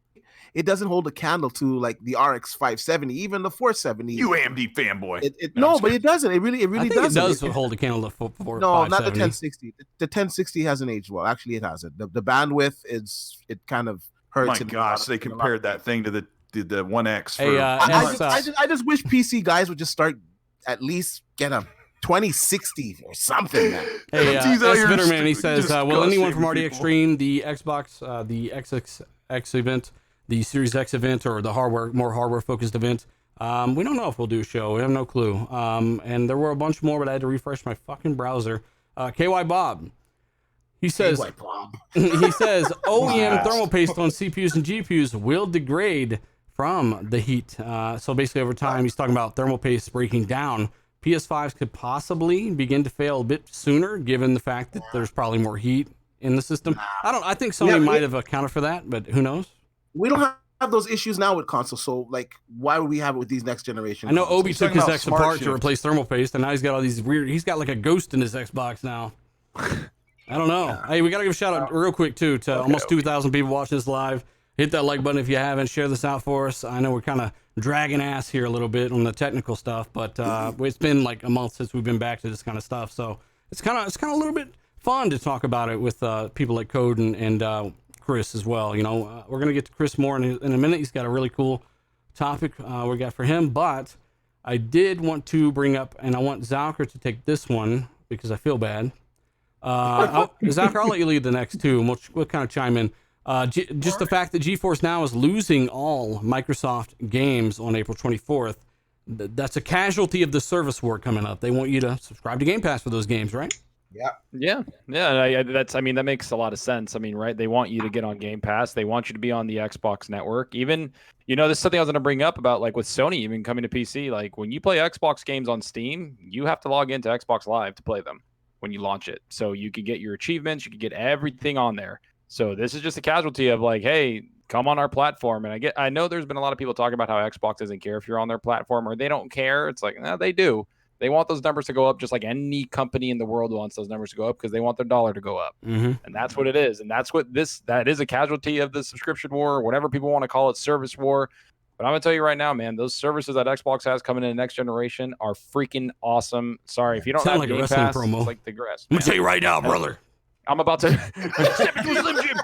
D: it doesn't hold a candle to like the RX 570, even the 470.
C: You AMD fanboy.
D: But it doesn't. It really
B: I think
D: doesn't.
B: it does hold a candle to
D: no, not the 1060. The 1060 hasn't aged well. Actually, it hasn't. The bandwidth it kind of hurts.
C: My gosh, they compared that thing to the 1X. For
B: Hey,
D: I just wish PC guys would just start at least get a 2060 or something. Man.
B: Hey, Bitterman, he says, will anyone from RDX
C: people.
B: stream the Xbox, the XXX event, the Series X event, or the more hardware-focused event? We don't know if we'll do a show. We have no clue. And there were a bunch more, but I had to refresh my fucking browser. KY Bob, he says, he says, OEM thermal paste on CPUs and GPUs will degrade from the heat. So basically, over time, he's talking about thermal paste breaking down. PS5s could possibly begin to fail a bit sooner, given the fact that there's probably more heat in the system. I think Sony might have accounted for that, but who knows?
D: We don't have those issues now with consoles, so like, why would we have it with these next generation?
B: I know
D: consoles?
B: Obi took his X apart to replace thermal paste, and now he's got all these weird. He's got like a ghost in his Xbox now. I don't know. Hey, we gotta give a shout out real quick too to almost 2,000 people watching this live. Hit that like button if you haven't. Share this out for us. I know we're kind of dragging ass here a little bit on the technical stuff, but it's been like a month since we've been back to this kind of stuff, so it's kind of a little bit fun to talk about it with people like Code and Chris as well. You know, we're gonna get to Chris more in a minute. He's got a really cool topic we got for him, but I did want to bring up, and I want Zalker to take this one because I feel bad. Zalker, I'll let you lead the next two, and we'll kind of chime in. Just the fact that GeForce Now is losing all Microsoft games on April 24th, that's a casualty of the service war coming up. They want you to subscribe to Game Pass for those games, right?
F: Yeah. That makes a lot of sense. I mean, right? They want you to get on Game Pass. They want you to be on the Xbox network. Even, this is something I was going to bring up about, like with Sony even coming to PC. Like when you play Xbox games on Steam, you have to log into Xbox Live to play them when you launch it. So you can get your achievements, you can get everything on there. So this is just a casualty of like, hey, come on our platform. And I know there's been a lot of people talking about how Xbox doesn't care if you're on their platform or they don't care. It's like, no, they do. They want those numbers to go up just like any company in the world wants those numbers to go up because they want their dollar to go up.
B: Mm-hmm.
F: And that's what it is. And that's what that is, a casualty of the subscription war, or whatever people want to call it, service war. But I'm going to tell you right now, man, those services that Xbox has coming in the next generation are freaking awesome. Sorry, if you don't have
B: like
F: Game
B: a wrestling
F: Pass,
B: promo.
F: it's like the grass.
B: I'm going to tell you right now, brother.
F: I'm about to step into a Slim Jim.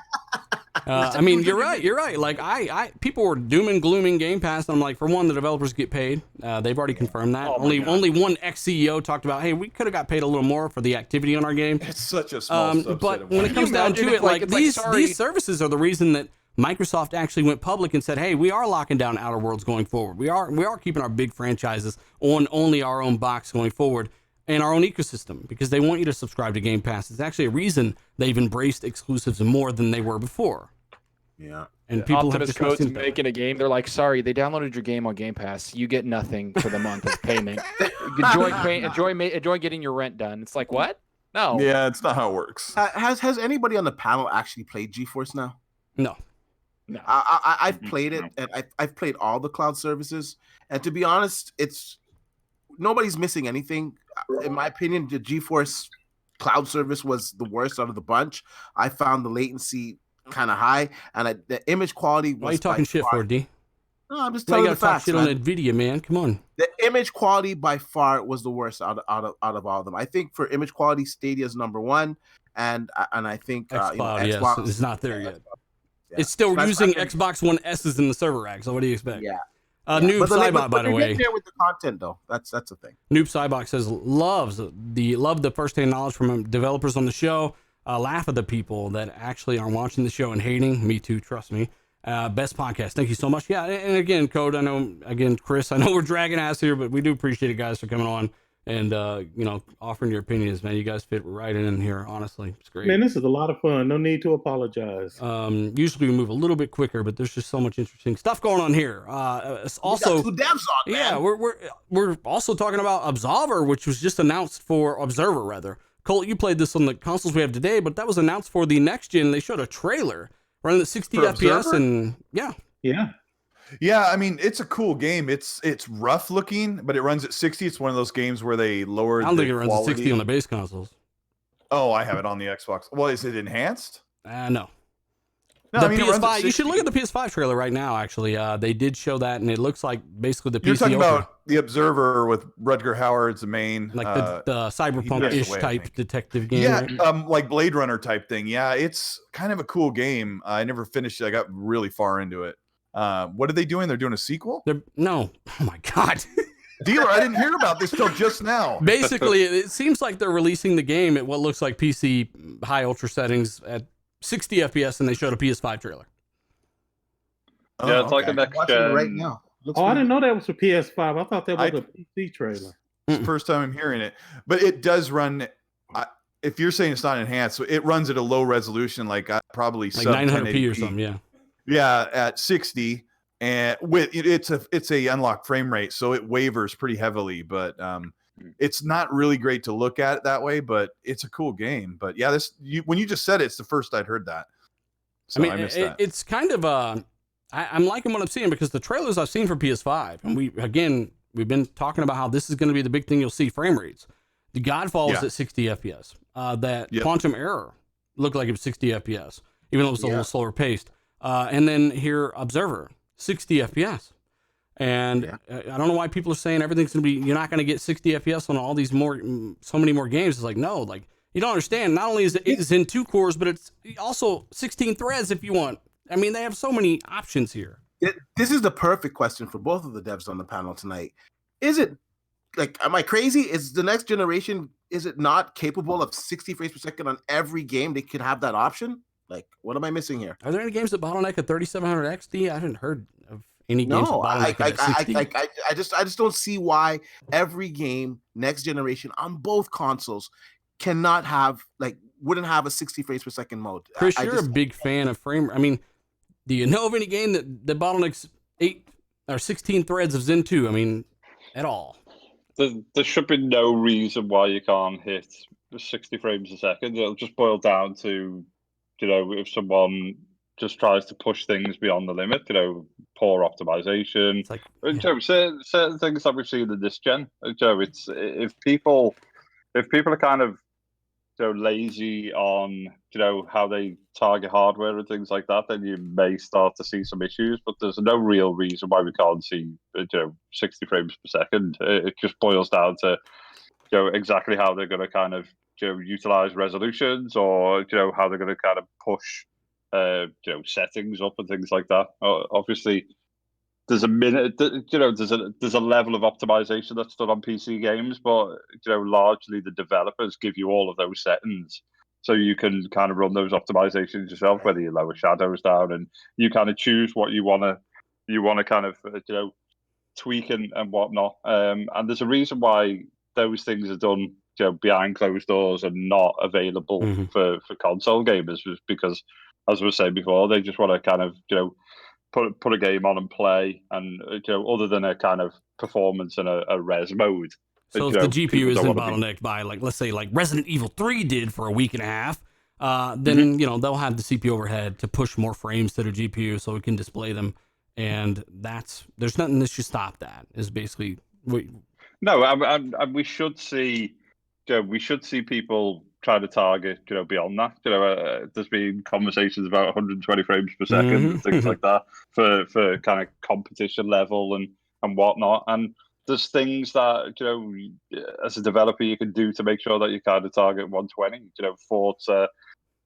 B: I mean, you're right. Like I people were doom and glooming Game Pass, and I'm like, for one, the developers get paid. They've already confirmed that. Only one ex-CEO talked about, hey, we could have got paid a little more for the activity on our game.
C: It's such a small subset
B: but
C: of
B: when
C: what
B: it comes down to it, like these services are the reason that Microsoft actually went public and said, hey, we are locking down Outer Worlds going forward. We are keeping our big franchises on only our own box going forward. And our own ecosystem, because they want you to subscribe to Game Pass. It's actually a reason they've embraced exclusives more than they were before.
D: Yeah.
B: And people
F: Optimus
B: have
F: Code's making a game. They're like, sorry, they downloaded your game on Game Pass. You get nothing for the month as payment. Enjoy getting your rent done. It's like, what? No.
C: Yeah, it's not how it works.
D: Has anybody on the panel actually played GeForce Now?
B: No.
D: I've played it, and I've played all the cloud services. And to be honest, nobody's missing anything. In my opinion, the GeForce cloud service was the worst out of the bunch. I found the latency kind of high, and the image quality was.
B: Why are you talking shit for, D?
D: No, I'm just telling you the facts,
B: man. You gotta talk shit on NVIDIA, man. Come on.
D: The image quality by far was the worst out of all of them. I think for image quality, Stadia is number one, and I think
B: Xbox is not there yet. Yeah. It's still using Xbox One S's in the server rack. So what do you expect?
D: Yeah.
B: Noob Cybot, by the way.
D: There with the content though. That's the thing.
B: Noob Cybot says love the first-hand knowledge from developers on the show. Laugh at the people that actually are watching the show and hating. Me too, trust me. Best podcast. Thank you so much. Yeah, and again, Code. Chris. I know we're dragging ass here, but we do appreciate it, guys, for coming on and offering your opinions, man. You guys fit right in here. Honestly, it's great.
H: Man, this is a lot of fun. No need to apologize.
B: Usually we move a little bit quicker, but there's just so much interesting stuff going on here. It's also,
D: we got two devs on, man.
B: Yeah, we're also talking about Observer, which was just announced for Observer rather. Colt, you played this on the consoles we have today, but that was announced for the next gen. They showed a trailer running at 60 FPS, and
C: yeah. I mean, it's a cool game. It's rough looking, but it runs at 60. It's one of those games where they lowered.
B: I don't think it runs at 60 on the base consoles.
C: Oh, I have it on the Xbox. Well, is it enhanced?
B: No.
C: No,
B: The
C: I mean, it runs at
B: PS5. You should look
C: 60.
B: at the PS5 trailer right now. Actually, they did show that, and it looks like basically the
C: You're
B: PC
C: talking
B: Ultra.
C: about the Observer with Rutger Hauer's the main,
B: Like the
C: passed
B: cyberpunk-ish
C: away, I
B: type
C: think.
B: detective game.
C: Yeah,
B: Right?
C: like Blade Runner type thing. Yeah, it's kind of a cool game. I never finished it. I got really far into it. What are they doing? They're doing a sequel?
B: No. Oh my god.
C: Dealer, I didn't hear about this till just now.
B: Basically, it seems like they're releasing the game at what looks like PC high ultra settings at 60 FPS, and they showed a PS5 trailer.
A: Yeah, it's like a
D: I'm
A: next
D: watching it right
A: gen.
D: now. Looks
H: Oh, I
D: pretty-
H: didn't know that was for PS5. I thought that was
C: I-
H: a PC trailer.
C: It's the first time I'm hearing it, but it does run. If you're saying it's not enhanced, it runs at a low resolution, like probably
B: Like
C: sub
B: 900p or
C: 1080p.
B: something, yeah.
C: Yeah, at 60, and with it's a unlocked frame rate, so it wavers pretty heavily. But it's not really great to look at that way. But it's a cool game. But yeah, when you just said it, it's the first I'd heard that. So I missed that.
B: It's kind of I'm liking what I'm seeing because the trailers I've seen for PS5, and we've been talking about how this is going to be the big thing you'll see, frame rates. The Godfall was at 60 FPS. That Quantum Error looked like it was 60 FPS, even though it was a little slower paced. And then here, Observer, 60 FPS. And I don't know why people are saying everything's going to be, you're not going to get 60 FPS on all these so many more games. It's like, no, like, you don't understand. Not only is it's in 2 cores, but it's also 16 threads if you want. I mean, they have so many options here.
D: This is the perfect question for both of the devs on the panel tonight. Is it, like, am I crazy? Is the next generation, is it not capable of 60 frames per second on every game? They could have that option? Like, what am I missing here?
B: Are there any games that bottleneck at 3700 XD? I haven't heard of any games that
D: No,
B: bottleneck at 60.
D: I just don't see why every game next generation on both consoles cannot have, like, wouldn't have a 60 frames per second mode.
B: Chris, you're a big fan of frame. I mean, do you know of any game that bottlenecks 8 or 16 threads of Zen 2? I mean, at all.
A: There should be no reason why you can't hit 60 frames a second. It'll just boil down to, if someone just tries to push things beyond the limit, poor optimization.
B: It's like,
A: certain things that we've seen in this gen, it's if people are kind of lazy on how they target hardware and things like that, then you may start to see some issues. But there's no real reason why we can't see 60 frames per second. It just boils down to exactly how they're going to kind of utilize resolutions, or how they're going to kind of push settings up and things like that. Obviously, there's a there's a level of optimization that's done on PC games, but largely the developers give you all of those settings, so you can kind of run those optimizations yourself, whether you lower shadows down, and you kind of choose what you want to kind of tweak and whatnot. And there's a reason why those things are done behind closed doors and not available for console gamers, was because, as I was saying before, they just want to kind of put a game on and play, and other than a kind of performance and a res mode.
B: So if the GPU isn't bottlenecked by, like, let's say like Resident Evil 3 did for a week and a half, then they'll have the CPU overhead to push more frames to the GPU so it can display them, and there's nothing that should stop that. Is basically
A: no, and we should see people try to target beyond that. There's been conversations about 120 frames per second and things like that for kind of competition level and whatnot. And there's things that as a developer you can do to make sure that you kind of target 120. Forza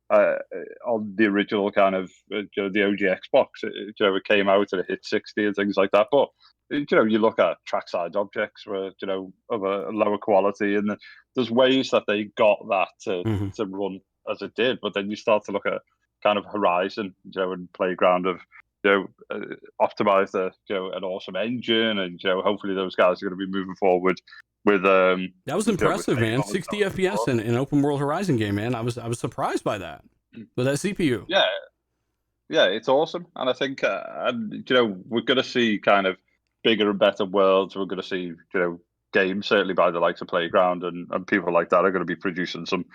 A: on the original kind of the OG Xbox, it came out and it hit 60 and things like that. But you look at trackside objects where of a lower quality, and there's ways that they got that to run as it did. But then you start to look at kind of Horizon, and Playground of optimized an awesome engine, and hopefully those guys are going to be moving forward with
B: that was impressive, man. 60 FPS in an open world Horizon game, man. I was surprised by that with that CPU.
A: Yeah, it's awesome, and I think we're going to see kind of bigger and better worlds. We're going to see games certainly by the likes of Playground and people like that are going to be producing some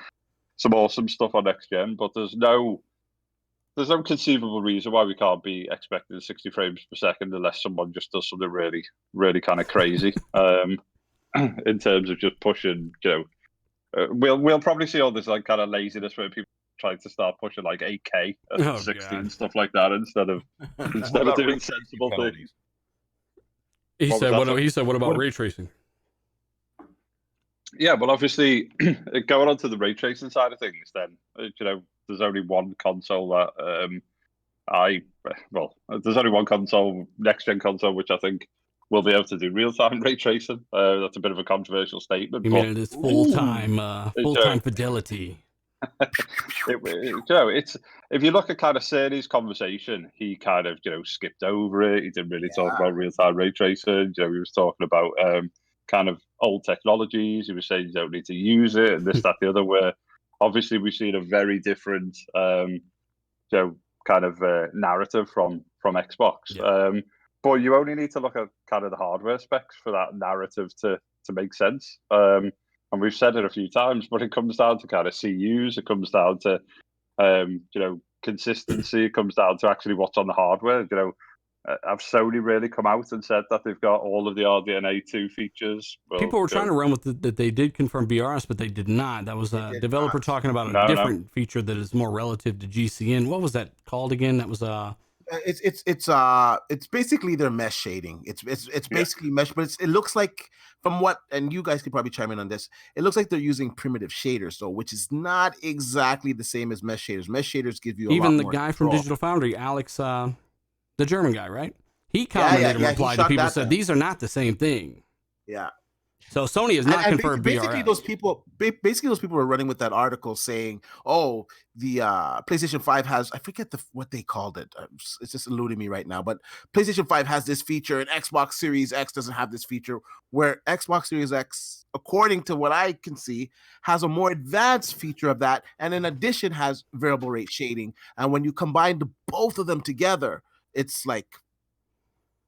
A: awesome stuff on next gen. But there's no conceivable reason why we can't be expecting 60 frames per second unless someone just does something really, really kind of crazy. In terms of just pushing, we'll probably see all this like kind of laziness where people trying to start pushing like 8K at
B: Oh,
A: 60
B: God.
A: and stuff like that instead of
C: about
A: doing
C: ray
A: sensible
C: tracing
A: things.
B: He
A: What was
B: said,
A: that,
B: what,
A: sorry?
B: he said, what about ray tracing?
A: Yeah, well, obviously, going on to the ray tracing side of things, then there's only one console that there's only one console, next gen console, which I think will be able to do real time ray tracing. That's a bit of a controversial statement,
B: You
A: but
B: mean it is full time fidelity?
A: It's if you look at kind of Cerny's conversation, he kind of skipped over it. He didn't really talk about real time ray tracing. He was talking about kind of old technologies. He was saying you don't need to use it and this, that, the other. Where obviously we've seen a very different kind of narrative from Xbox.
B: Yeah.
A: But you only need to look at kind of the hardware specs for that narrative to make sense. And we've said it a few times, but it comes down to kind of CUs. It comes down to consistency. It comes down to actually what's on the hardware. Have Sony really come out and said that they've got all of the RDNA 2 features? Well,
B: People were trying to run with that they did confirm BRS, but they did not. That was a developer talking about a different feature that is more relative to GCN. What was that called again? That was
D: it's basically their mesh shading. It's basically mesh, but it looks like, from what, and you guys could probably chime in on this, it looks like they're using primitive shaders, though, which is not exactly the same as mesh shaders. Mesh shaders give you
B: even
D: lot
B: the
D: more
B: guy
D: control.
B: from Digital Foundry, Alex, the German guy, right? He commented and replied to people, said these are not the same thing.
D: Yeah.
B: So Sony has not confirmed
D: basically
B: BRS.
D: those people were running with that article saying, "Oh, the PlayStation 5 has," I forget what they called it. It's just eluding me right now. But PlayStation 5 has this feature, and Xbox Series X doesn't have this feature. Where Xbox Series X, according to what I can see, has a more advanced feature of that, and in addition has variable rate shading. And when you combine both of them together, it's like.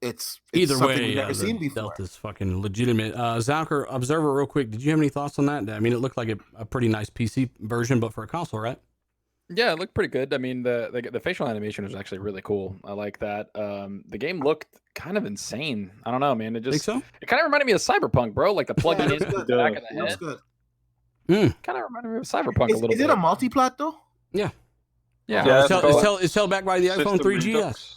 D: It's
B: either
D: something
B: way,
D: we've never seen before.
B: Delta's fucking legitimate. Zalker, Observer, real quick, did you have any thoughts on that? I mean, it looked like a pretty nice PC version, but for a console, right?
F: Yeah, it looked pretty good. I mean, the facial animation was actually really cool. I like that. The game looked kind of insane. I don't know, man. It just
B: Think so?
F: It kind of reminded me of Cyberpunk, bro. Like the plugging in the back of the
D: Looks
F: head.
D: good.
F: Kind of reminded me of Cyberpunk a little bit.
D: Is it a multi-plat though?
B: Yeah.
F: Yeah.
B: It's held back by the iPhone 3GS.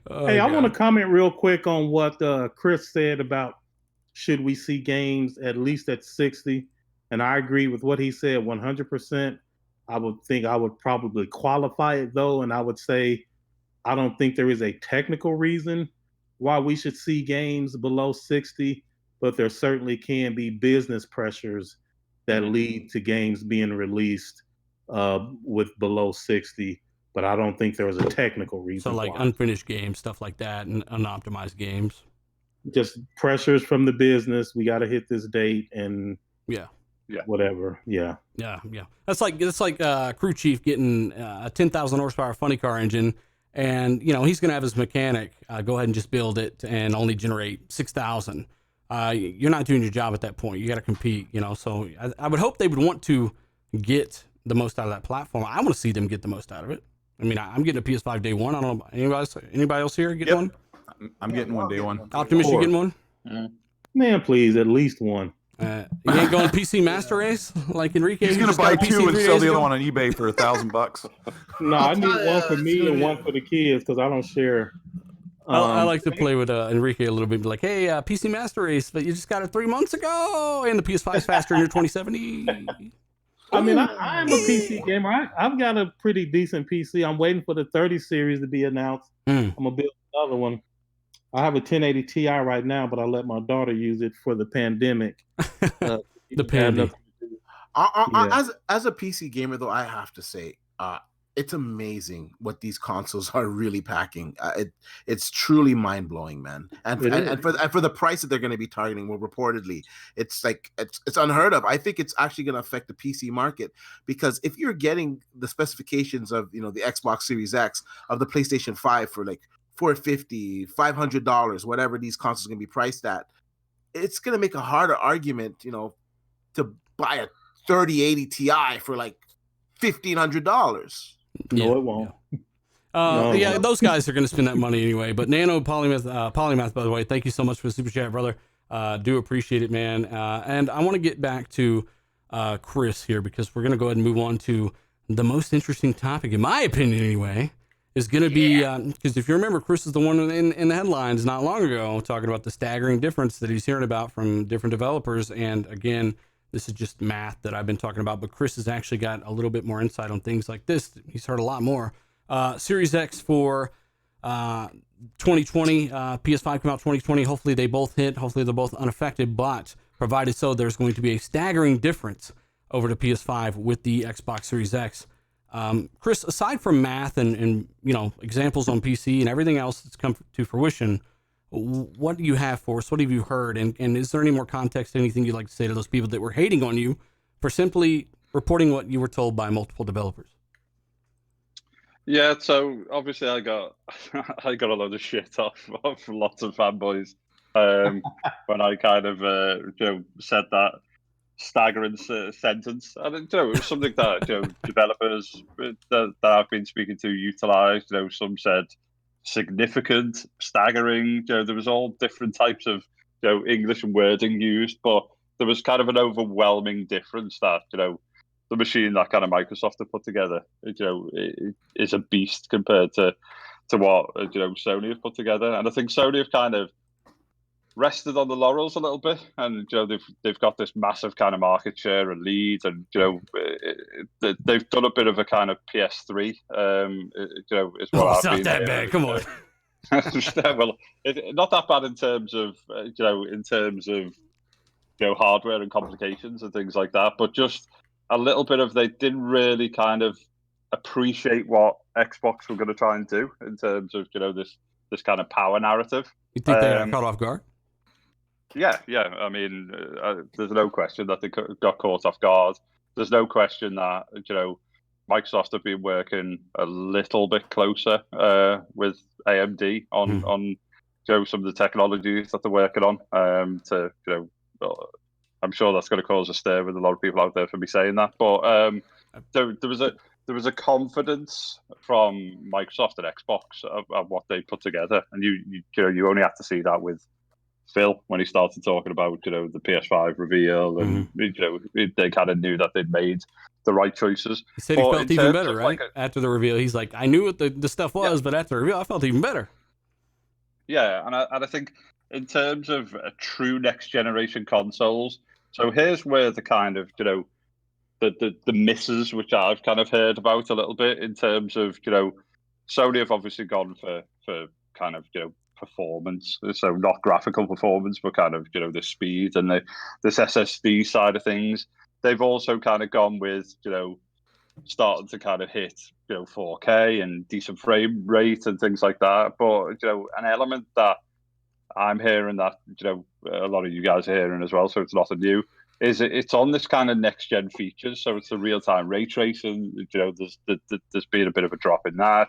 H: Hey, I want to comment real quick on what Chris said about should we see games at least at 60, and I agree with what he said 100%. I would probably qualify it though, and I would say I don't think there is a technical reason why we should see games below 60, but there certainly can be business pressures that lead to games being released with below 60, but I don't think there was a technical reason.
B: So like unfinished games, stuff like that, and unoptimized games. Just
H: pressures from the business. We got to hit this date, and whatever. Yeah. That's
B: like crew chief getting a 10,000 horsepower funny car engine, and he's gonna have his mechanic go ahead and just build it and only generate 6,000. You're not doing your job at that point. You got to compete. So I would hope they would want to get the most out of that platform. I want to see them get the most out of it. I mean, I'm getting a PS5 day one. I don't know, anybody else here getting one?
C: I'm getting one day one.
B: Optimus, you getting one?
H: Man, please, at least one.
B: You ain't going PC Master Race like Enrique?
C: He's gonna buy two and sell the other one on eBay for $1,000.
H: No, I need one for me and one for the kids because I don't share.
B: I like to play with Enrique a little bit. Be like, hey, PC Master Race, but you just got it 3 months ago, and the PS5 is faster in your 2070.
H: I mean, I'm a PC gamer. I've got a pretty decent PC. I'm waiting for the 30 series to be announced. I'm gonna build another one. I have a 1080 Ti right now, but I let my daughter use it for the pandemic.
B: The pandemic.
D: As a PC gamer, though, I have to say, it's amazing what these consoles are really packing. It's truly mind blowing, man. And for the price that they're going to be targeting, well, reportedly, it's unheard of. I think it's actually going to affect the PC market because if you're getting the specifications of the Xbox Series X, of the PlayStation 5 for like $450, $500, whatever these consoles are going to be priced at, it's going to make a harder argument, to buy a 3080 Ti for like $1,500.
H: No, it won't.
B: Yeah, those guys are going to spend that money anyway. But Nano Polymath, by the way, thank you so much for the super chat, brother. Do appreciate it, man. And I want to get back to Chris here, because we're going to go ahead and move on to the most interesting topic, in my opinion anyway, is going to be, because if you remember, Chris is the one in the headlines not long ago talking about the staggering difference that he's hearing about from different developers. And again, this is just math that I've been talking about, but Chris has actually got a little bit more insight on things like this. He's heard a lot more. Series X for 2020, PS5 come out 2020. Hopefully they both hit. Hopefully they're both unaffected, but provided so, there's going to be a staggering difference over to PS5 with the Xbox Series X. Chris, aside from math and examples on PC and everything else that's come to fruition, what do you have for us? What have you heard? And is there any more context, anything you'd like to say to those people that were hating on you for simply reporting what you were told by multiple developers?
A: Yeah, so obviously I got a lot of shit off lots of fanboys when I kind of said that staggering sentence, and it was something that developers that I've been speaking to utilized. Some said significant, staggering. There was all different types of English and wording used, but there was kind of an overwhelming difference that the machine that kind of Microsoft have put together, it is a beast compared to what Sony have put together. And I think Sony have kind of rested on the laurels a little bit, and they've got this massive kind of market share and lead, and they've done a bit of a kind of PS3. Is what
B: it's
A: I've
B: not
A: been
B: that bad. Come on.
A: Well, not that bad in terms of hardware and complications and things like that, but just a little bit of they didn't really kind of appreciate what Xbox were going to try and do in terms of this kind of power narrative.
B: You think they got caught off guard?
A: Yeah. I mean, there's no question that they got caught off guard. There's no question that Microsoft have been working a little bit closer with AMD on some of the technologies that they're working on. I'm sure that's going to cause a stir with a lot of people out there for me saying that, but there was a confidence from Microsoft and Xbox of what they put together, and you only have to see that with Phil when he started talking about the PS5 reveal, and they kind of knew that they'd made the right choices.
B: He said he felt even better, right? After the reveal, he's like, I knew what the stuff was, but after the reveal, I felt even better.
A: Yeah, and I think in terms of true next generation consoles, so here's where the kind of the misses which I've kind of heard about a little bit in terms of Sony have obviously gone for kind of performance, so not graphical performance, but kind of the speed and this SSD side of things. They've also kind of gone with starting to kind of hit 4K and decent frame rate and things like that. But an element that I'm hearing that a lot of you guys are hearing as well, so it's nothing new, is it's on this kind of next gen features. So it's the real time ray tracing. There's been a bit of a drop in that.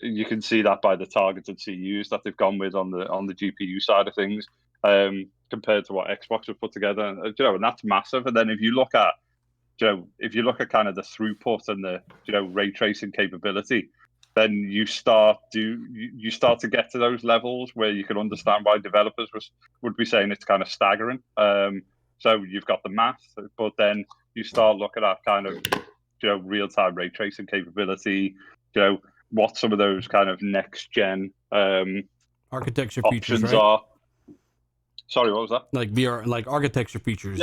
A: You can see that by the targeted CUs that they've gone with on the GPU side of things, compared to what Xbox have put together, and that's massive. And then if you look at kind of the throughput and the ray tracing capability, then you start to get to those levels where you can understand why developers would be saying it's kind of staggering. So you've got the math, but then you start looking at kind of real time ray tracing capability, what some of those kind of next gen
B: architecture
A: options
B: features, right?
A: are. Sorry, what was that?
B: Like VR, like architecture features,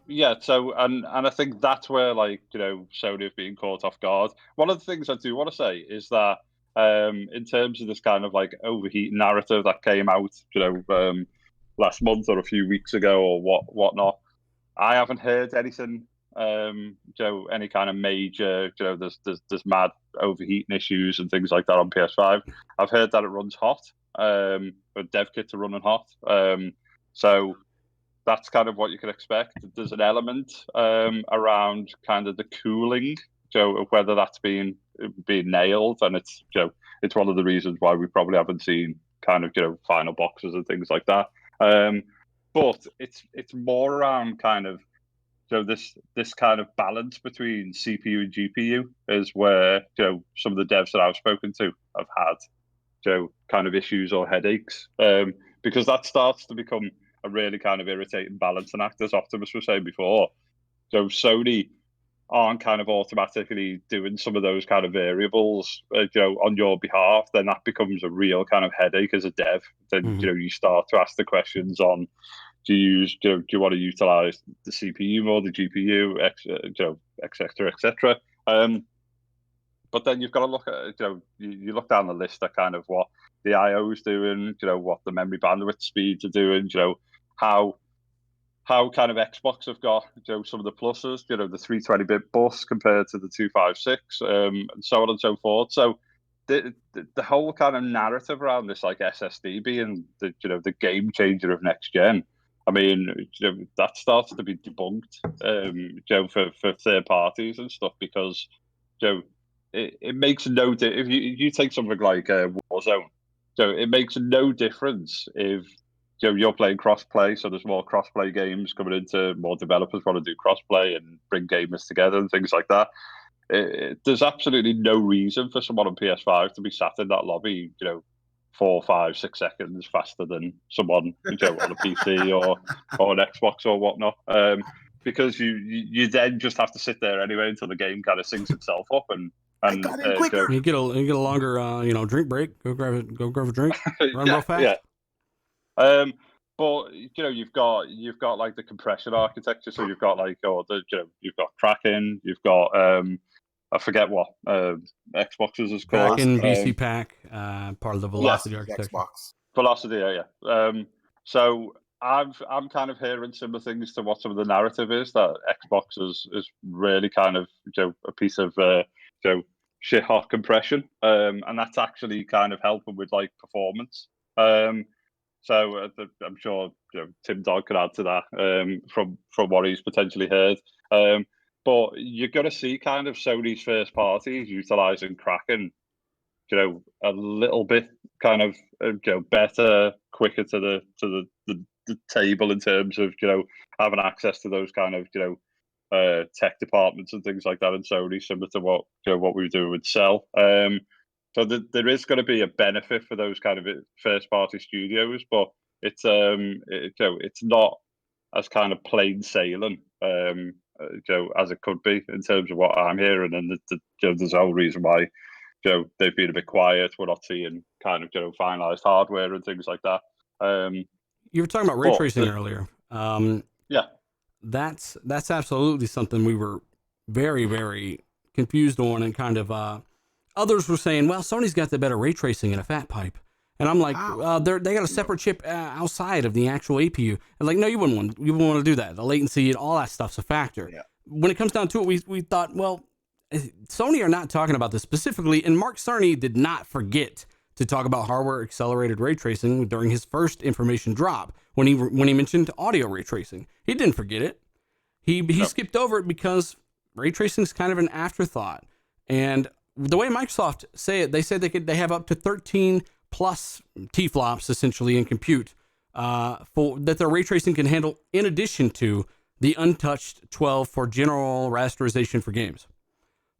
A: Yeah, so and I think that's where Sony have been caught off guard. One of the things I do want to say is that in terms of this kind of overheat narrative that came out last month or a few weeks ago or whatnot, I haven't heard anything any kind of major there's mad overheating issues and things like that on PS5. I've heard that it runs hot, but dev kits are running hot, so that's kind of what you can expect. There's an element around kind of the cooling, whether that's being nailed, and it's it's one of the reasons why we probably haven't seen kind of final boxes and things like that. But it's more around kind of this kind of balance between CPU and GPU is where some of the devs that I've spoken to have had kind of issues or headaches, because that starts to become really kind of irritating balancing act, as Optimus was saying before. So Sony aren't kind of automatically doing some of those kind of variables, on your behalf, then that becomes a real kind of headache as a dev. Then you start to ask the questions on: do you want to utilize the CPU more, the GPU, et cetera. But then you've got to look at you look down the list at kind of what the I/O is doing, what the memory bandwidth speeds are doing, how kind of Xbox have got some of the pluses, the 320-bit bus compared to the 256, and so on and so forth. So the whole kind of narrative around this, like SSD being the game changer of next gen, I mean, that starts to be debunked, for third parties and stuff, because it makes no if you take something like Warzone, so it makes no difference if you're playing crossplay, so there's more crossplay games coming into, more developers want to do crossplay and bring gamers together and things like that. There's absolutely no reason for someone on PS5 to be sat in that lobby, 4, 5, 6 seconds faster than someone on a PC or an Xbox or whatnot. Because you then just have to sit there anyway until the game kind of syncs itself up and
B: you get a longer drink break. Go grab a drink. Run real fast.
A: Yeah. But you've got like the compression architecture, so you've got like you've got Kraken, you've got I forget what Xbox's is called.
B: Kraken, VC Pack, part of the Velocity architecture.
D: Xbox.
A: Velocity, yeah. So I'm kind of hearing similar things to what some of the narrative is, that Xbox is really kind of a piece of shit hot compression, and that's actually kind of helping with like performance. So I'm sure Tim Dodd could add to that from what he's potentially heard. But you're going to see kind of Sony's first parties utilizing Kraken, a little bit kind of better, quicker to the table in terms of having access to those kind of tech departments and things like that in Sony, similar to what we were doing with Cell. So there is going to be a benefit for those kind of first party studios, but it's not as kind of plain sailing as it could be in terms of what I'm hearing, and there's a whole reason why they've been a bit quiet. We're not seeing kind of finalized hardware and things like that.
B: You were talking about ray tracing earlier.
A: Yeah,
B: that's absolutely something we were very, very confused on, and kind of others were saying, well, Sony's got the better ray tracing in a fat pipe. And I'm like, they got a separate chip outside of the actual APU. And like, no, you wouldn't want to do that. The latency and all that stuff's a factor. Yeah. When it comes down to it, we thought, well, Sony are not talking about this specifically. And Mark Cerny did not forget to talk about hardware accelerated ray tracing during his first information drop when he mentioned audio ray tracing. He didn't forget it. He skipped over it because ray tracing is kind of an afterthought. And the way Microsoft say it, they said they have up to 13 plus T-flops essentially in compute for that their ray tracing can handle, in addition to the untouched 12 for general rasterization for games.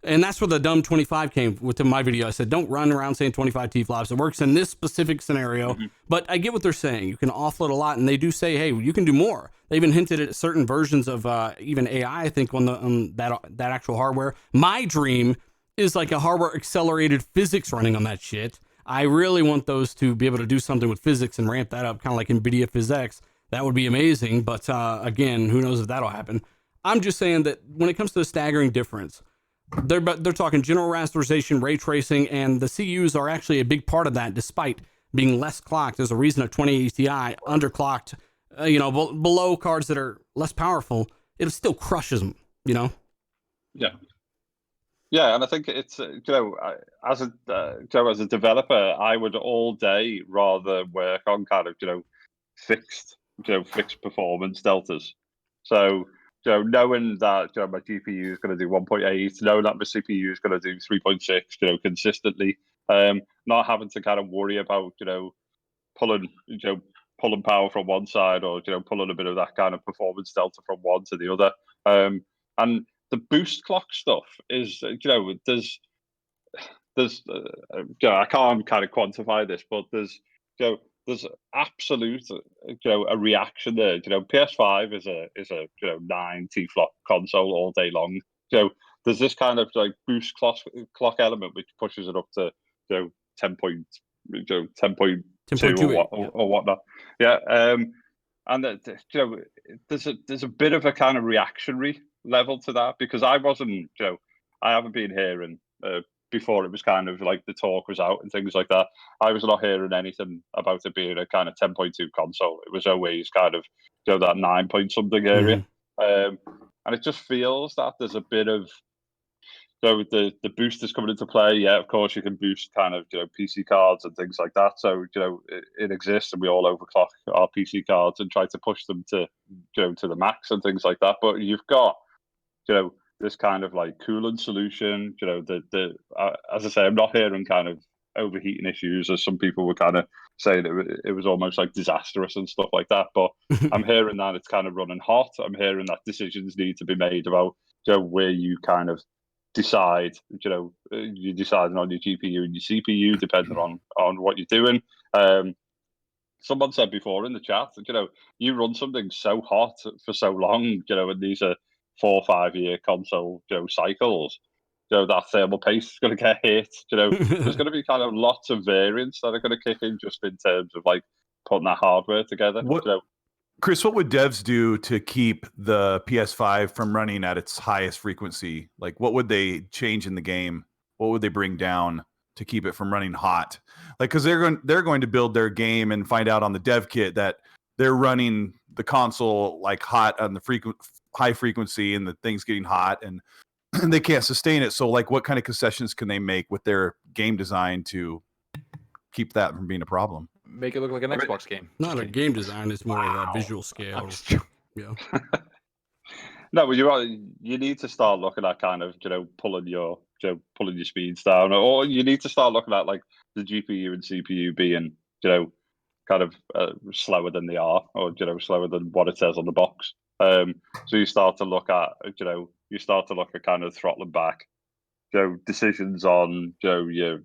B: And that's where the dumb 25 came with my video. I said, don't run around saying 25 T-flops. It works in this specific scenario, but I get what they're saying. You can offload a lot, and they do say, hey, you can do more. They even hinted at certain versions of even AI, I think, on that actual hardware. My dream is like a hardware accelerated physics running on that shit. I really want those to be able to do something with physics and ramp that up, kind of like NVIDIA PhysX. That would be amazing, but again, who knows if that'll happen. I'm just saying that when it comes to the staggering difference, they're talking general rasterization, ray tracing, and the CUs are actually a big part of that, despite being less clocked. There's a reason a 2080 Ti underclocked, below cards that are less powerful, it still crushes them,
A: Yeah, and I think it's as a developer, I would all day rather work on kind of fixed performance deltas. So knowing that my GPU is going to do 1.8, knowing that my CPU is going to do 3.6, consistently, not having to kind of worry about pulling power from one side, or pulling a bit of that kind of performance delta from one to the other, and the boost clock stuff is, there's I can't kind of quantify this, but there's there's absolute, a reaction there. PS5 is a 9 T-flop console all day long. There's this kind of like boost clock element which pushes it up to 10.2 or whatnot. Yeah, and there's a bit of a kind of reactionary level to that, because I wasn't, I haven't been hearing before it was kind of like the talk was out and things like that. I was not hearing anything about it being a kind of 10.2 console. It was always kind of that 9 point something area. And it just feels that there's a bit of, so the boosters coming into play. Yeah, of course you can boost kind of PC cards and things like that. So it exists, and we all overclock our PC cards and try to push them to to the max and things like that. But you've got this kind of like coolant solution. As I say, I'm not hearing kind of overheating issues, as some people were kind of saying it was almost like disastrous and stuff like that. But I'm hearing that it's kind of running hot. I'm hearing that decisions need to be made about where you kind of decide, you're deciding on your GPU and your CPU depending on what you're doing. Someone said before in the chat that, you run something so hot for so long, and these are 4 or 5 year console, cycles, that thermal paste is going to get hit. There's going to be kind of lots of variants that are going to kick in just in terms of like putting that hardware together.
C: Chris, what would devs do to keep the PS5 from running at its highest frequency? Like, what would they change in the game? What would they bring down to keep it from running hot? Like, because they're going to build their game and find out on the dev kit that they're running the console like hot on the high frequency, and the thing's getting hot, and they can't sustain it. So, like, what kind of concessions can they make with their game design to keep that from being a problem?
F: Make it look like an Xbox game.
B: Not a game design, it's more of a visual scale. Yeah.
A: No, but you need to start looking at kind of pulling your speeds down, or you need to start looking at like the GPU and CPU being kind of slower than they are, or slower than what it says on the box. So you start to look at kind of throttling back decisions on your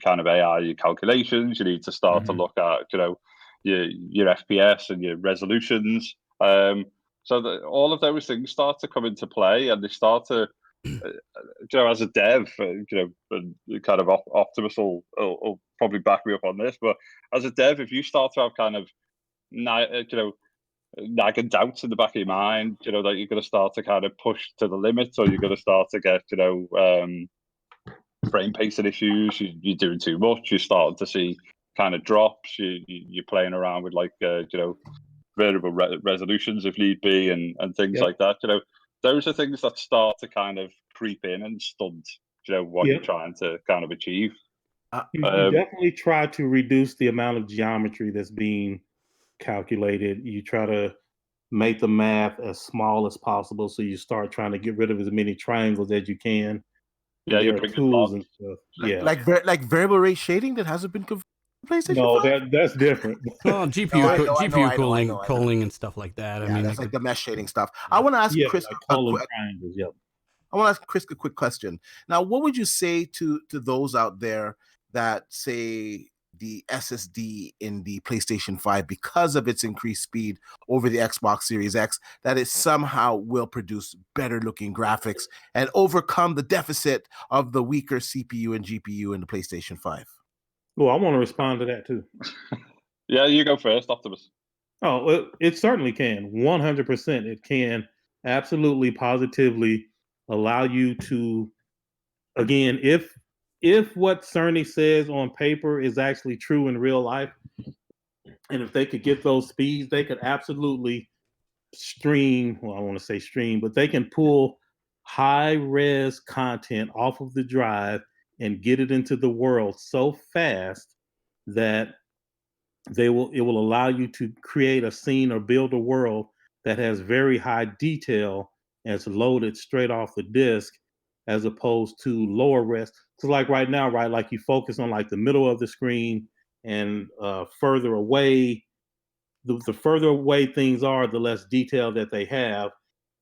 A: kind of AI, your calculations. You need to start to look at your FPS and your resolutions. So that all of those things start to come into play, and they start to as a dev, and kind of Optimus will probably back me up on this, but as a dev, if you start to have kind of nagging doubts in the back of your mind, that you're going to start to kind of push to the limits, or you're going to start to get frame pacing issues, you're doing too much, you're starting to see kind of drops, you're playing around with like variable resolutions if need be, and things like that. Those are things that start to kind of creep in and stunt what you're trying to kind of achieve.
H: You definitely try to reduce the amount of geometry that's being calculated. You try to make the math as small as possible, so you start trying to get rid of as many triangles as you can.
A: Yeah,
H: there are tools and stuff.
D: Like variable rate shading that hasn't been PlayStation.
H: No,
D: 5?
H: that's different.
B: Well, GPU cooling and stuff like that. I mean,
D: that's like the mesh shading stuff. I want to ask Chris.
H: Like triangles. Yep.
D: I want to ask Chris a quick question. Now, what would you say to those out there that say the SSD in the PlayStation 5, because of its increased speed over the Xbox Series X, that it somehow will produce better looking graphics and overcome the deficit of the weaker CPU and GPU in the PlayStation 5?
H: Well, I want to respond to that too.
A: Yeah, you go first, Optimus.
H: Oh, it certainly can. 100%. It can absolutely, positively allow you to, again, if what Cerny says on paper is actually true in real life, and if they could get those speeds, they could absolutely stream. Well, I want to say stream, but they can pull high res content off of the drive and get it into the world so fast that it will allow you to create a scene or build a world that has very high detail and it's loaded straight off the disk, as opposed to lower res. So like right now, right, like you focus on like the middle of the screen and further away, the further away things are, the less detail that they have.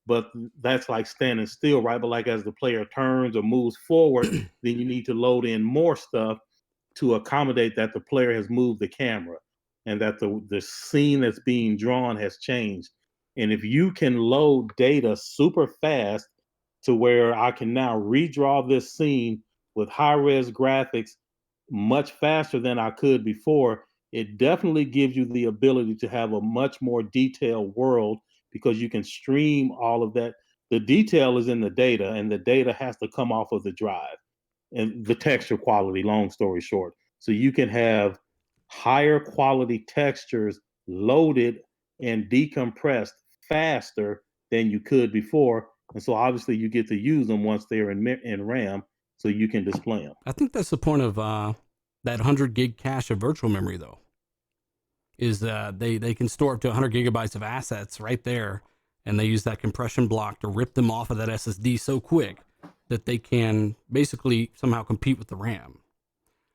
H: But that's like standing still, right? But like as the player turns or moves forward, then you need to load in more stuff to accommodate that the player has moved the camera. and that the scene that's being drawn has changed. And if you can load data super fast to where I can now redraw this scene with high-res graphics much faster than I could before, it definitely gives you the ability to have a much more detailed world because you can stream all of that. The detail is in the data, and the data has to come off of the drive and the texture quality, long story short. So you can have higher quality textures loaded and decompressed faster than you could before. And so obviously you get to use them once they're in RAM so you can display them.
B: I think that's the point of that 100 gig cache of virtual memory, though, is they can store up to 100 gigabytes of assets right there, and they use that compression block to rip them off of that SSD so quick that they can basically somehow compete with the RAM.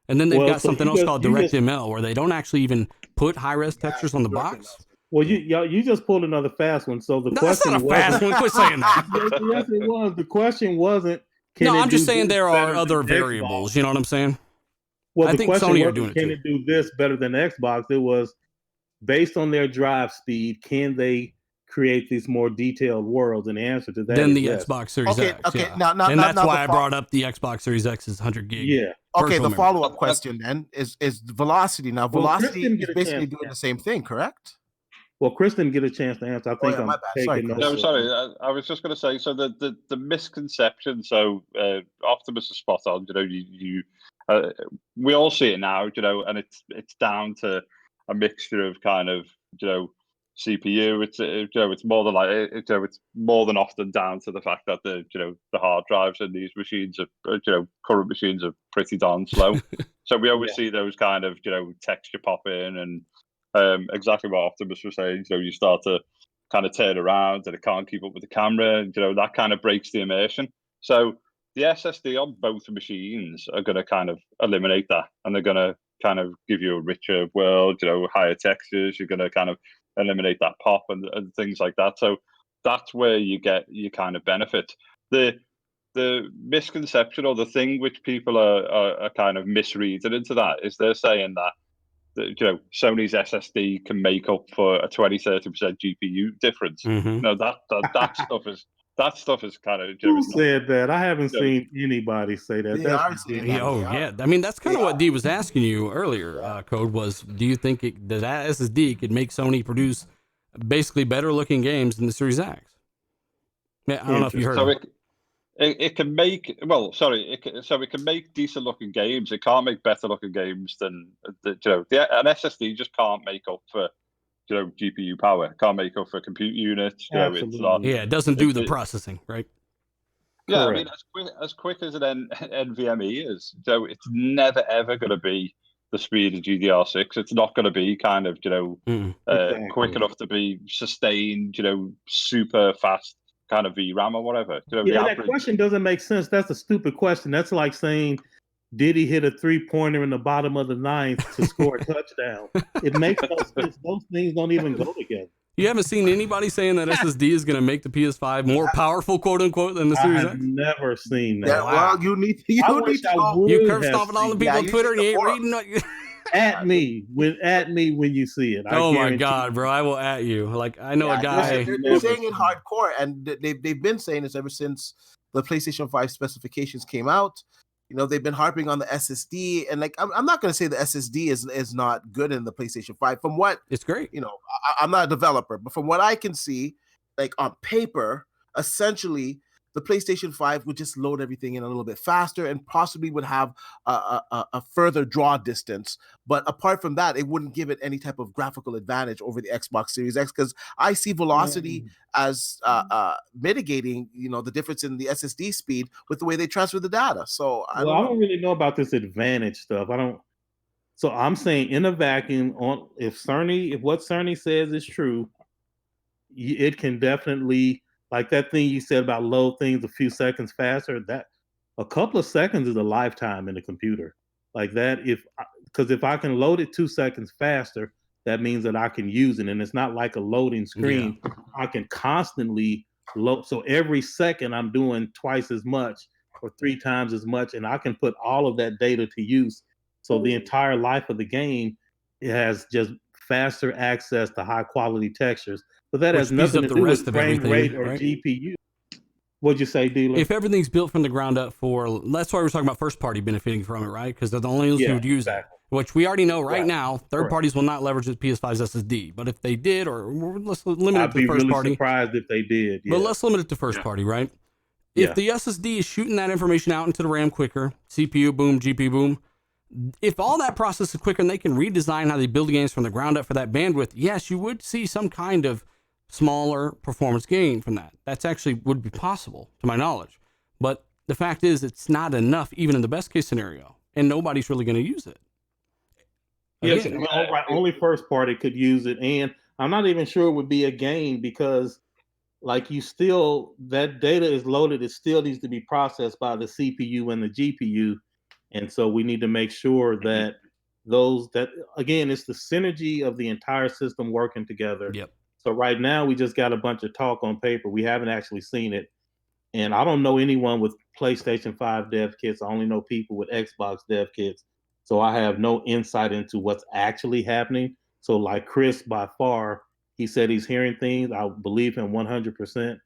B: And then they've got something else called DirectML, where they don't actually even put high-res textures on the box.
H: Well, you just pulled another fast one. So the question
B: that's not a fast one. Quit saying that.
H: Yes, it was. The question wasn't.
B: No, I'm just saying there are other variables. You know what I'm saying?
H: Well,
B: I think Sony are doing it too.
H: Can it do this better than Xbox? It was based on their drive speed. Can they create these more detailed worlds? And the answer to that
B: then
H: is
B: the
H: yes.
B: Xbox Series X.
D: Okay.
B: Yeah. And that's why I brought up the Xbox Series X's 100 gig.
H: Yeah.
D: Okay. The follow-up question then is velocity. Now, velocity is basically doing the same thing, correct?
H: Well, Chris didn't get a chance to answer. I think I'm taking
A: No, sorry. I was just going to say, so the misconception. So Optimus is spot on. You we all see it now. And it's down to a mixture of kind of CPU. It's more than it's more than often down to the fact that the hard drives in these machines are current machines are pretty darn slow. So we always see those kind of texture pop in and. Exactly what Optimus was saying. You start to kind of turn around and it can't keep up with the camera. That kind of breaks the immersion. So the SSD on both machines are going to kind of eliminate that, and they're going to kind of give you a richer world. Higher textures. You're going to kind of eliminate that pop and things like that. So that's where you get your kind of benefit. The misconception or the thing which people are kind of misreading into that is they're saying that. Sony's SSD can make up for a 20-30% GPU difference.
B: Mm-hmm.
A: No, that stuff is kind of.
H: Who said that? I haven't seen anybody say that.
B: Yeah. I mean, that's kind of what D was asking you earlier. Code was, do you think that SSD could make Sony produce basically better looking games than the Series X? Yeah, I don't know if you heard.
A: So it can make it can make decent looking games. It can't make better looking games than an SSD just can't make up for GPU power. It can't make up for compute units. It's not.
B: Yeah, it doesn't do the processing, right?
A: Yeah, correct. I mean, as quick as an NVMe is, it's never ever going to be the speed of GDR6. It's not going to be kind of quick enough to be sustained. Super fast. Kind of VRAM or whatever.
H: That question doesn't make sense. That's a stupid question. That's like saying, did he hit a 3-pointer in the bottom of the ninth to score a touchdown? It makes no sense. Those things don't even go together.
B: You haven't seen anybody saying that SSD is going to make the PS5 more powerful, quote unquote, than the Series X?
H: I've never seen that.
D: Yeah, well, you need to go.
B: You curve stomping all the people on Twitter and you ain't reading.
H: At me when you see it.
B: Oh my God, bro! I will at you. Like I know a guy.
D: They're saying it hardcore, and they've been saying this ever since the PlayStation 5 specifications came out. They've been harping on the SSD, and like I'm not going to say the SSD is not good in the PlayStation 5. From what
B: it's great.
D: I'm not a developer, but from what I can see, like on paper, essentially. The PlayStation 5 would just load everything in a little bit faster and possibly would have a further draw distance. But apart from that, it wouldn't give it any type of graphical advantage over the Xbox Series X because I see velocity as mitigating, the difference in the SSD speed with the way they transfer the data. So I don't
H: really know about this advantage stuff. So I'm saying in a vacuum, if what Cerny says is true, it can definitely. Like that thing you said about load things a few seconds faster, that a couple of seconds is a lifetime in the computer. Like that, because if I can load it 2 seconds faster, that means that I can use it. And it's not like a loading screen. Yeah. I can constantly load. So every second I'm doing twice as much or 3 times as much, and I can put all of that data to use. So the entire life of the game, it has just faster access to high quality textures, but that
B: Which
H: has
B: speeds
H: nothing
B: up
H: to
B: the
H: do
B: rest
H: with
B: of
H: frame
B: everything,
H: rate or
B: right?
H: GPU. What'd you say, dealer?
B: If everything's built from the ground up that's why we're talking about first party benefiting from it, right? Because they're the only ones who would use it. Which we already know right now, third parties will not leverage the PS5's SSD. But if they did, or let's limit it to the first party.
H: Surprised if they did.
B: But let's limit it to first party, right? If the SSD is shooting that information out into the RAM quicker, CPU boom, GPU boom, if all that process is quicker and they can redesign how they build games from the ground up for that bandwidth, yes, you would see some kind of smaller performance gain from that. That's actually would be possible, to my knowledge. But the fact is, it's not enough, even in the best case scenario, and nobody's really going to use it.
H: Yes, only first party could use it, and I'm not even sure it would be a gain because, like, that data is loaded. It still needs to be processed by the CPU and the GPU, and so we need to make sure that again, it's the synergy of the entire system working together.
B: Yep.
H: So right now we just got a bunch of talk on paper. We haven't actually seen it. And I don't know anyone with PlayStation 5 dev kits. I only know people with Xbox dev kits. So I have no insight into what's actually happening. So like Chris, by far, he said he's hearing things. I believe him 100%,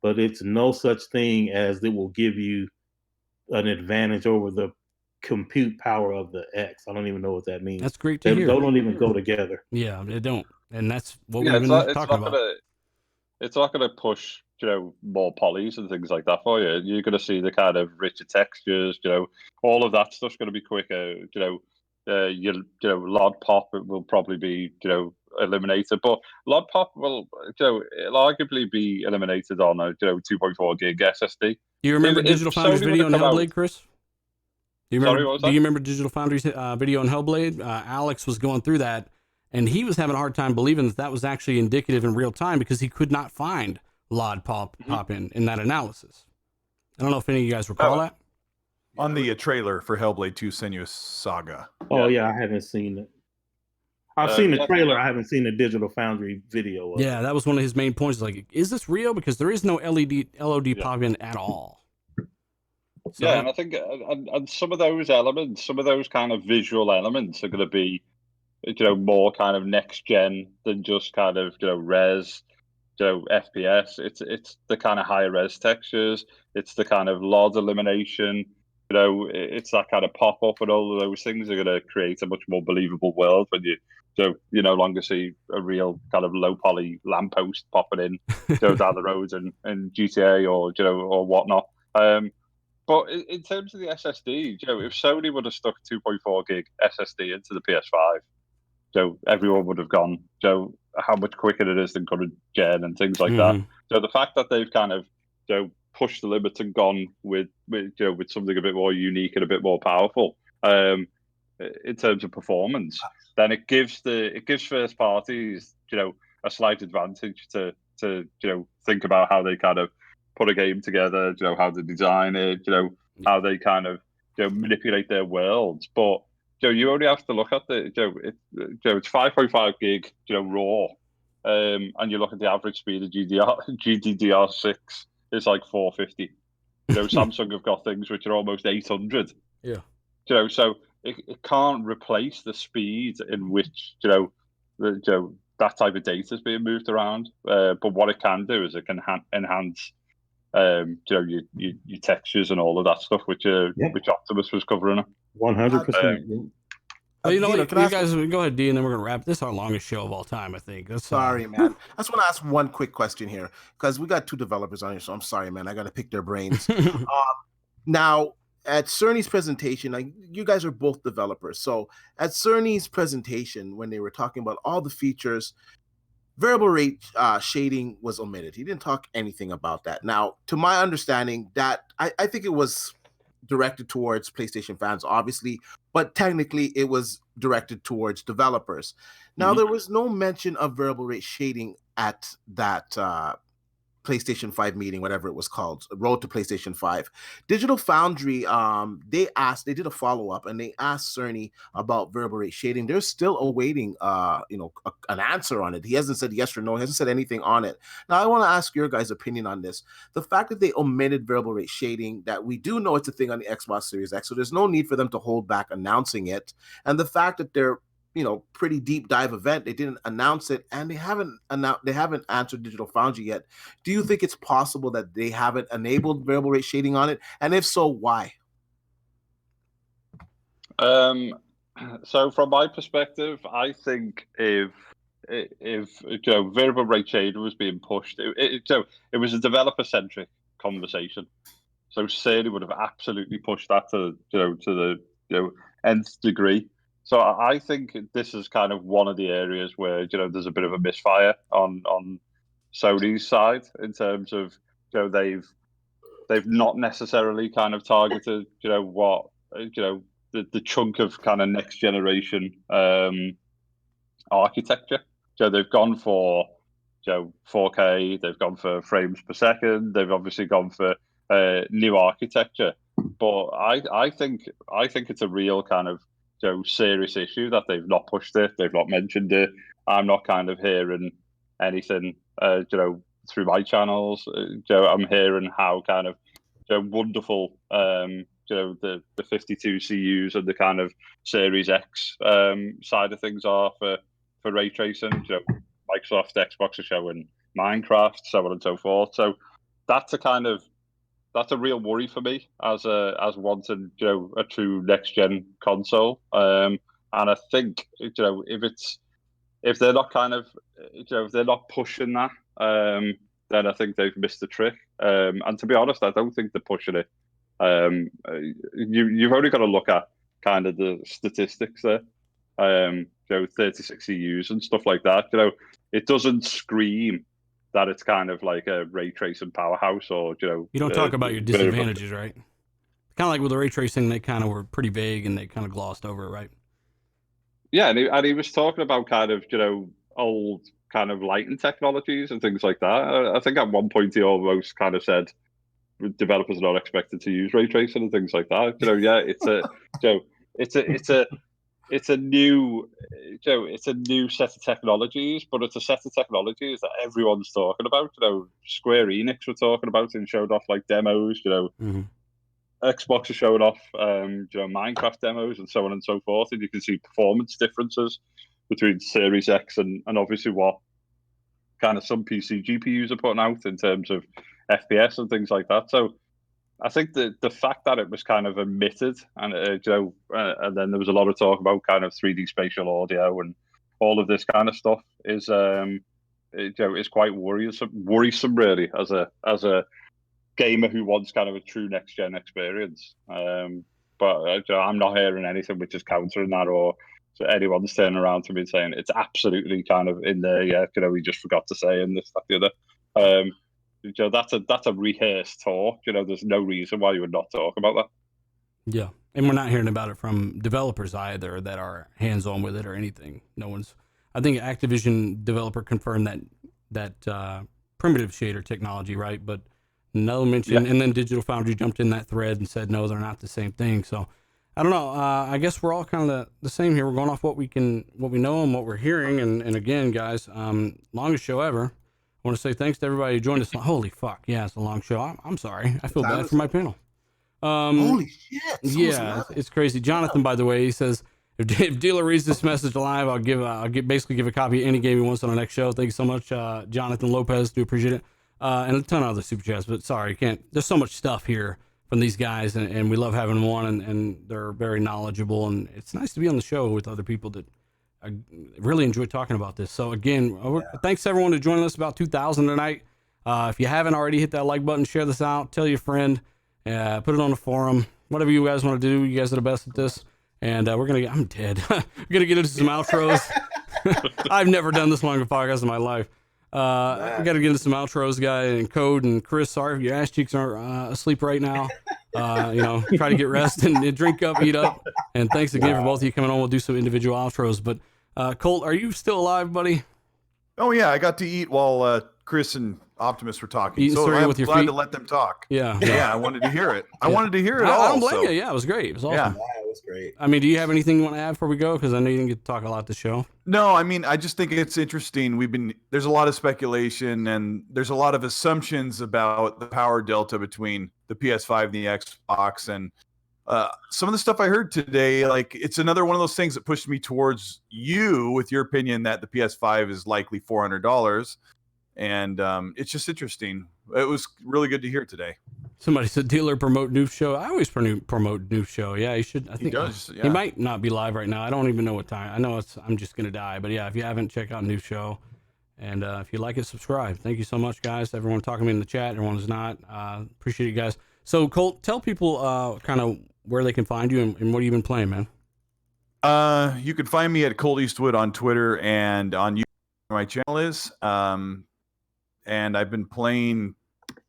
H: but it's no such thing as it will give you an advantage over the compute power of the X. I don't even know what that means.
B: That's great to hear.
H: They don't even go together.
B: Yeah, they don't. And that's what we've been talking about.
A: It's not going to push, more polys and things like that for you. You're going to see the kind of richer textures, all of that stuff's going to be quicker. LOD pop will probably be, eliminated, but LOD pop will, it'll arguably be eliminated on a, 2.4 gig SSD.
B: Do you remember Digital Foundry's video on Hellblade, Chris? Do you remember Digital Foundry's video on Hellblade? Alex was going through that, and he was having a hard time believing that was actually indicative in real time because he could not find LOD pop in that analysis. I don't know if any of you guys recall that.
C: On the trailer for Hellblade 2 Senua's Saga.
H: Oh, yeah, I haven't seen it. I've seen the trailer. I haven't seen the Digital Foundry video.
B: Yeah, that was one of his main points. Like, is this real? Because there is no LOD pop in at all. So,
A: and I think and some of those elements, some of those kind of visual elements are going to be, more kind of next gen than just kind of, res, FPS. It's the kind of high res textures. It's the kind of LOD elimination. It's that kind of pop up, and all of those things are going to create a much more believable world when you no longer see a real kind of low poly lamppost popping in, down the road in GTA or whatnot. But in terms of the SSD, if Sony would have stuck 2.4 gig SSD into the PS5, everyone would have gone, how much quicker it is than current gen and things like that. So the fact that they've kind of, pushed the limits and gone with something a bit more unique and a bit more powerful, in terms of performance, then it gives first parties, a slight advantage to think about how they kind of put a game together, how they design it, how they kind of manipulate their worlds. But you only have to look at it's 5.5 gig raw, and you look at the average speed of GDDR6 is like 450. Samsung have got things which are almost 800.
B: Yeah.
A: So it can't replace the speed in which that type of data is being moved around. But what it can do is it can enhance your textures and all of that stuff, which Optimus was covering.
H: 100%.
B: Well, you guys go ahead, D, and then we're gonna wrap. This is our longest show of all time, I think.
D: Sorry, man. I just want to ask one quick question here because we got two developers on here, so I'm sorry, man. I got to pick their brains. Now, at Cerny's presentation, you guys are both developers. So at Cerny's presentation, when they were talking about all the features, variable rate shading was omitted. He didn't talk anything about that. Now, to my understanding, that I think it was directed towards PlayStation fans, obviously, but technically it was directed towards developers. Now, there was no mention of variable rate shading at that PlayStation 5 meeting, whatever it was called, Road to PlayStation 5. Digital Foundry, they did a follow-up and they asked Cerny about variable rate shading. They're still awaiting an answer on it. He hasn't said yes or no. He hasn't said anything on it. Now, I want to ask your guys' opinion on this. The fact that they omitted variable rate shading, that we do know it's a thing on the Xbox Series X, so there's no need for them to hold back announcing it. And the fact that they're pretty deep dive event. They didn't announce it, and they haven't answered Digital Foundry yet. Do you think it's possible that they haven't enabled variable rate shading on it? And if so, why?
A: So from my perspective, I think if variable rate shader was being pushed, it was a developer centric conversation. So Sony would have absolutely pushed that to the nth degree. So I think this is kind of one of the areas where there's a bit of a misfire on Sony's side in terms of they've not necessarily kind of targeted what the chunk of kind of next generation architecture. So they've gone for 4K, they've gone for frames per second, they've obviously gone for new architecture. But I think it's a real kind of serious issue that they've not pushed it, they've not mentioned it. I'm not kind of hearing anything through my channels. I'm hearing how kind of wonderful the 52 CUs and the kind of Series X side of things are for ray tracing. Microsoft, Xbox are showing Minecraft, so on and so forth. So that's a real worry for me as wanting a true next gen console. And I think if they're not kind of if they're not pushing that, then I think they've missed the trick. And to be honest, I don't think they're pushing it. You've only got to look at kind of the statistics there. 36 CUs and stuff like that. It doesn't scream that it's kind of like a ray tracing powerhouse, or
B: you don't talk about your disadvantages, right? Kind of like with the ray tracing, they kind of were pretty vague and they kind of glossed over it, right?
A: Yeah, and he was talking about kind of old kind of lighting technologies and things like that. I think at one point he almost kind of said developers are not expected to use ray tracing and things like that. Yeah, it's a new set of technologies, but it's a set of technologies that everyone's talking about. Square Enix were talking about and showed off like demos. Xbox are showing off Minecraft demos and so on and so forth, and you can see performance differences between Series X and obviously what kind of some PC GPUs are putting out in terms of FPS and things like that. So I think the fact that it was kind of omitted, and and then there was a lot of talk about kind of 3D spatial audio and all of this kind of stuff is quite worrisome really as a gamer who wants kind of a true next gen experience. But I'm not hearing anything which is countering that, or anyone's turning around to me saying it's absolutely kind of in there. Yeah, we just forgot to say and this, that, the other. That's a rehearsed talk. There's no reason why you would not talk about that.
B: Yeah, and we're not hearing about it from developers either that are hands-on with it or anything. No one's. I think Activision developer confirmed that primitive shader technology, right? But no mention. Yeah. And then Digital Foundry jumped in that thread and said no, they're not the same thing. So I don't know. I guess we're all kind of the same here. We're going off what we know and what we're hearing. And again, guys, longest show ever. I want to say thanks to everybody who joined us. Holy fuck. Yeah, it's a long show. I'm sorry. I feel bad for my panel.
D: Holy shit.
B: Yeah, it's crazy. Jonathan, by the way, he says, if Dealer reads this message live, I'll basically give a copy of any game he wants on the next show. Thank you so much, Jonathan Lopez. Do appreciate it. And a ton of other super chats, but sorry, there's so much stuff here from these guys, and we love having them on, and they're very knowledgeable, and it's nice to be on the show with other people that I really enjoy talking about this. So again, thanks everyone to joining us, about 2,000 tonight. If you haven't already, hit that like button, share this out, tell your friend, put it on the forum, whatever you guys want to do. You guys are the best at this, and I'm dead. We're gonna get into some outros. I've never done this long a podcast in my life. We got to get into some outros, guy, and Code and Chris. Sorry if your ass cheeks aren't asleep right now. Try to get rest and drink up, eat up. And thanks again for both of you coming on. We'll do some individual outros. But Colt, are you still alive, buddy?
C: Oh yeah, I got to eat while Chris and Optimus were talking.
B: Eating
C: so I'm
B: with your
C: glad
B: feet?
C: to let them talk.
B: Yeah,
C: I wanted to hear it. I wanted to hear it all.
B: I don't blame you. Yeah, it was great. It was awesome.
D: Yeah, it was great.
B: I mean, do you have anything you want to add before we go? Because I know you didn't get to talk a lot this show.
C: No, I mean, I just think it's interesting. There's a lot of speculation and there's a lot of assumptions about the power delta between the PS5 and the Xbox, and some of the stuff I heard today, like it's another one of those things that pushed me towards you with your opinion that the PS5 is likely $400. And it's just interesting. It was really good to hear today.
B: Somebody said dealer promote new show. I always promote new show. Yeah, he should. I think
C: He does. Yeah.
B: he might not be live right now. I don't even know what time. I know I'm just gonna die. But yeah, if you haven't, check out new show. And if you like it, subscribe. Thank you so much, guys. Everyone talking to me in the chat. Everyone who's not. Appreciate you guys. So Colt, tell people kind of where they can find you and what have you been playing, man.
C: You can find me at Colt Eastwood on Twitter and on YouTube. My channel is. And I've been playing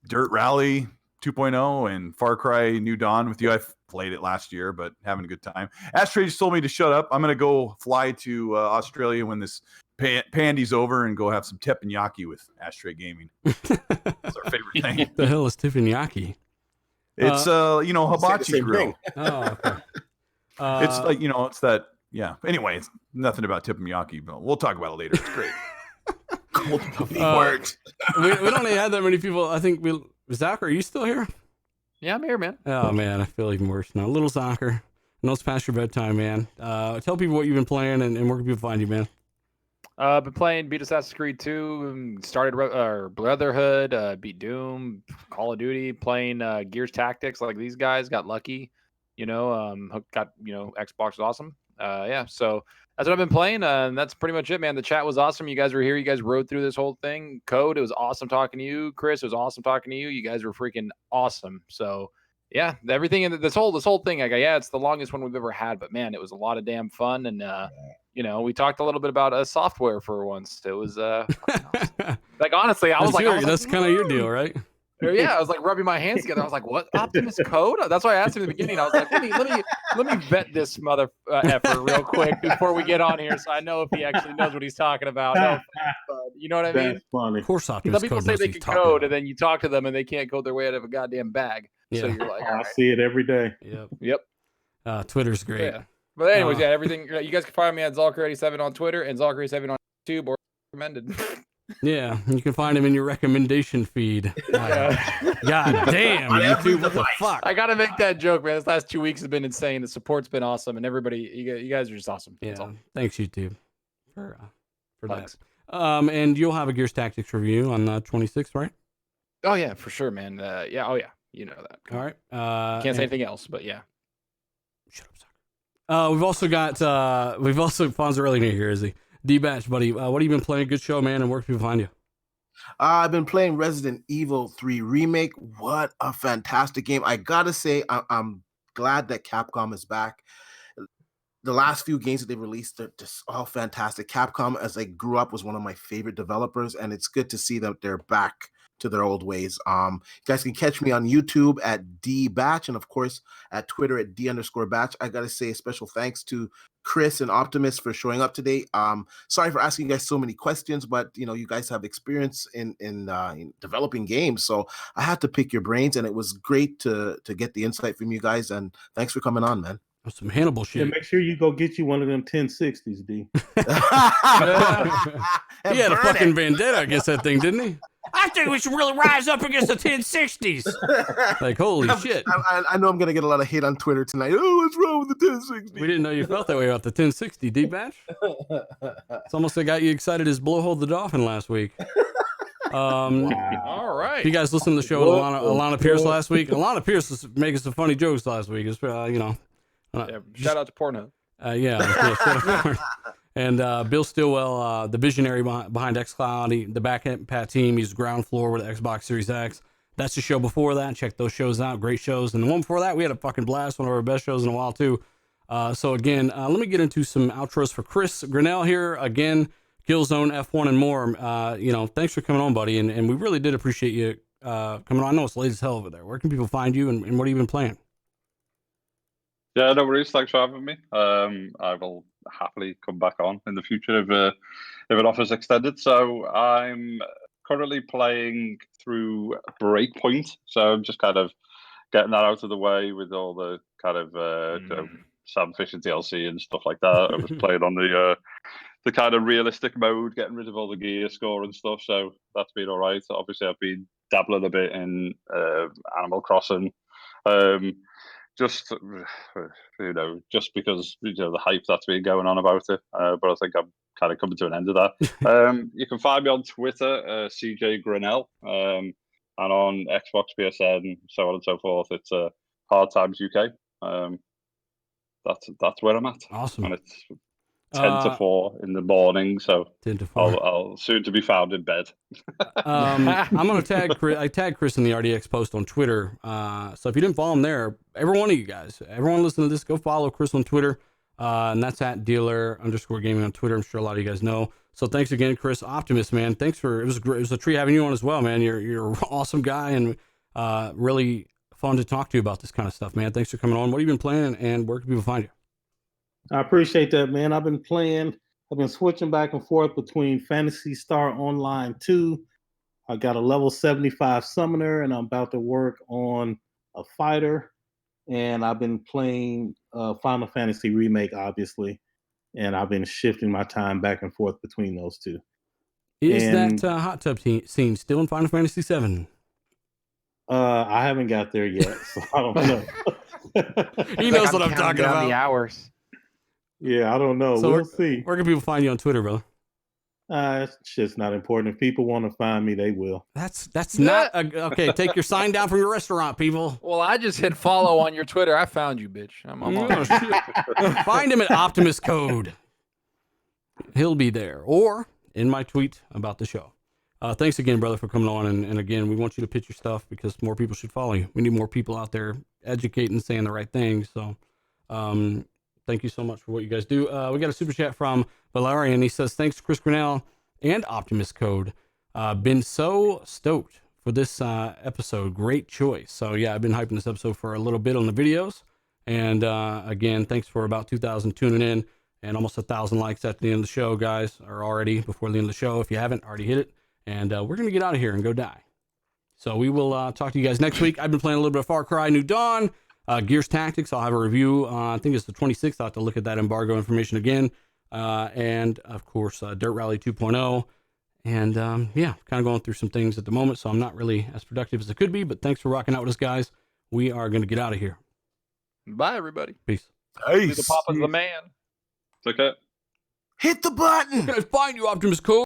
C: Dirt Rally 2.0 and Far Cry New Dawn with you. I played it last year, but having a good time. Ashtray just told me to shut up. I'm going to go fly to Australia when this pandy's over and go have some teppanyaki with Ashtray Gaming. That's our favorite thing.
B: What the hell is teppanyaki?
C: It's hibachi grill.
D: Thing.
B: Oh, okay.
C: It's like, it's that, yeah. Anyway, it's nothing about teppanyaki, but we'll talk about it later. It's great.
D: Words.
B: we don't really have that many people. I think Zach, are you still here?
F: Yeah, I'm here, man.
B: Oh man, I feel even worse now. Little Zonker. I know it's past your bedtime, man. Tell people what you've been playing and where can people find you, man.
F: Been playing, beat Assassin's Creed 2, started Brotherhood, beat Doom, Call of Duty, playing Gears Tactics like these guys. Got lucky, got Xbox was awesome. Yeah, so that's what I've been playing, and that's pretty much it, man. The chat was awesome. You guys were here. You guys rode through this whole thing. Code, it was awesome talking to you. Chris, it was awesome talking to you. You guys were freaking awesome. So yeah, everything in this whole thing, it's the longest one we've ever had, but man, it was a lot of damn fun. And we talked a little bit about software for once. It was awesome. Like honestly,
B: that's kind of your deal, right?
F: Yeah, I was like rubbing my hands together. I was like, "What Optimus code?" That's why I asked him in the beginning. I was like, "Let me vet this mother effer real quick before we get on here, so I know if he actually knows what he's talking about." No, you know what I mean?
H: That's funny.
B: Of course, Optimus
F: Some people
B: code
F: say
B: knows
F: they
B: what
F: can
B: he's talking
F: code,
B: about.
F: and then you talk to them, and they can't code their way out of a goddamn bag.
B: Yeah.
F: So you're like,
H: I see it every day.
F: Yep.
B: Twitter's great.
F: Yeah. But anyways, everything. You guys can find me at Zalker87 on Twitter and Zalker87 on YouTube or recommended.
B: Yeah, you can find him in your recommendation feed. God damn, YouTube, what the fuck?
F: I gotta make that joke, man. This last 2 weeks has been insane. The support's been awesome, and everybody, you guys are just awesome.
B: Yeah, thanks YouTube for
F: Thanks.
B: that. And you'll have a Gears Tactics review on the 26th, right?
F: Oh yeah, for sure, man. Yeah, oh yeah, you know that.
B: All right.
F: Can't say anything else, but yeah.
B: Shut up, sucker. We've also got Fonzarelli here, is he? D-Batch, buddy, what have you been playing? Good show, man, and where can people find you?
D: I've been playing Resident Evil 3 Remake. What a fantastic game. I gotta say, I'm glad that Capcom is back. The last few games that they released are just all fantastic. Capcom, as I grew up, was one of my favorite developers, and it's good to see that they're back to their old ways. You guys can catch me on YouTube at D-Batch, and of course at Twitter at D_Batch. I gotta say a special thanks to Chris and Optimus for showing up today. Sorry for asking you guys so many questions, but you guys have experience in developing games, so I had to pick your brains, and it was great to get the insight from you guys. And thanks for coming on, man.
B: That's some Hannibal shit.
H: Yeah, make sure you go get you one of them 1060s, D.
B: He had a fucking vendetta against that thing, didn't he? I think we should really rise up against the 1060s. Like, holy shit.
D: I know I'm going to get a lot of hate on Twitter tonight. Oh, what's wrong with the 1060?
B: We didn't know you felt that way about the 1060, D-Batch. It's almost like got you excited as Blowhole the Dolphin last week.
F: All right.
B: If you guys listened to the show with Alana Pierce last week, Alana Pierce was making some funny jokes last week. It's,
F: shout out to Pornhub.
B: And Bill Stillwell, the visionary behind xCloud, the back-end Pat team, he's ground floor with Xbox Series X. That's the show before that. Check those shows out. Great shows. And the one before that, we had a fucking blast. One of our best shows in a while, too. So, again, let me get into some outros for Chris Grinnell here. Again, Killzone, F1, and more. Thanks for coming on, buddy. And we really did appreciate you coming on. I know it's late as hell over there. Where can people find you, and what have you been playing?
A: Yeah, no worries. Thanks for having me. I will happily come back on in the future if it offers extended. So I'm currently playing through Breakpoint. So I'm just kind of getting that out of the way with all the kind of Sam Fisher DLC and stuff like that. I was playing on the kind of realistic mode, getting rid of all the gear score and stuff. So that's been all right. Obviously, I've been dabbling a bit in Animal Crossing. just just because the hype that's been going on about it. But I think I'm kind of coming to an end of that. You can find me on Twitter, CJ Grinnell, and on Xbox, PSN, so on and so forth. It's Hard Times UK. That's where I'm at.
B: Awesome.
A: And it's 10 to 4 in the morning, so
B: 10 to 4.
A: I'll soon to be found in bed.
B: I'm gonna tag Chris. I tagged Chris in the RDX post on Twitter. So if you didn't follow him there, every one of you guys, everyone listening to this, go follow Chris on Twitter. And that's at dealer_gaming on Twitter. I'm sure a lot of you guys know. So thanks again, Chris. Optimus, man. Thanks for it was a treat having you on as well, man. You're an awesome guy and really fun to talk to you about this kind of stuff, man. Thanks for coming on. What have you been playing and where can people find you?
H: I appreciate that, man. I've been switching back and forth between Phantasy Star Online 2. I got a level 75 summoner, and I'm about to work on a fighter. And I've been playing Final Fantasy Remake, obviously. And I've been shifting my time back and forth between those two.
B: Is that hot tub scene still in Final Fantasy 7?
H: I haven't got there yet, so I don't know.
B: He knows what I'm talking about.
F: The hours.
H: Yeah, I don't know.
B: So
H: we'll see.
B: Where can people find you on Twitter, brother?
H: Shit's not important. If people want to find me, they will.
B: That's not okay. Take your sign down from your restaurant, people.
F: Well, I just hit follow on your Twitter. I found you, bitch. I'm on.
B: Find him at Optimus Code. He'll be there, or in my tweet about the show. Thanks again, brother, for coming on. And again, we want you to pitch your stuff because more people should follow you. We need more people out there educating, saying the right things. So, thank you so much for what you guys do. We got a super chat from Valerian. He says, thanks, Chris Grinnell and Optimus Code. Been so stoked for this episode. Great choice. So, yeah, I've been hyping this episode for a little bit on the videos. And again, thanks for about 2,000 tuning in and almost 1,000 likes at the end of the show, guys, or already before the end of the show. If you haven't, already hit it. And we're going to get out of here and go die. So we will talk to you guys next week. I've been playing a little bit of Far Cry New Dawn. Gears Tactics, I'll have a review. I think it's the 26th. I'll have to look at that embargo information again. And, of course, Dirt Rally 2.0. And, yeah, kind of going through some things at the moment, so I'm not really as productive as I could be. But thanks for rocking out with us, guys. We are going to get out of here.
F: Bye, everybody.
B: Peace.
F: The Papa's the man.
A: It's okay.
D: Hit the button.
B: Where can I find you, Optimus Code?